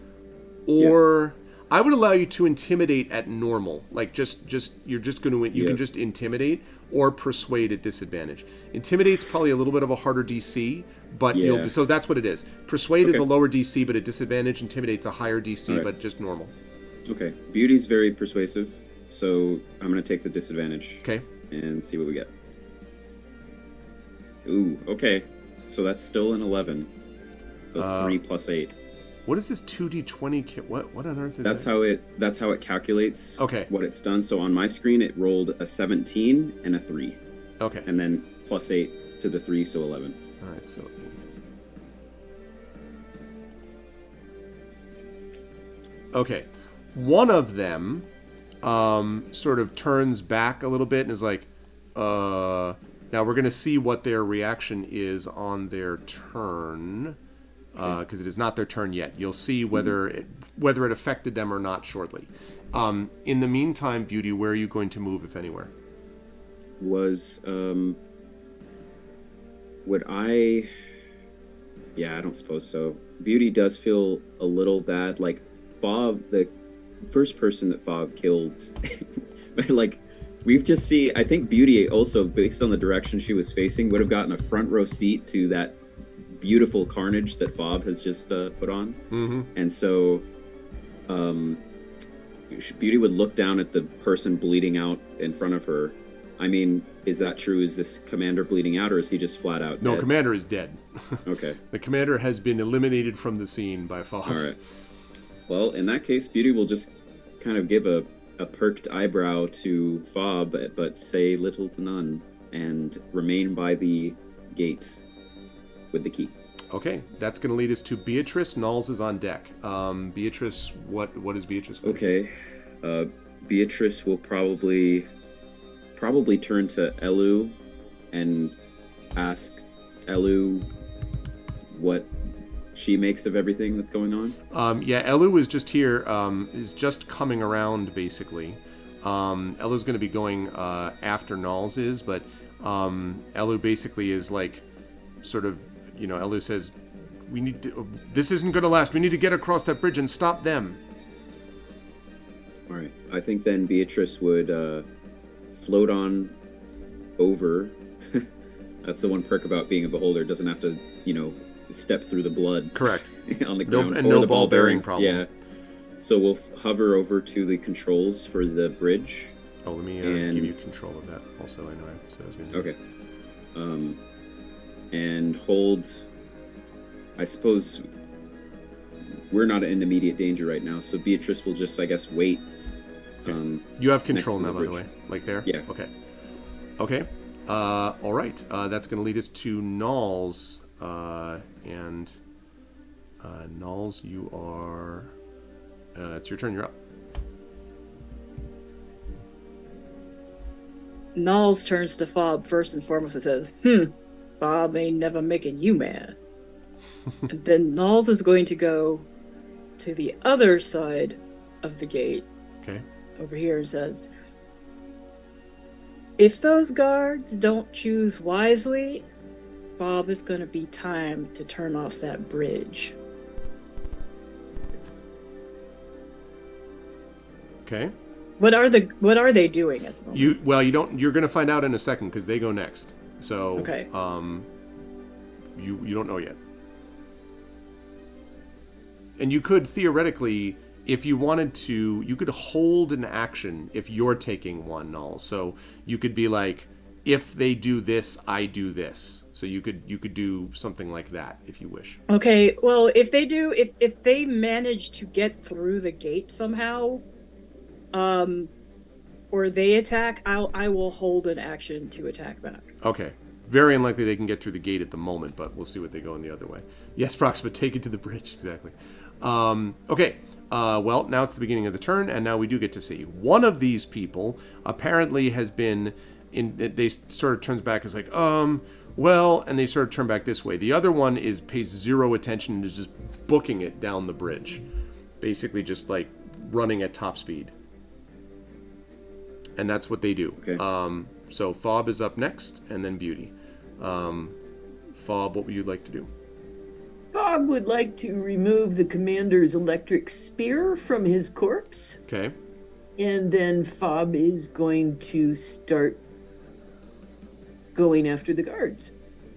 or. I would allow you to intimidate at normal, like you can just intimidate or persuade at disadvantage. Intimidate's probably a little bit of a harder DC, but so that's what it is. Persuade is a lower DC, but at disadvantage. Intimidate's a higher DC, but just normal. Okay, Beauty's very persuasive, so I'm gonna take the disadvantage. Okay, and see what we get. Ooh, okay, so that's still an 11. Plus 3 plus 8. What is this 2d20 kit? What on earth is that? That's how it calculates what it's done. So on my screen it rolled a 17 and a 3. Okay. And then plus 8 to the 3, so 11. All right, so 8. Okay. One of them sort of turns back a little bit and is like, now we're going to see what their reaction is on their turn, because it is not their turn yet. You'll see whether it affected them or not shortly. In the meantime, Beauty, where are you going to move, if anywhere? Was would I? Yeah, I don't suppose so. Beauty does feel a little bad. Like Fob, the first person that Fob killed, like we've just seen. I think Beauty also, based on the direction she was facing, would have gotten a front row seat to that beautiful carnage that Fob has just put on. Mm-hmm. And so, Beauty would look down at the person bleeding out in front of her. I mean, is that true? Is this commander bleeding out, or is he just flat out No, dead? commander is dead. Okay. The commander has been eliminated from the scene by Fob. All right. Well, in that case, Beauty will just kind of give a perked eyebrow to Fob, but say little to none, and remain by the gate with the key. Okay, that's going to lead us to Beatrice. Nulls is on deck. Beatrice, what is Beatrice going to do? Okay. Beatrice will probably turn to Elu and ask Elu what she makes of everything that's going on. Yeah, Elu is just here, is just coming around, basically. Elu's going to be going after Nulls is, but Elu basically is like, sort of, Elu says, this isn't going to last. We need to get across that bridge and stop them. All right. I think then Beatrice would float on over. That's the one perk about being a beholder. Doesn't have to, step through the blood. Correct. On the ground. And or no the ball bearing bearings. problem. Yeah. So we'll hover over to the controls for the bridge. Oh, let me give you control of that. Also, I know I said I was going to do. Okay. And hold. I suppose we're not in immediate danger right now, so Beatrice will just, I guess, wait. You have control next now, to the by the bridge. way. Like there? Yeah. Okay. All right. That's going to lead us to Nulls. And Nulls, you are... it's your turn. You're up. Nulls turns to Fob first and foremost and says, Bob ain't never making you mad. And then Nulls is going to go to the other side of the gate, Okay. over here, and said, if those guards don't choose wisely, Bob is going to be time to turn off that bridge. Okay. What are they doing at the moment? You're going to find out in a second because they go next. So, Okay. You don't know yet. And you could theoretically, if you wanted to, you could hold an action if you're taking one null. So you could be like, if they do this, I do this. So you could do something like that if you wish. Okay, well, if they manage to get through the gate somehow, or they attack, I will hold an action to attack back. Okay. Very unlikely they can get through the gate at the moment, but we'll see what they go in the other way. Yes, Proxima, take it to the bridge. Exactly. Okay. Well, now it's the beginning of the turn, and now we do get to see. One of these people apparently has been they sort of turns back as like, well, and they sort of turn back this way. The other one pays zero attention and is just booking it down the bridge. Basically just like running at top speed. And that's what they do. Okay. So Fob is up next, and then Beauty. Fob, what would you like to do? Bob would like to remove the commander's electric spear from his corpse, Okay. and then Fob is going to start going after the guards.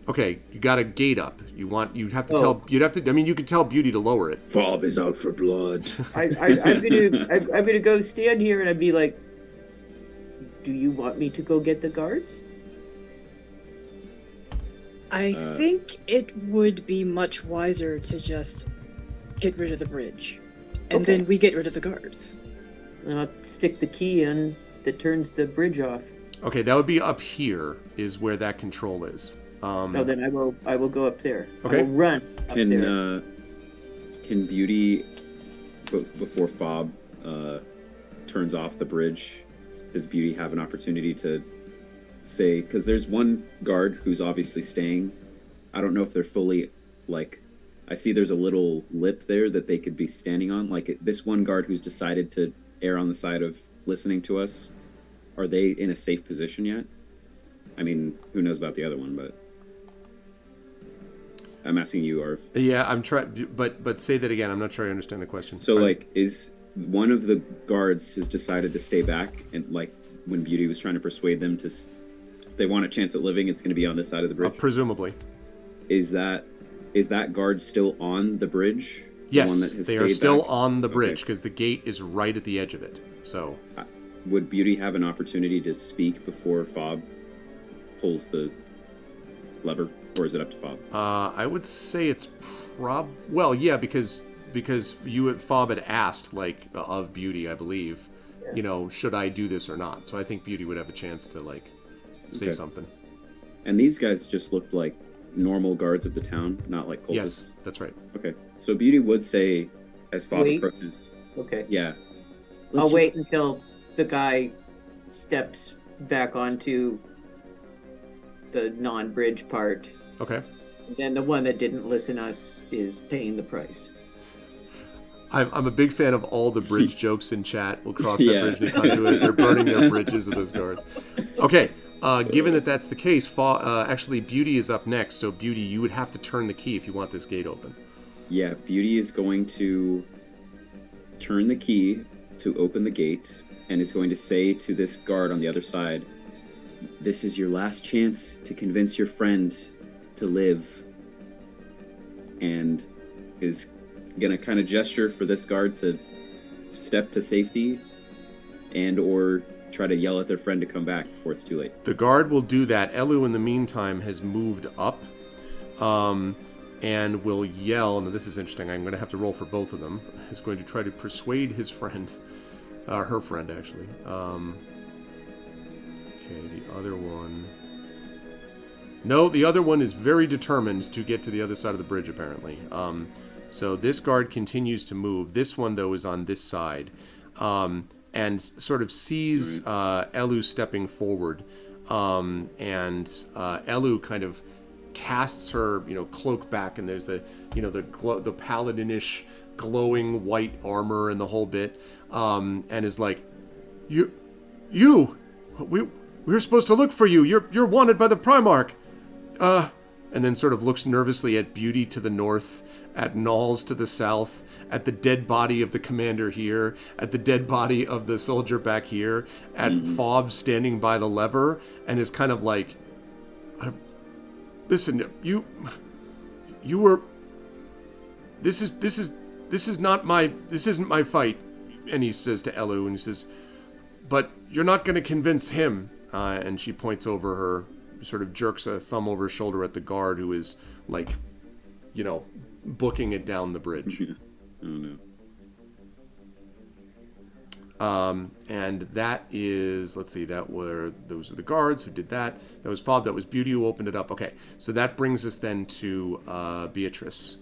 Okay, you got a gate up. You could tell Beauty to lower it. Fob is out for blood. I'm gonna go stand here and I'd be like, do you want me to go get the guards? I think it would be much wiser to just get rid of the bridge. And Okay. then we get rid of the guards. And I'll stick the key in that turns the bridge off. Okay, that would be up here is where that control is. No, then I will go up there. Okay. I will run up there. Can Beauty before Fob turns off the bridge, does Beauty have an opportunity to say, because there's one guard who's obviously staying. I don't know if they're fully, like, I see there's a little lip there that they could be standing on. Like, this one guard who's decided to err on the side of listening to us, are they in a safe position yet? I mean, who knows about the other one, but I'm asking you, Arv. Yeah, I'm trying, but say that again. I'm not sure I understand the question. So, like, is one of the guards has decided to stay back, and like when Beauty was trying to persuade them to, if they want a chance at living, it's going to be on this side of the bridge. Presumably. Is that guard still on the bridge? Yes, they are still back? on the bridge Okay. because the gate is right at the edge of it. So, Would Beauty have an opportunity to speak before Fob pulls the lever, or is it up to Fob? I would say it's well, yeah, because Fob had asked like of Beauty, I believe, should I do this or not? So I think Beauty would have a chance to like say Okay. something. And these guys just looked like normal guards of the town, not like cultists. Yes, that's right. Okay. So Beauty would say, as Fob Wait. approaches, Okay. yeah. I'll wait until the guy steps back onto the non-bridge part. Okay. Then the one that didn't listen us is paying the price. I'm a big fan of all the bridge jokes in chat. We'll cross that Yeah. bridge when we come to it. They're burning their bridges with those guards. Okay. Given that that's the case, actually Beauty is up next. So Beauty, you would have to turn the key if you want this gate open. Yeah, Beauty is going to turn the key to open the gate and is going to say to this guard on the other side, "This is your last chance to convince your friend to live." And is going to kind of gesture for this guard to step to safety and or try to yell at their friend to come back before it's too late. The guard will do that. Elu, in the meantime, has moved up and will yell. Now, this is interesting. I'm going to have to roll for both of them. He's going to try to persuade his friend, her friend, actually. Okay, the other one. No, the other one is very determined to get to the other side of the bridge, apparently. So this guard continues to move. This one, though, is on this side. And sort of sees Elu stepping forward. And Elu kind of casts her, cloak back, and there's the paladinish glowing white armor and the whole bit. And is like, we were supposed to look for you. You're wanted by the Primarch. And then sort of looks nervously at Beauty to the north, at Knowles to the south, at the dead body of the commander here, at the dead body of the soldier back here, at Fob standing by the lever, and is kind of like, listen, you were, this isn't my fight. And he says to Elu, and he says, but you're not going to convince him. And she points over her, sort of jerks a thumb over her shoulder at the guard who is like, booking it down the bridge. Oh no. And that is, let's see, those are the guards who did that. That was Fob, that was Beauty who opened it up. Okay, so that brings us then to Beatrice.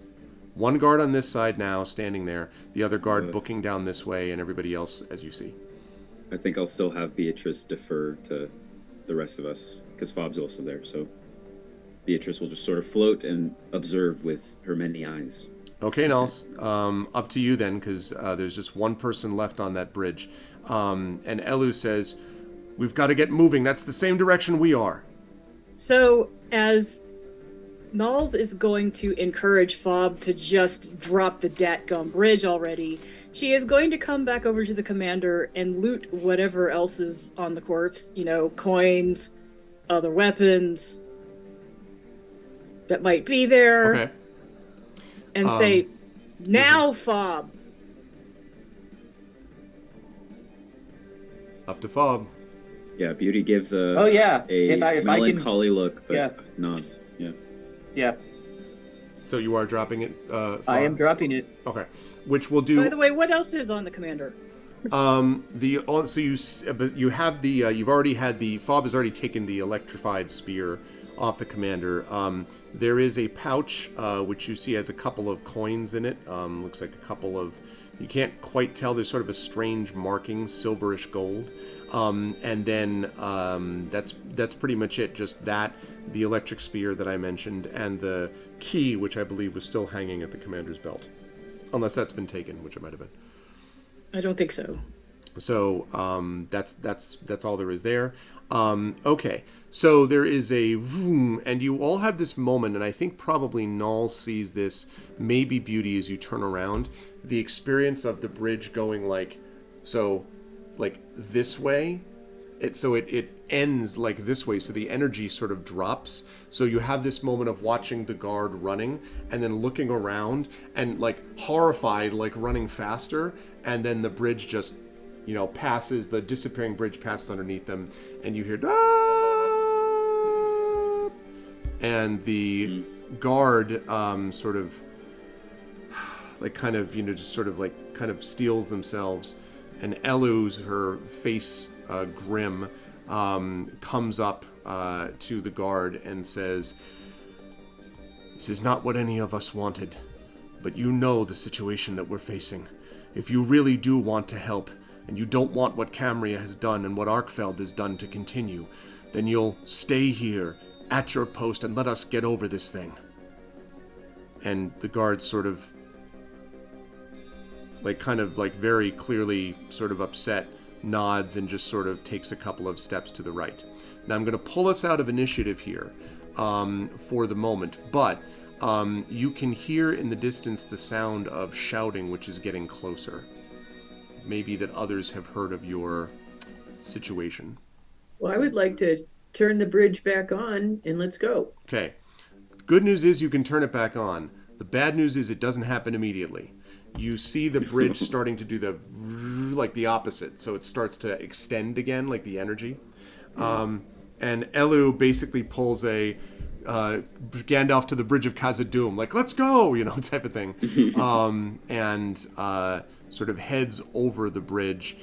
One guard on this side now, standing there. The other guard booking down this way, and everybody else as you see. I think I'll still have Beatrice defer to the rest of us, because Fob's also there, so Beatrice will just sort of float and observe with her many eyes. Okay, Nels, up to you then, because there's just one person left on that bridge. And Elu says, we've got to get moving. That's the same direction we are. So, as Knowles is going to encourage Fob to just drop the Datgum bridge already, she is going to come back over to the commander and loot whatever else is on the corpse, coins, other weapons that might be there. Okay. And say, now, Fob. Up to Fob. Yeah, Beauty gives a If I can, melancholy look, but yeah. nods. Yeah. yeah, So you are dropping it, Fob? I am dropping it. Okay. Which will do... By the way, what else is on the commander? So you have the you've already had the Fob has already taken the electrified spear off the commander. There is a pouch which you see has a couple of coins in it. Looks like a couple of You can't quite tell. There's sort of a strange marking, silverish gold. And then that's pretty much it. Just that, the electric spear that I mentioned, and the key, which I believe was still hanging at the commander's belt. Unless that's been taken, which it might have been. I don't think so. So that's all there is there. Okay, so there is a vroom, and you all have this moment, and I think probably Null sees this, maybe Beauty, as you turn around, the experience of the bridge going like this way. It ends like this way, so the energy sort of drops. So you have this moment of watching the guard running and then looking around and like horrified, like running faster, and then the bridge just, passes, the disappearing bridge passes underneath them, and you hear "Ah!" and the guard sort of like kind of just sort of like kind of steels themselves, and Elu's, her face grim, comes up to the guard and says, "This is not what any of us wanted, but you know the situation that we're facing. If you really do want to help, and you don't want what Camria has done and what Arkfeld has done to continue, then you'll stay here at your post and let us get over this thing." And the guard sort of very clearly sort of upset, nods, and just sort of takes a couple of steps to the right. Now I'm going to pull us out of initiative here for the moment, but you can hear in the distance the sound of shouting, which is getting closer. Maybe that others have heard of your situation. Well, I would like to turn the bridge back on and let's go. Okay. Good news is you can turn it back on. The bad news is it doesn't happen immediately. You see the bridge starting to do the opposite. So it starts to extend again, like the energy. And Elu basically pulls a Gandalf to the bridge of Khazad-dûm, like, let's go, type of thing. And sort of heads over the bridge,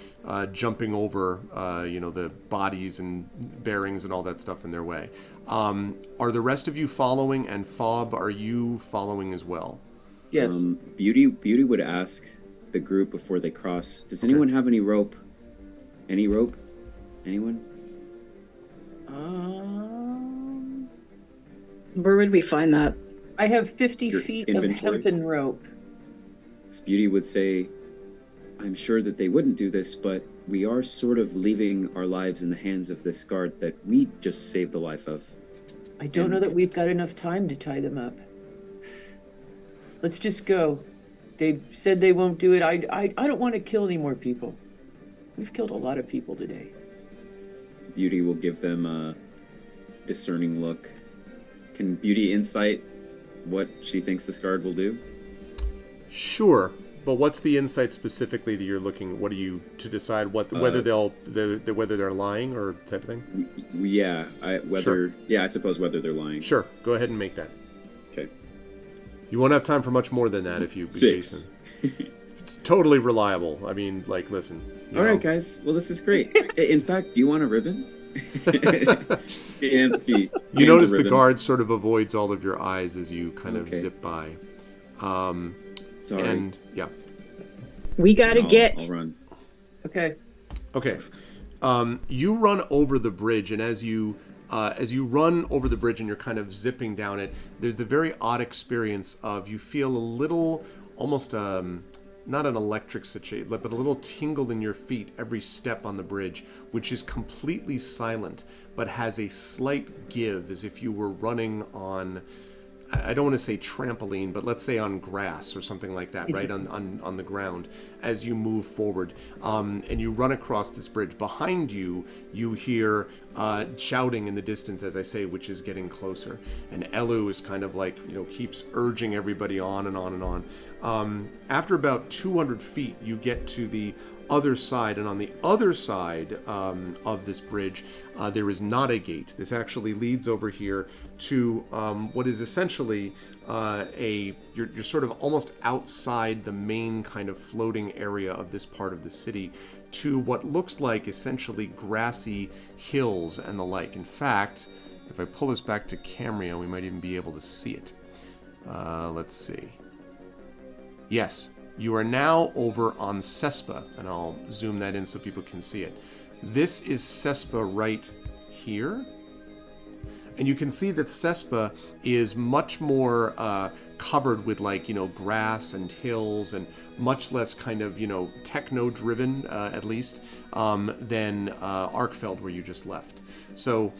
jumping over, the bodies and bearings and all that stuff in their way. Are the rest of you following? And Fob, are you following as well? Yes. Beauty would ask the group before they cross, does anyone have any rope? Any rope? Anyone? Where would we find that? I have 50 Your feet inventory? of hempen rope. Beauty would say, I'm sure that they wouldn't do this, but we are sort of leaving our lives in the hands of this guard that we just saved the life of. I don't know that we've got enough time to tie them up. Let's just go. They said they won't do it. I don't want to kill any more people. We've killed a lot of people today. Beauty will give them a discerning look. Can Beauty insight what she thinks this guard will do? Sure, but what's the insight specifically that you're looking? What are you to decide whether they're lying or type of thing? I suppose whether they're lying. Sure, go ahead and make that. Okay. You won't have time for much more than that if you. 6. It's totally reliable. I mean, like, listen. All right, guys. Well, this is great. In fact, do you want a ribbon? You notice the guard sort of avoids all of your eyes as you kind of zip by. Sorry. And yeah. We gotta I'll run. Okay. Okay. You run over the bridge, and as you run over the bridge and you're kind of zipping down it, there's the very odd experience of you feel a little, almost not an electric situation, but a little tingle in your feet every step on the bridge, which is completely silent, but has a slight give, as if you were running on, I don't want to say trampoline, but let's say on grass or something like that, right, on the ground, as you move forward. And you run across this bridge. Behind you, you hear shouting in the distance, as I say, which is getting closer. And Elu is kind of like, keeps urging everybody on and on and on. After about 200 feet, you get to the other side, and on the other side of this bridge, there is not a gate. This actually leads over here to what is essentially you're sort of almost outside the main kind of floating area of this part of the city, to what looks like essentially grassy hills and the like. In fact, if I pull this back to Camria, we might even be able to see it. Let's see. Yes. You are now over on Cespa, and I'll zoom that in so people can see it. This is Cespa right here. And you can see that Cespa is much more covered with, like, grass and hills, and much less kind of, techno-driven, at least, than Arkfeld, where you just left. So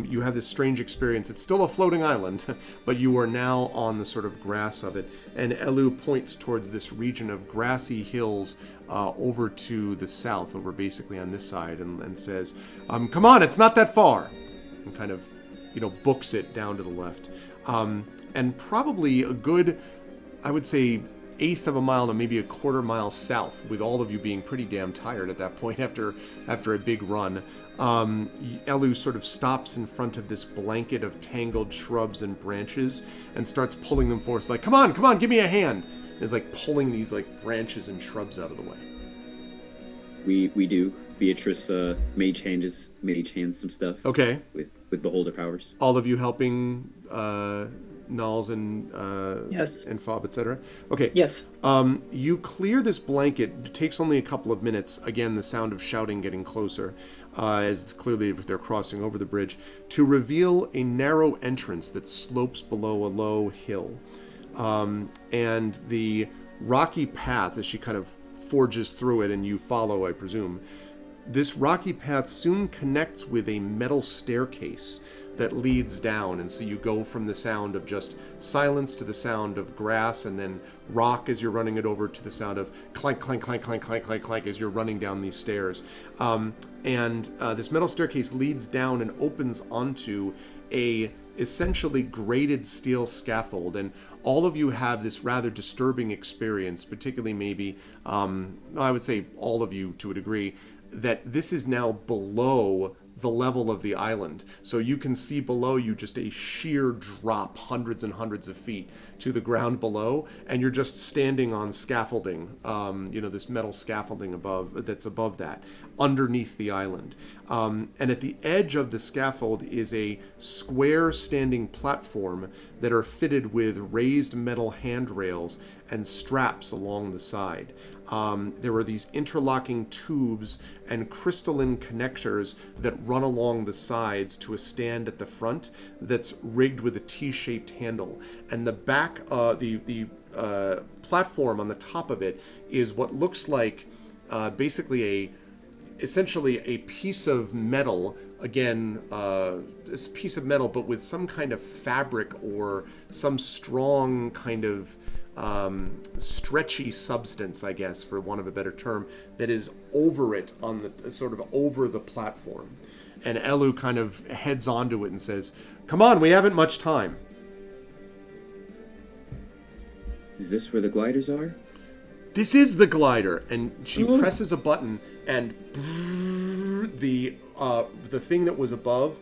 you have this strange experience. It's still a floating island, but you are now on the sort of grass of it. And Elu points towards this region of grassy hills over to the south, over basically on this side, and says, come on, it's not that far. And kind of, books it down to the left. And probably a good, I would say, eighth of a mile to maybe a quarter mile south, with all of you being pretty damn tired at that point after a big run. Elu sort of stops in front of this blanket of tangled shrubs and branches and starts pulling them forward. It's like, come on, give me a hand. And is like pulling these like branches and shrubs out of the way. We do. Beatrice mage hands some stuff. Okay. With beholder powers. All of you helping Nulls and Yes. and Fob, etc. Okay. Yes. You clear this blanket. It takes only a couple of minutes. Again, the sound of shouting getting closer, as clearly they're crossing over the bridge, to reveal a narrow entrance that slopes below a low hill, and the rocky path as she kind of forges through it, and you follow, I presume. This rocky path soon connects with a metal staircase that leads down, and so you go from the sound of just silence to the sound of grass, and then rock as you're running it over, to the sound of clank, clank, clank, clank, clank, clank, clank as you're running down these stairs. And this metal staircase leads down and opens onto a essentially grated steel scaffold, and all of you have this rather disturbing experience, particularly maybe, I would say all of you to a degree, that this is now below the level of the island. So you can see below you just a sheer drop, hundreds and hundreds of feet to the ground below, and you're just standing on scaffolding, this metal scaffolding that's above that, underneath the island. And at the edge of the scaffold is a square standing platform that are fitted with raised metal handrails and straps along the side. There are these interlocking tubes and crystalline connectors that run along the sides to a stand at the front that's rigged with a T-shaped handle. And the back, the platform on the top of it is what looks like basically essentially a piece of metal, again, this piece of metal, but with some kind of fabric or some strong kind of stretchy substance, I guess, for want of a better term, that is over it, on the sort of over the platform. And Elu kind of heads onto it and says, "Come on, we haven't much time." Is this where the gliders are? This is the glider, and she presses a button, and the thing that was above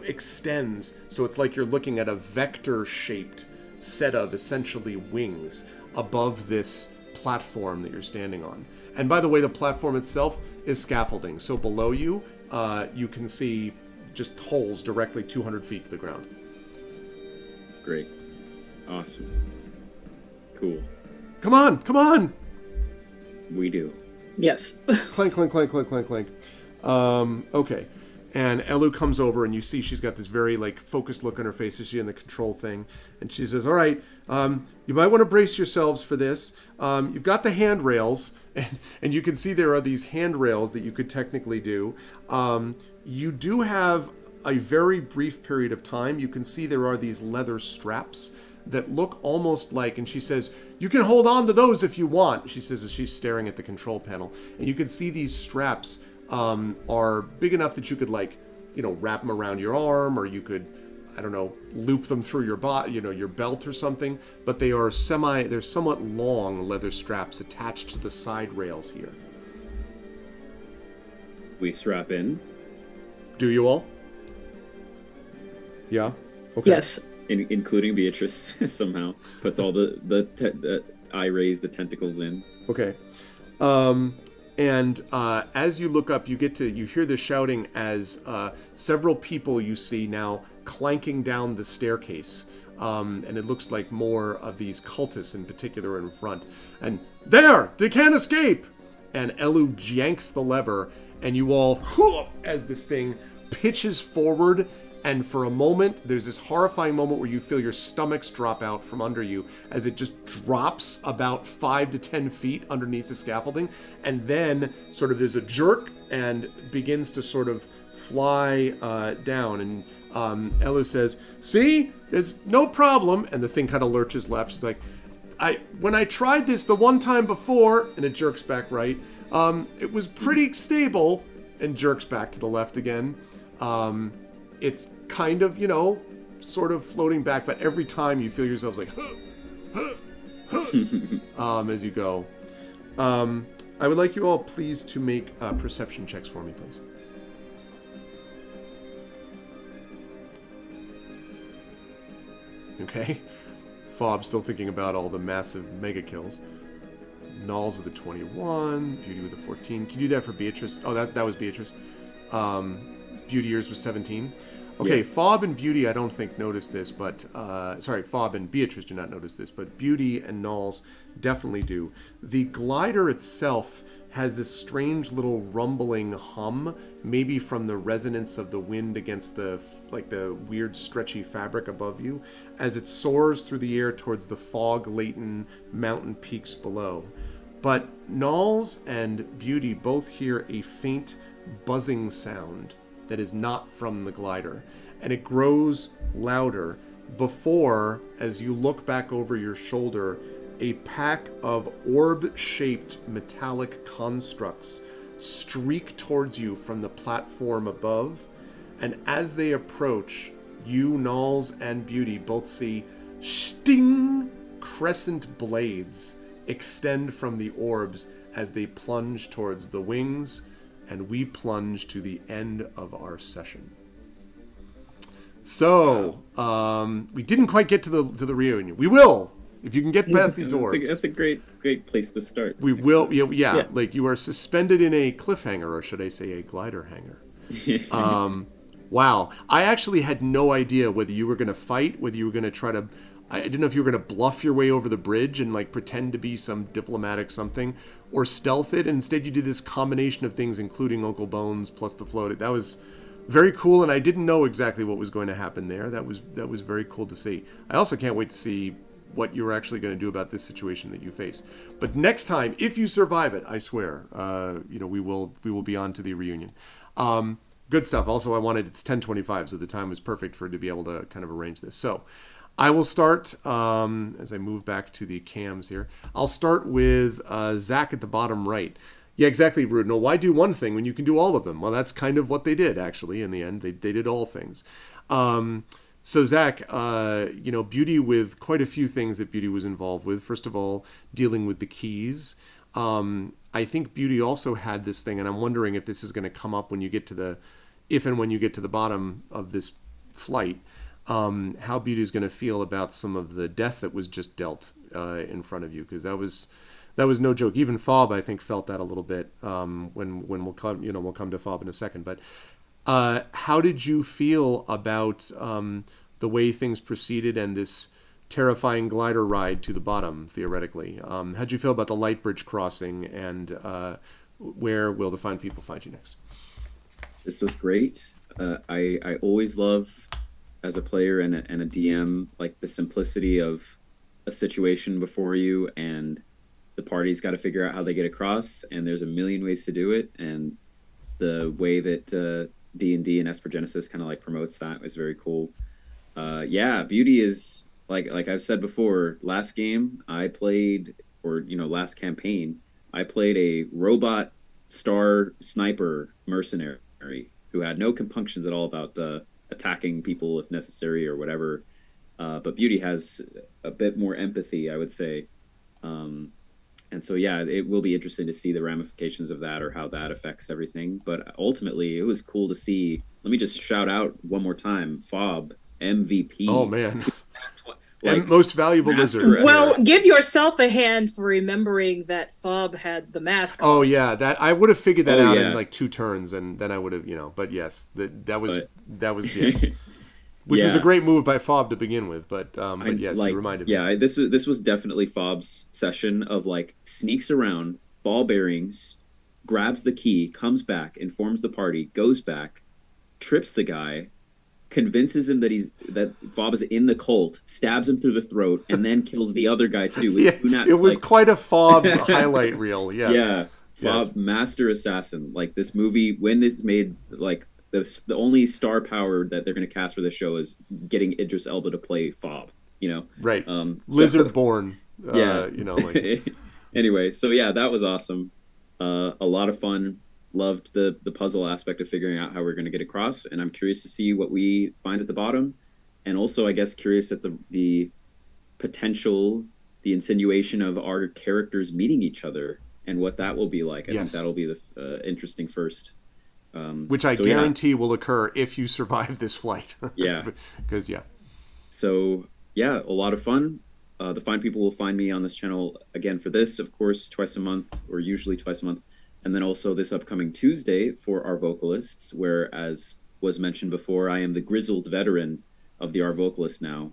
extends, so it's like you're looking at a vector-shaped set of essentially wings above this platform that you're standing on. And by the way, the platform itself is scaffolding, so below you, you can see just holes directly 200 feet to the ground. Great. Awesome. Cool. Come on! We do. Yes. Clank, clank, clank, clank, clank, clank. Okay. And Elu comes over, and you see she's got this very, focused look on her face as she's in the control thing. And she says, "All right, you might want to brace yourselves for this. You've got the handrails, and you can see there are these handrails that you could technically do. You do have a very brief period of time. You can see there are these leather straps that look almost like," and she says, "you can hold on to those if you want," she says as she's staring at the control panel. And you can see these straps are big enough that you could wrap them around your arm, or you could, I don't know, loop them through your your belt or something. But they are they're somewhat long leather straps attached to the side rails here. We strap in. Do you all? Yeah? Okay. Yes. Including Beatrice somehow puts all the eye raise the tentacles in. Okay. And as you look up, you hear the shouting as several people you see now clanking down the staircase. and it looks like more of these cultists in particular in front. And there, they can't escape. And Elu yanks the lever, and you all, as this thing pitches forward, and for a moment, there's this horrifying moment where you feel your stomachs drop out from under you as it just drops about 5 to 10 feet underneath the scaffolding, and then sort of there's a jerk and begins to sort of fly down. And Elu says, "See, there's no problem." And the thing kind of lurches left. She's like, when I tried this the one time before, and it jerks back right, it was pretty stable, and jerks back to the left again. It's kind of, sort of floating back, but every time you feel yourselves like, as you go. I would like you all please to make perception checks for me, please. Okay. Fob still thinking about all the massive mega kills. Nulls with a 21, Beauty with a 14. Can you do that for Beatrice? Oh, that was Beatrice. Beauty yours was 17. Okay, yeah. Fob and Beauty I don't think noticed this, but Fob and Beatrice do not notice this, but Beauty and Nulls definitely do. The glider itself has this strange little rumbling hum, maybe from the resonance of the wind against the weird stretchy fabric above you, as it soars through the air towards the fog-laden mountain peaks below. But Nulls and Beauty both hear a faint buzzing sound that is not from the glider, and it grows louder before, as you look back over your shoulder, a pack of orb-shaped metallic constructs streak towards you from the platform above, and as they approach, you, Nulls, and Beauty both see sting crescent blades extend from the orbs as they plunge towards the wings, and we plunge to the end of our session. So, we didn't quite get to the reunion. We will, if you can get past these orbs. That's a great place to start. We will, yeah, like you are suspended in a cliffhanger, or should I say a glider hanger. Wow. I actually had no idea whether you were going to fight, whether you were going to try to... I didn't know if you were going to bluff your way over the bridge and like pretend to be some diplomatic something, or stealth it, and instead you did this combination of things, including Uncle Bones plus the float. That was very cool, and I didn't know exactly what was going to happen there. That was very cool to see. I also can't wait to see what you're actually going to do about this situation that you face. But next time, if you survive it, I swear, we will be on to the reunion. Good stuff. Also, it's 10:25, so the time was perfect for it to be able to kind of arrange this. So I will start, as I move back to the cams here, I'll start with Zach at the bottom right. Yeah, exactly, Rude. No, why do one thing when you can do all of them? Well, that's kind of what they did, actually, in the end. They did all things. So, Zach, Beauty with quite a few things that Beauty was involved with. First of all, dealing with the keys. I think Beauty also had this thing, and I'm wondering if this is going to come up when you get to the bottom of this flight. How Beauty is going to feel about some of the death that was just dealt in front of you, because that was no joke. Even Fob, I think, felt that a little bit when we'll come to Fob in a second. But how did you feel about the way things proceeded and this terrifying glider ride to the bottom, theoretically? How'd you feel about the light bridge crossing, and where will the fine people find you next? This was great. I always love, as a player and a DM, like the simplicity of a situation before you, and the party's got to figure out how they get across, and there's a million ways to do it, and the way that D&D and Esper Genesis kind of like promotes that is very cool. Beauty is like I've said before, last game I played, or last campaign I played a robot star sniper mercenary who had no compunctions at all about attacking people if necessary or whatever, but Beauty has a bit more empathy, I would say, and so it will be interesting to see the ramifications of that, or how that affects everything. But ultimately, it was cool to see. Let me just shout out one more time, Fob MVP. Oh man, most valuable lizard. Well, give yourself a hand for remembering that Fob had the mask on. Oh yeah, that I would have figured that out in like 2 turns, and then I would have, But yes, that was yes. which was a Yeah. great move by Fob to begin with. But yes, like you reminded me. yeah, this was definitely Fob's session of like sneaks around, ball bearings, grabs the key, comes back, informs the party, goes back, trips the guy, convinces him that Fob is in the cult, stabs him through the throat, and then kills the other guy too. With Yeah, kunat, it was like, quite a Fob highlight reel. Yes. yeah, Fob, Yes. master assassin. Like this movie, when it's made, like the only star power that they're going to cast for this show is getting Idris Elba to play Fob. You know, Right. so- Lizard born. yeah. You know, like Anyway, so yeah, that was awesome. A lot of fun. Loved the puzzle aspect of figuring out how we're going to get across, and I'm curious to see what we find at the bottom, and also I guess curious at the potential, the insinuation of our characters meeting each other and what that will be like. I think Yes. that'll be the interesting first. which I So, yeah. guarantee will occur if you survive this flight. Yeah. Because So yeah, a lot of fun. The fine people will find me on this channel again for this, of course, twice a month, or usually twice a month. And then also this upcoming Tuesday for our vocalists, where, as was mentioned before, I am the grizzled veteran of the Our Vocalist now,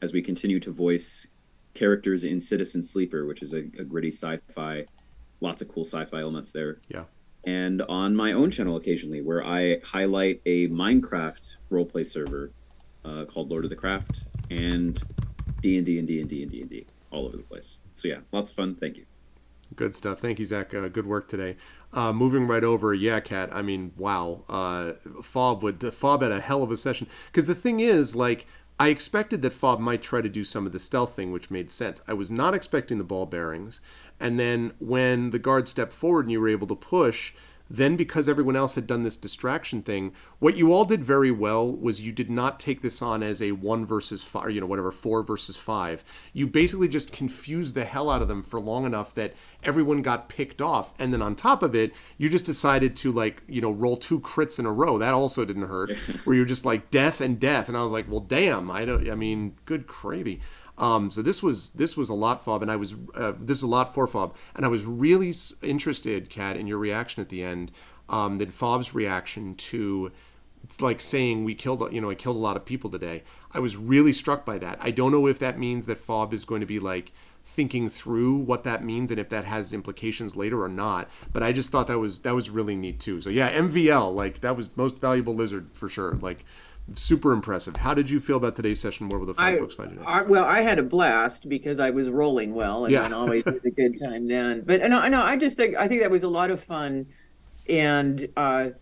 as we continue to voice characters in Citizen Sleeper, which is a gritty sci-fi, lots of cool sci-fi elements there. yeah. And on my own channel occasionally, where I highlight a Minecraft roleplay server called Lord of the Craft, and D&D, all over the place. So yeah, lots of fun. Thank you. Good stuff. Thank you, Zach. Good work today. Moving right over, yeah, Kat. I mean, wow. Fob had a hell of a session. Because the thing is, like, I expected that Fob might try to do some of the stealth thing, which made sense. I was not expecting the ball bearings. And then when the guard stepped forward and you were able to push, then because everyone else had done this distraction thing, what you all did very well was you did not take this on as a 1 versus 5, or, whatever, 4 versus 5. You basically just confused the hell out of them for long enough that everyone got picked off. And then on top of it, you just decided to, like, roll 2 crits in a row. That also didn't hurt. Where you're just like death and death. And I was like, well, damn, good gravy. So this was a lot, Fob, and I was this is a lot for Fob, and I was really interested, Kat, in your reaction at the end. That Fob's reaction to, like, saying I killed a lot of people today. I was really struck by that. I don't know if that means that Fob is going to be like thinking through what that means and if that has implications later or not. But I just thought that was really neat too. So yeah, MVL, like, that was most valuable lizard for sure. Like, super impressive. How did you feel about today's session? Where will the fine folks find you next? Well, I had a blast because I was rolling well, and Yeah. then always was a good time then. But no, I just think that was a lot of fun, and I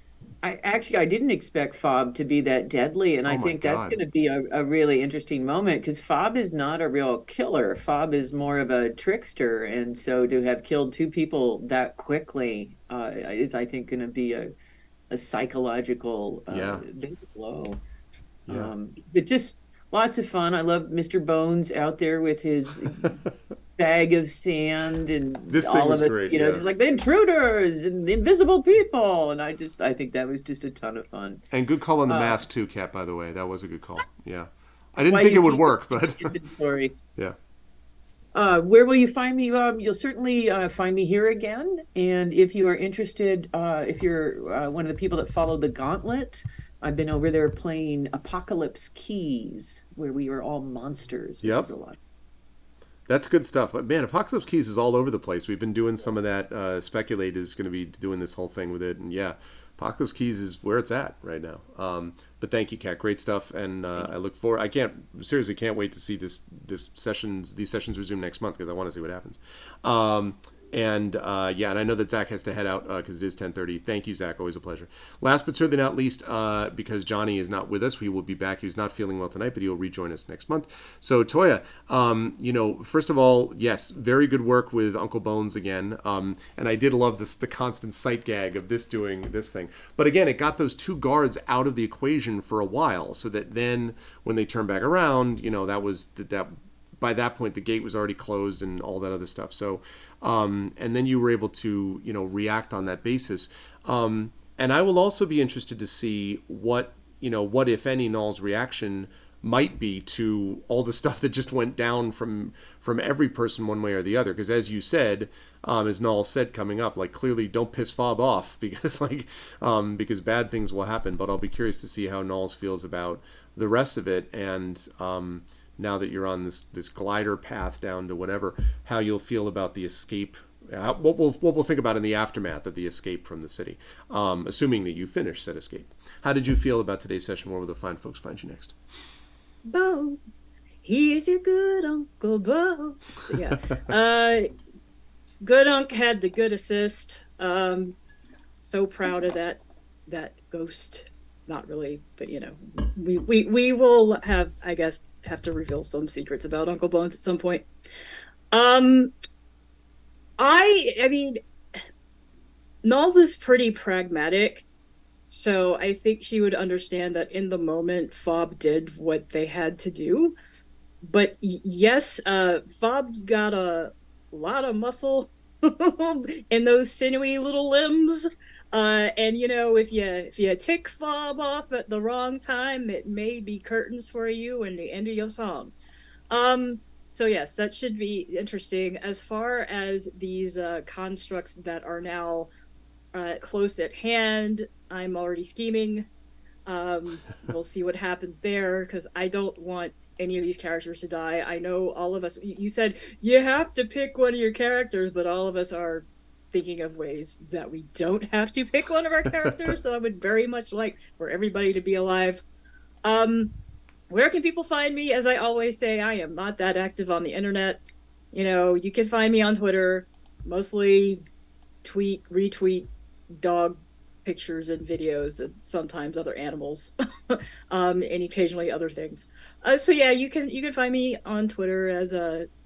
didn't expect Fob to be that deadly, and Oh I my think that's God. going to be a really interesting moment because Fob is not a real killer. Fob is more of a trickster, and so to have killed 2 people that quickly is, I think, going to be a psychological big blow. Yeah. But just lots of fun. I love Mr. Bones out there with his bag of sand and This thing all was of it, great, yeah. just like the intruders and the invisible people. And I think that was just a ton of fun. And good call on the mask too, Kat, by the way. That was a good call. Yeah. I didn't Why think you it would keep work, but Inventory. yeah. Where will you find me? You'll certainly find me here again. And if you are interested, if you're one of the people that follow the Gauntlet, I've been over there playing Apocalypse Keys, where we are all monsters. Which Yep. is a lot. That's good stuff. Man, Apocalypse Keys is all over the place. We've been doing some of that. Speculate is going to be doing this whole thing with it. And yeah, Apocalypse Keys is where it's at right now. But thank you, Kat. Great stuff. And I look forward. I seriously can't wait to see these sessions resume next month because I want to see what happens. And I know that Zach has to head out because it is 10:30. Thank you, Zach. Always a pleasure. Last but certainly not least, because Johnny is not with us, we will be back. He's not feeling well tonight, but he'll rejoin us next month. So Toya, first of all, yes, very good work with Uncle Bones again. And I did love the constant sight gag of this doing this thing. But again, it got those 2 guards out of the equation for a while, so that then when they turn back around, that was that. By that point, the gate was already closed and all that other stuff. So, and then you were able to, react on that basis. And I will also be interested to see what if any, Null's reaction might be to all the stuff that just went down from every person one way or the other. Because as you said, as Noel said coming up, like clearly don't piss Fob off because because bad things will happen. But I'll be curious to see how Noel feels about the rest of it, and now that you're on this glider path down to whatever, how you'll feel about the escape. What we'll think about in the aftermath of the escape from the city, assuming that you finish said escape. How did you feel about today's session? Where will the fine folks find you next? Bones, he's your good Uncle Bones. Yeah. Good Unc had the good assist. So proud of that ghost. Not really, but we will have, I guess, have to reveal some secrets about Uncle Bones at some point. I mean, Nulls is pretty pragmatic, so I think she would understand that in the moment, Fob did what they had to do. But yes, Fob's got a lot of muscle in those sinewy little limbs. And if you tick Fob off at the wrong time, it may be curtains for you and the end of your song. So yes, that should be interesting. As far as these constructs that are now close at hand, I'm already scheming. We'll see what happens there, because I don't want any of these characters to die. I know all of us, you said you have to pick one of your characters, but all of us are thinking of ways that we don't have to pick one of our characters, so I would very much like for everybody to be alive. Where can people find me? As I always say, I am not that active on the internet. You can find me on Twitter, mostly tweet, retweet dog pictures and videos, and sometimes other animals, and occasionally other things. So yeah, you can find me on Twitter as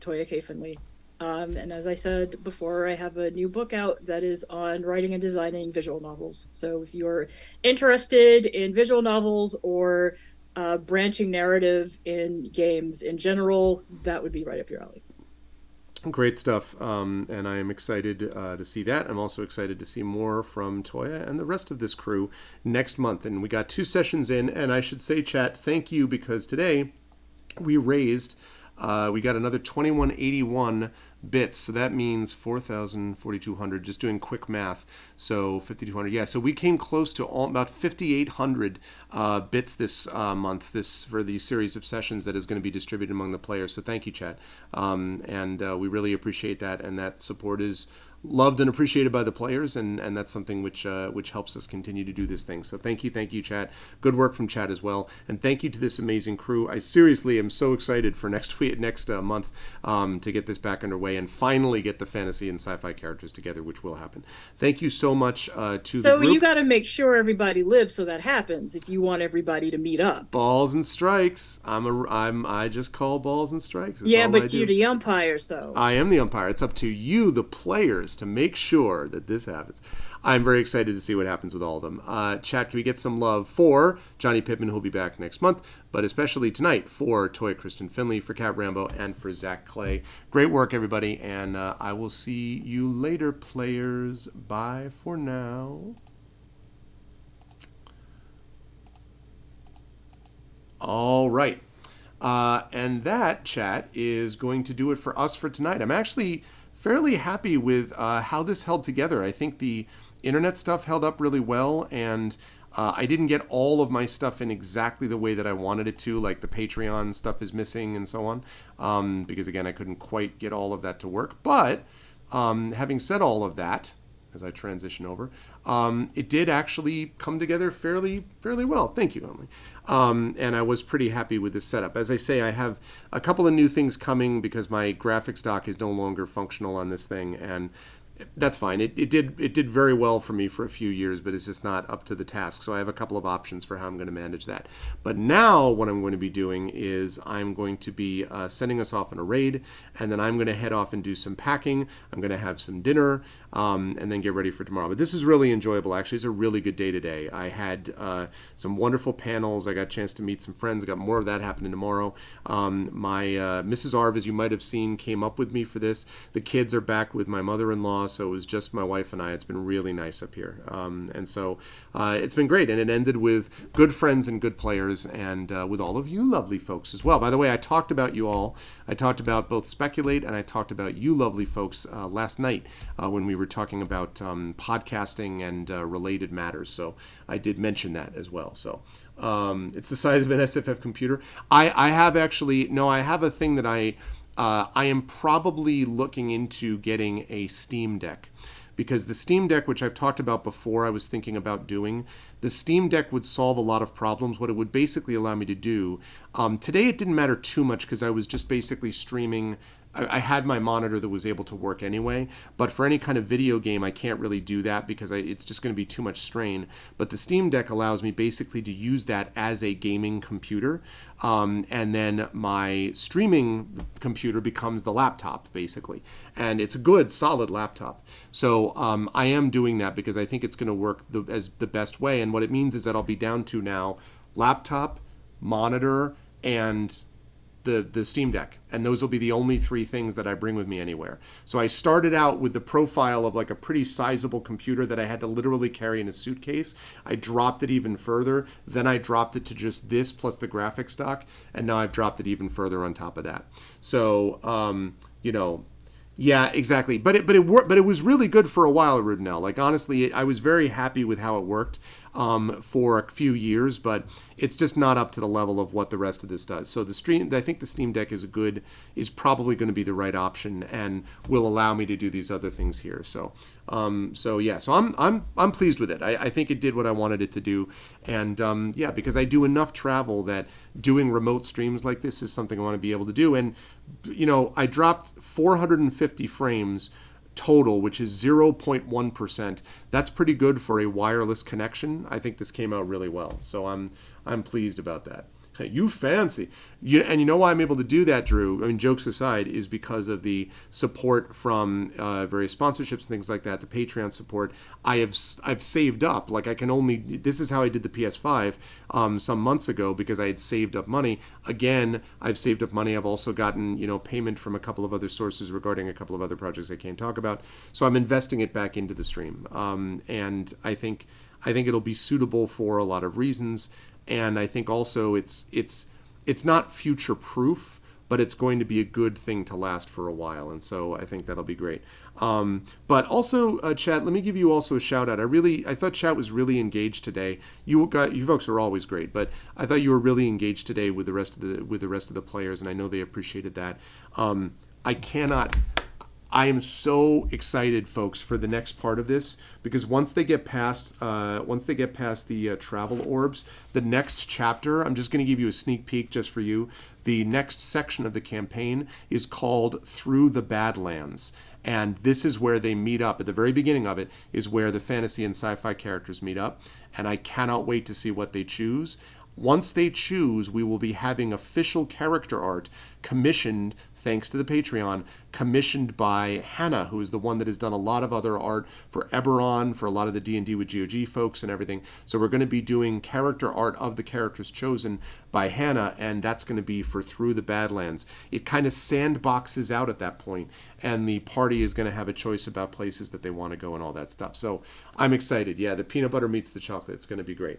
Toya K. Finley. And as I said before, I have a new book out that is on writing and designing visual novels. So if you're interested in visual novels or branching narrative in games in general, that would be right up your alley. Great stuff, and I am excited to see that. I'm also excited to see more from Toya and the rest of this crew next month. And we got 2 sessions in, and I should say, chat, thank you, because today we raised, we got another 2181 bits, so that means 4,200, just doing quick math, so 5,200, yeah, so we came close to about 5,800 bits this month, for the series of sessions that is going to be distributed among the players, so thank you, chat, and we really appreciate that, and that support is loved and appreciated by the players, and that's something which helps us continue to do this thing. So thank you, chat. Good work from chat as well, and thank you to this amazing crew. I seriously am so excited for next month to get this back underway and finally get the fantasy and sci-fi characters together, which will happen. Thank you so much to the group. So you got to make sure everybody lives so that happens. If you want everybody to meet up, balls and strikes. I just call balls and strikes. That's yeah, all but you're the umpire, so I am the umpire. It's up to you, the players, to make sure that this happens. I'm very excited to see what happens with all of them. Chat, can we get some love for Johnny Pittman, who'll be back next month, but especially tonight for Toya Kristen Finley, for Cat Rambo, and for Zach Clay. Great work, everybody, and I will see you later, players. Bye for now. All right. And that, chat, is going to do it for us for tonight. I'm actually fairly happy with how this held together. I think the internet stuff held up really well, and I didn't get all of my stuff in exactly the way that I wanted it to, like the Patreon stuff is missing and so on, because again, I couldn't quite get all of that to work. But having said all of that, as I transition over, it did actually come together fairly well. Thank you, Emily. And I was pretty happy with this setup. As I say, I have a couple of new things coming because my graphics dock is no longer functional on this thing, and that's fine. It did very well for me for a few years, but it's just not up to the task. So I have a couple of options for how I'm going to manage that. But now what I'm going to be doing is I'm going to be sending us off on a raid, and then I'm going to head off and do some packing. I'm going to have some dinner, and then get ready for tomorrow. But this is really enjoyable. Actually, it's a really good day today. I had some wonderful panels. I got a chance to meet some friends. I got more of that happening tomorrow. My Mrs. Arv, as you might have seen, came up with me for this. The kids are back with my mother-in-law mother-in-law, so it was just my wife and I. It's been really nice up here. And so it's been great. And it ended with good friends and good players, and with all of you lovely folks as well. By the way, I talked about you all. I talked about both Speculate, and I talked about you lovely folks last night when we were talking about podcasting and related matters. So I did mention that as well. So it's the size of an SFF computer. I have actually, no, I have a thing that I am probably looking into getting a Steam Deck, because the Steam Deck, which I've talked about before, I was thinking about doing. The Steam Deck would solve a lot of problems. What it would basically allow me to do, today it didn't matter too much because I was just basically streaming. I had my monitor that was able to work anyway, but for any kind of video game, I can't really do that because it's just going to be too much strain. But the Steam Deck allows me basically to use that as a gaming computer, and then my streaming computer becomes the laptop, basically. And it's a good, solid laptop. So I am doing that because I think it's going to work as the best way. And what it means is that I'll be down to now laptop, monitor, and the Steam Deck, and those will be the only three things that I bring with me anywhere. So I started out with the profile of like a pretty sizable computer that I had to literally carry in a suitcase. I dropped it even further, then I dropped it to just this plus the graphics dock, and now I've dropped it even further on top of that. So yeah, exactly. But it worked. But it was really good for a while, Rudinell. Like honestly, I was very happy with how it worked for a few years. But it's just not up to the level of what the rest of this does. So I think the Steam Deck is probably going to be the right option and will allow me to do these other things here. So I'm pleased with it. I think it did what I wanted it to do, and because I do enough travel that doing remote streams like this is something I want to be able to do. And I dropped 450 frames total, which is 0.1%. That's pretty good for a wireless connection. I think this came out really well, so I'm pleased about that. You fancy. And you know why I'm able to do that, Drew? I mean, jokes aside, is because of the support from various sponsorships and things like that, the Patreon support. I've saved up. Like this is how I did the PS5 some months ago because I had saved up money. Again, I've saved up money. I've also gotten, payment from a couple of other sources regarding a couple of other projects I can't talk about. So I'm investing it back into the stream. And I think it'll be suitable for a lot of reasons. And I think also it's not future proof, but it's going to be a good thing to last for a while. And so I think that'll be great. But also, chat, let me give you also a shout out. I thought chat was really engaged today. You folks are always great, but I thought you were really engaged today with the rest of the players, and I know they appreciated that. I am so excited, folks, for the next part of this, because once they get past the travel orbs, the next chapter, I'm just going to give you a sneak peek just for you. The next section of the campaign is called Through the Badlands. And this is where they meet up. At the very beginning of it is where the fantasy and sci-fi characters meet up. And I cannot wait to see what they choose. Once they choose, we will be having official character art commissioned, thanks to the Patreon, commissioned by Hannah, who is the one that has done a lot of other art for Eberron, for a lot of the D&D with GOG folks and everything. So we're going to be doing character art of the characters chosen by Hannah, and that's going to be for Through the Badlands. It kind of sandboxes out at that point, and the party is going to have a choice about places that they want to go and all that stuff. So I'm excited. Yeah, the peanut butter meets the chocolate. It's going to be great.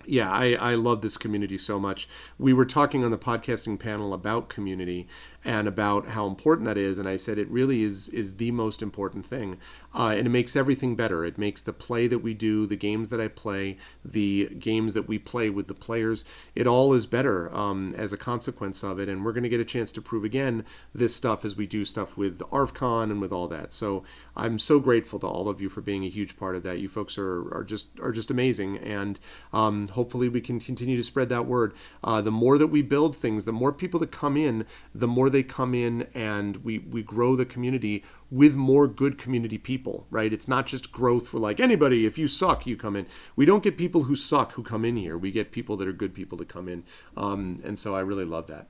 Yeah, I love this community so much. We were talking on the podcasting panel about community and about how important that is, and I said it really is the most important thing, and it makes everything better. It makes the play that we do, the games that I play, the games that we play with the players, it all is better as a consequence of it, and we're going to get a chance to prove again this stuff as we do stuff with ArvCon and with all that. So I'm so grateful to all of you for being a huge part of that. You folks are just amazing, and hopefully we can continue to spread that word. The more that we build things, the more people that come in, the more they come in, and we grow the community with more good community people, right? It's not just growth for like anybody. If you suck, you come in. We don't get people who suck who come in here. We get people that are good people to come in. And so I really love that.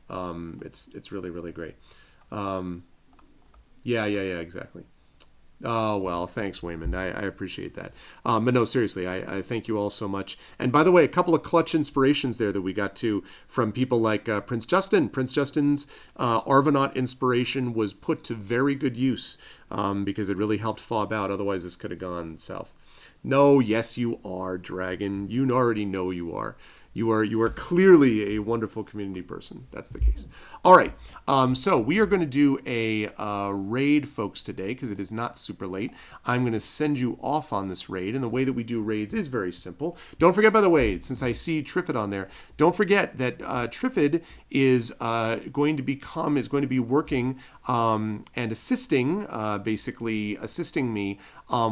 It's really, really great. Yeah, exactly. Oh, well, thanks, Wayman. I appreciate that. But no, seriously, I thank you all so much. And by the way, a couple of clutch inspirations there that we got to from people like Prince Justin. Prince Justin's Arvanaut inspiration was put to very good use because it really helped Fob out. Otherwise, this could have gone south. No, yes, you are, Dragon. You already know you are. You are clearly a wonderful community person. That's the case. All right. So we are going to do a raid, folks, today because it is not super late. I'm going to send you off on this raid, and the way that we do raids is very simple. Don't forget, by the way, since I see Triffid on there, don't forget that Triffid is going to be working and assisting, basically assisting me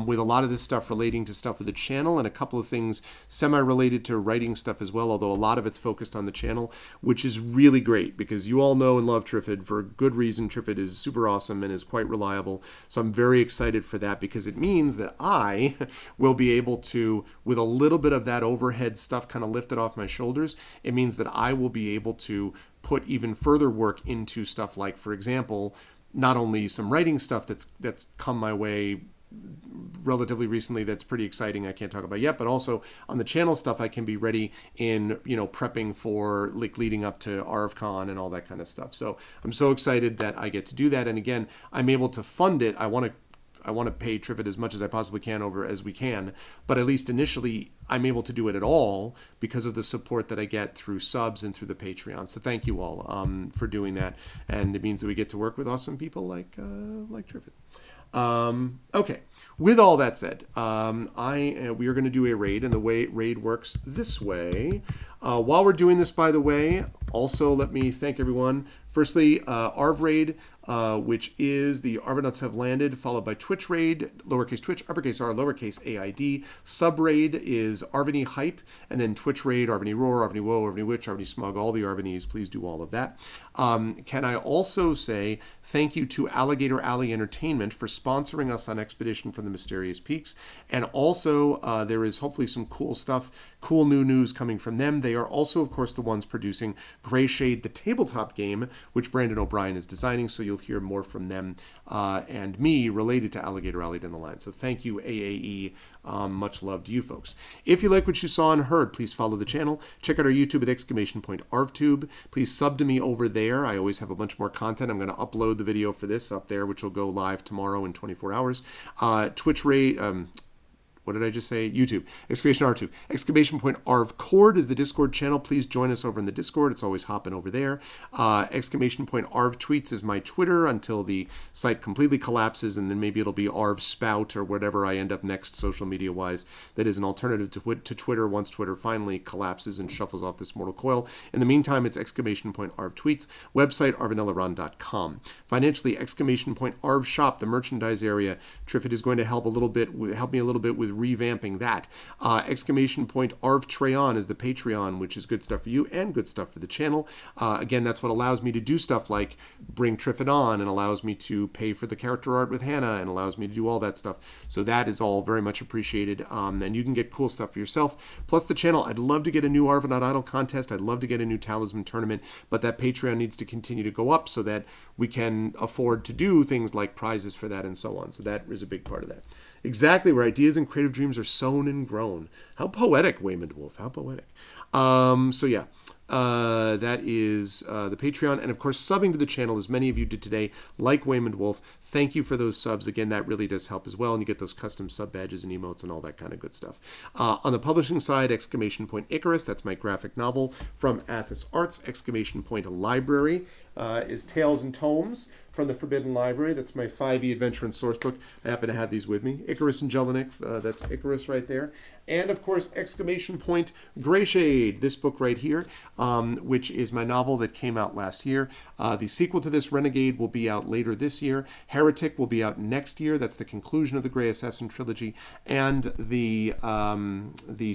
with a lot of this stuff relating to stuff with the channel and a couple of things semi-related to writing stuff as well, although a lot of it's focused on the channel, which is really great because you all know and love Triffid for good reason. Triffid is super awesome and is quite reliable. So I'm very excited for that because it means that I will be able to, with a little bit of that overhead stuff kind of lifted off my shoulders, it means that I will be able to put even further work into stuff like, for example, not only some writing stuff that's come my way relatively recently that's pretty exciting I can't talk about yet, but also on the channel stuff I can be ready in, prepping for like leading up to ArvCon and all that kind of stuff. So I'm so excited that I get to do that, and again, I'm able to fund it. I want to pay Triffid as much as I possibly can over as we can, but at least initially I'm able to do it at all because of the support that I get through subs and through the Patreon. So thank you all for doing that, and it means that we get to work with awesome people like Triffid. Okay, with all that said, we are going to do a raid, and the way raid works this way. While we're doing this, by the way, also let me thank everyone. Firstly, Arv Raid, which is the Arvanauts Have Landed, followed by Twitch Raid, lowercase Twitch, uppercase R, lowercase AID. Sub Raid is Arvany Hype, and then Twitch Raid, Arvany Roar, Arvany Woe, Arvany Witch, Arvany Smug, all the Arvanys. Please do all of that. Can I also say thank you to Alligator Alley Entertainment for sponsoring us on Expedition from the Mysterious Peaks, and also there is hopefully some cool stuff, cool new news coming from them. They are also, of course, the ones producing Gray Shade, the tabletop game, which Brandon O'Brien is designing, so you'll hear more from them and me related to Alligator Alley down the line. So thank you, AAE. Much love to you folks. If you like what you saw and heard, please follow the channel. Check out our YouTube at !ArvTube. Please sub to me over there. I always have a bunch more content. I'm going to upload the video for this up there, which will go live tomorrow in 24 hours. Twitch Rate... what did I just say? YouTube. Exclamation R2. Exclamation point ArvCord is the Discord channel. Please join us over in the Discord. It's always hopping over there. Exclamation point ArvTweets is my Twitter until the site completely collapses, and then maybe it'll be ArvSpout or whatever I end up next social media wise. That is an alternative to Twitter once Twitter finally collapses and shuffles off this mortal coil. In the meantime, it's exclamation point ArvTweets. Website arvanellaron.com. Financially, exclamation point ArvShop, the merchandise area. Triffid is going to help me a little bit with revamping that. Exclamation point ArvTreon is the Patreon, which is good stuff for you and good stuff for the channel. Again, that's what allows me to do stuff like bring Triffid on, and allows me to pay for the character art with Hannah, and allows me to do all that stuff. So that is all very much appreciated. And you can get cool stuff for yourself. Plus the channel, I'd love to get a new Arvanaut Idol contest. I'd love to get a new Talisman tournament, but that Patreon needs to continue to go up so that we can afford to do things like prizes for that and so on. So that is a big part of that. Exactly, where ideas and creative dreams are sown and grown. How poetic, Waymond Wolf. How poetic. That is the Patreon. And of course, subbing to the channel, as many of you did today, like Waymond Wolf. Thank you for those subs. Again, that really does help as well. And you get those custom sub badges and emotes and all that kind of good stuff. On the publishing side, exclamation point Icarus. That's my graphic novel from Athos Arts. Exclamation point Library is Tales and Tomes from the Forbidden Library. That's my 5e adventure and source book. I happen to have these with me. Icarus and Jelinek. That's Icarus right there. And of course, exclamation point Gray Shade, this book right here, which is my novel that came out last year. The sequel to this, Renegade, will be out later this year. Heretic will be out next year. That's the conclusion of the Grey Assassin trilogy. And the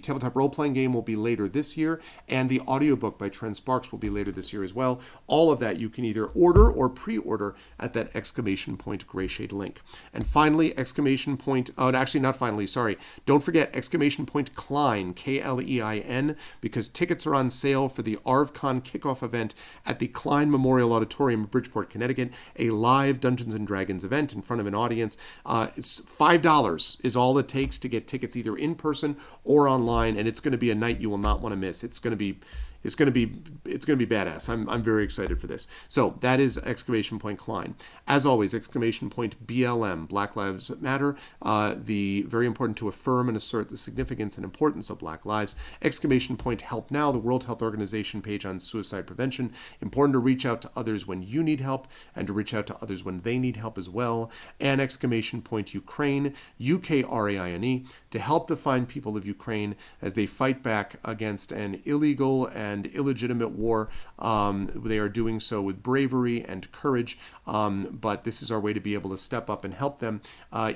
tabletop role-playing game will be later this year. And the audiobook by Trent Sparks will be later this year as well. All of that you can either order or pre-order at that exclamation point gray shade link. And finally, exclamation point, actually not finally, sorry. Don't forget exclamation point Klein, Klein, because tickets are on sale for the ArvCon kickoff event at the Klein Memorial Auditorium in Bridgeport, Connecticut, a live Dungeons & Dragons event in front of an audience. It's $5 is all it takes to get tickets either in person or online, and it's going to be a night you will not want to miss. It's going to be badass. I'm very excited for this. So that is exclamation point Klein. As always, exclamation point BLM, Black Lives Matter. Very important to affirm and assert the significance and importance of Black lives. Exclamation point Help Now, the World Health Organization page on suicide prevention. Important to reach out to others when you need help and to reach out to others when they need help as well. And exclamation point Ukraine, UKRAINE, to help the fine people of Ukraine as they fight back against an illegal and illegitimate war. They are doing so with bravery and courage, but this is our way to be able to step up and help them,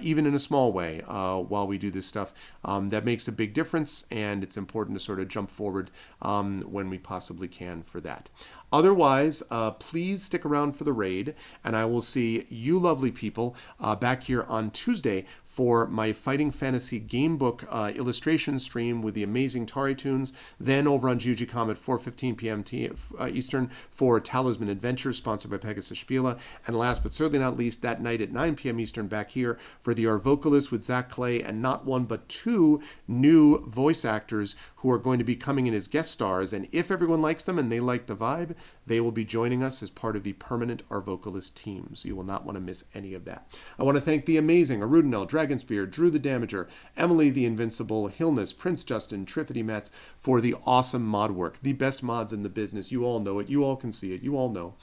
even in a small way, while we do this stuff. That makes a big difference, and it's important to sort of jump forward when we possibly can for that. Otherwise, please stick around for the raid, and I will see you lovely people back here on Tuesday for my Fighting Fantasy Gamebook illustration stream with the amazing Tari Tunes. Then over on GOG.com at 4:15 p.m. Eastern for Talisman Adventures, sponsored by Pegasus Spiele. And last but certainly not least, that night at 9 p.m. Eastern back here for the Arvocalist with Zach Clay, and not one but two new voice actors who are going to be coming in as guest stars. And if everyone likes them and they like the vibe, they will be joining us as part of the permanent Arvocalist team. So you will not want to miss any of that. I want to thank the amazing Arudinel, Dragonspear, Drew the Damager, Emily the Invincible, Hillness, Prince Justin, Triffity Mats for the awesome mod work. The best mods in the business. You all know it. You all can see it. You all know.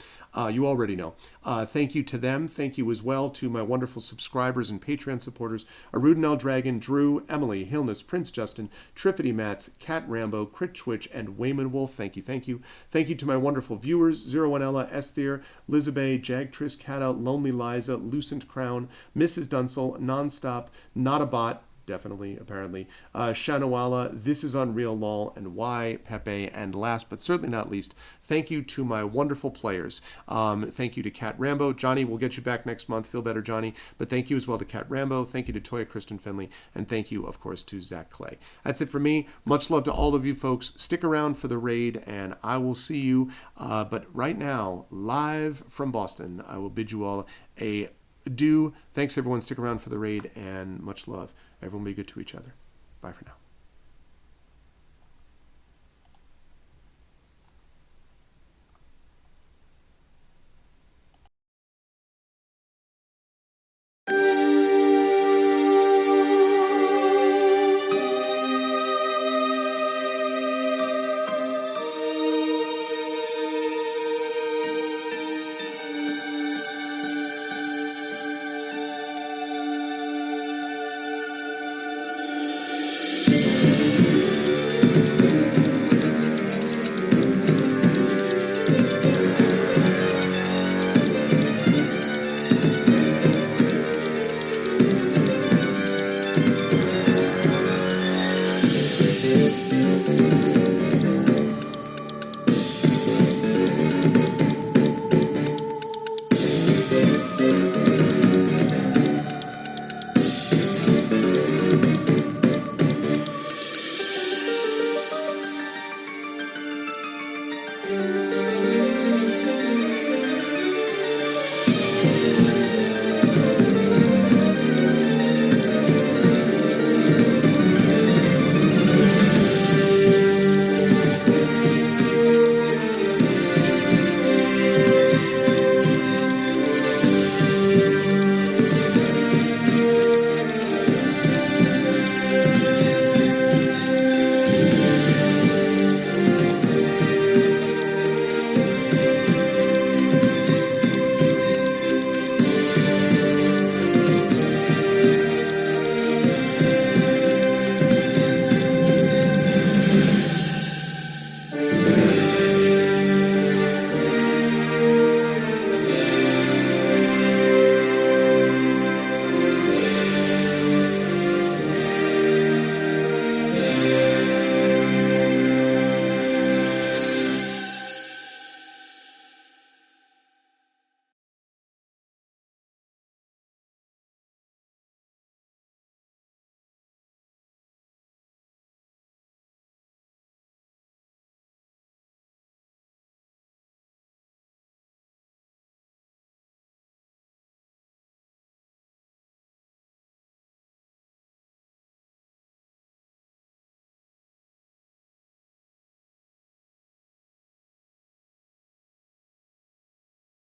You already know. Thank you to them. Thank you as well to my wonderful subscribers and Patreon supporters, Arudinel Dragon, Drew, Emily, Hillness, Prince Justin, Triffity Mats, Cat Rambo, Crit Twitch, and Wayman Wolf. Thank you, thank you. Thank you to my wonderful viewers, Zero One Ella, Esther, Lizabeth, Jagtris, Cata, Lonely Liza, Lucent Crown, Mrs. Dunsel, Nonstop, Not a Bot, definitely, apparently, Shanawala, This Is Unreal Lol, and Y, Pepe, and last but certainly not least, thank you to my wonderful players. Thank you to Cat Rambo. Johnny, we'll get you back next month. Feel better, Johnny. But thank you as well to Cat Rambo. Thank you to Toya Kristen Finley. And thank you, of course, to Zach Clay. That's it for me. Much love to all of you folks. Stick around for the raid, and I will see you. But right now, live from Boston, I will bid you all a adieu. Thanks, everyone. Stick around for the raid, and much love. Everyone be good to each other. Bye for now.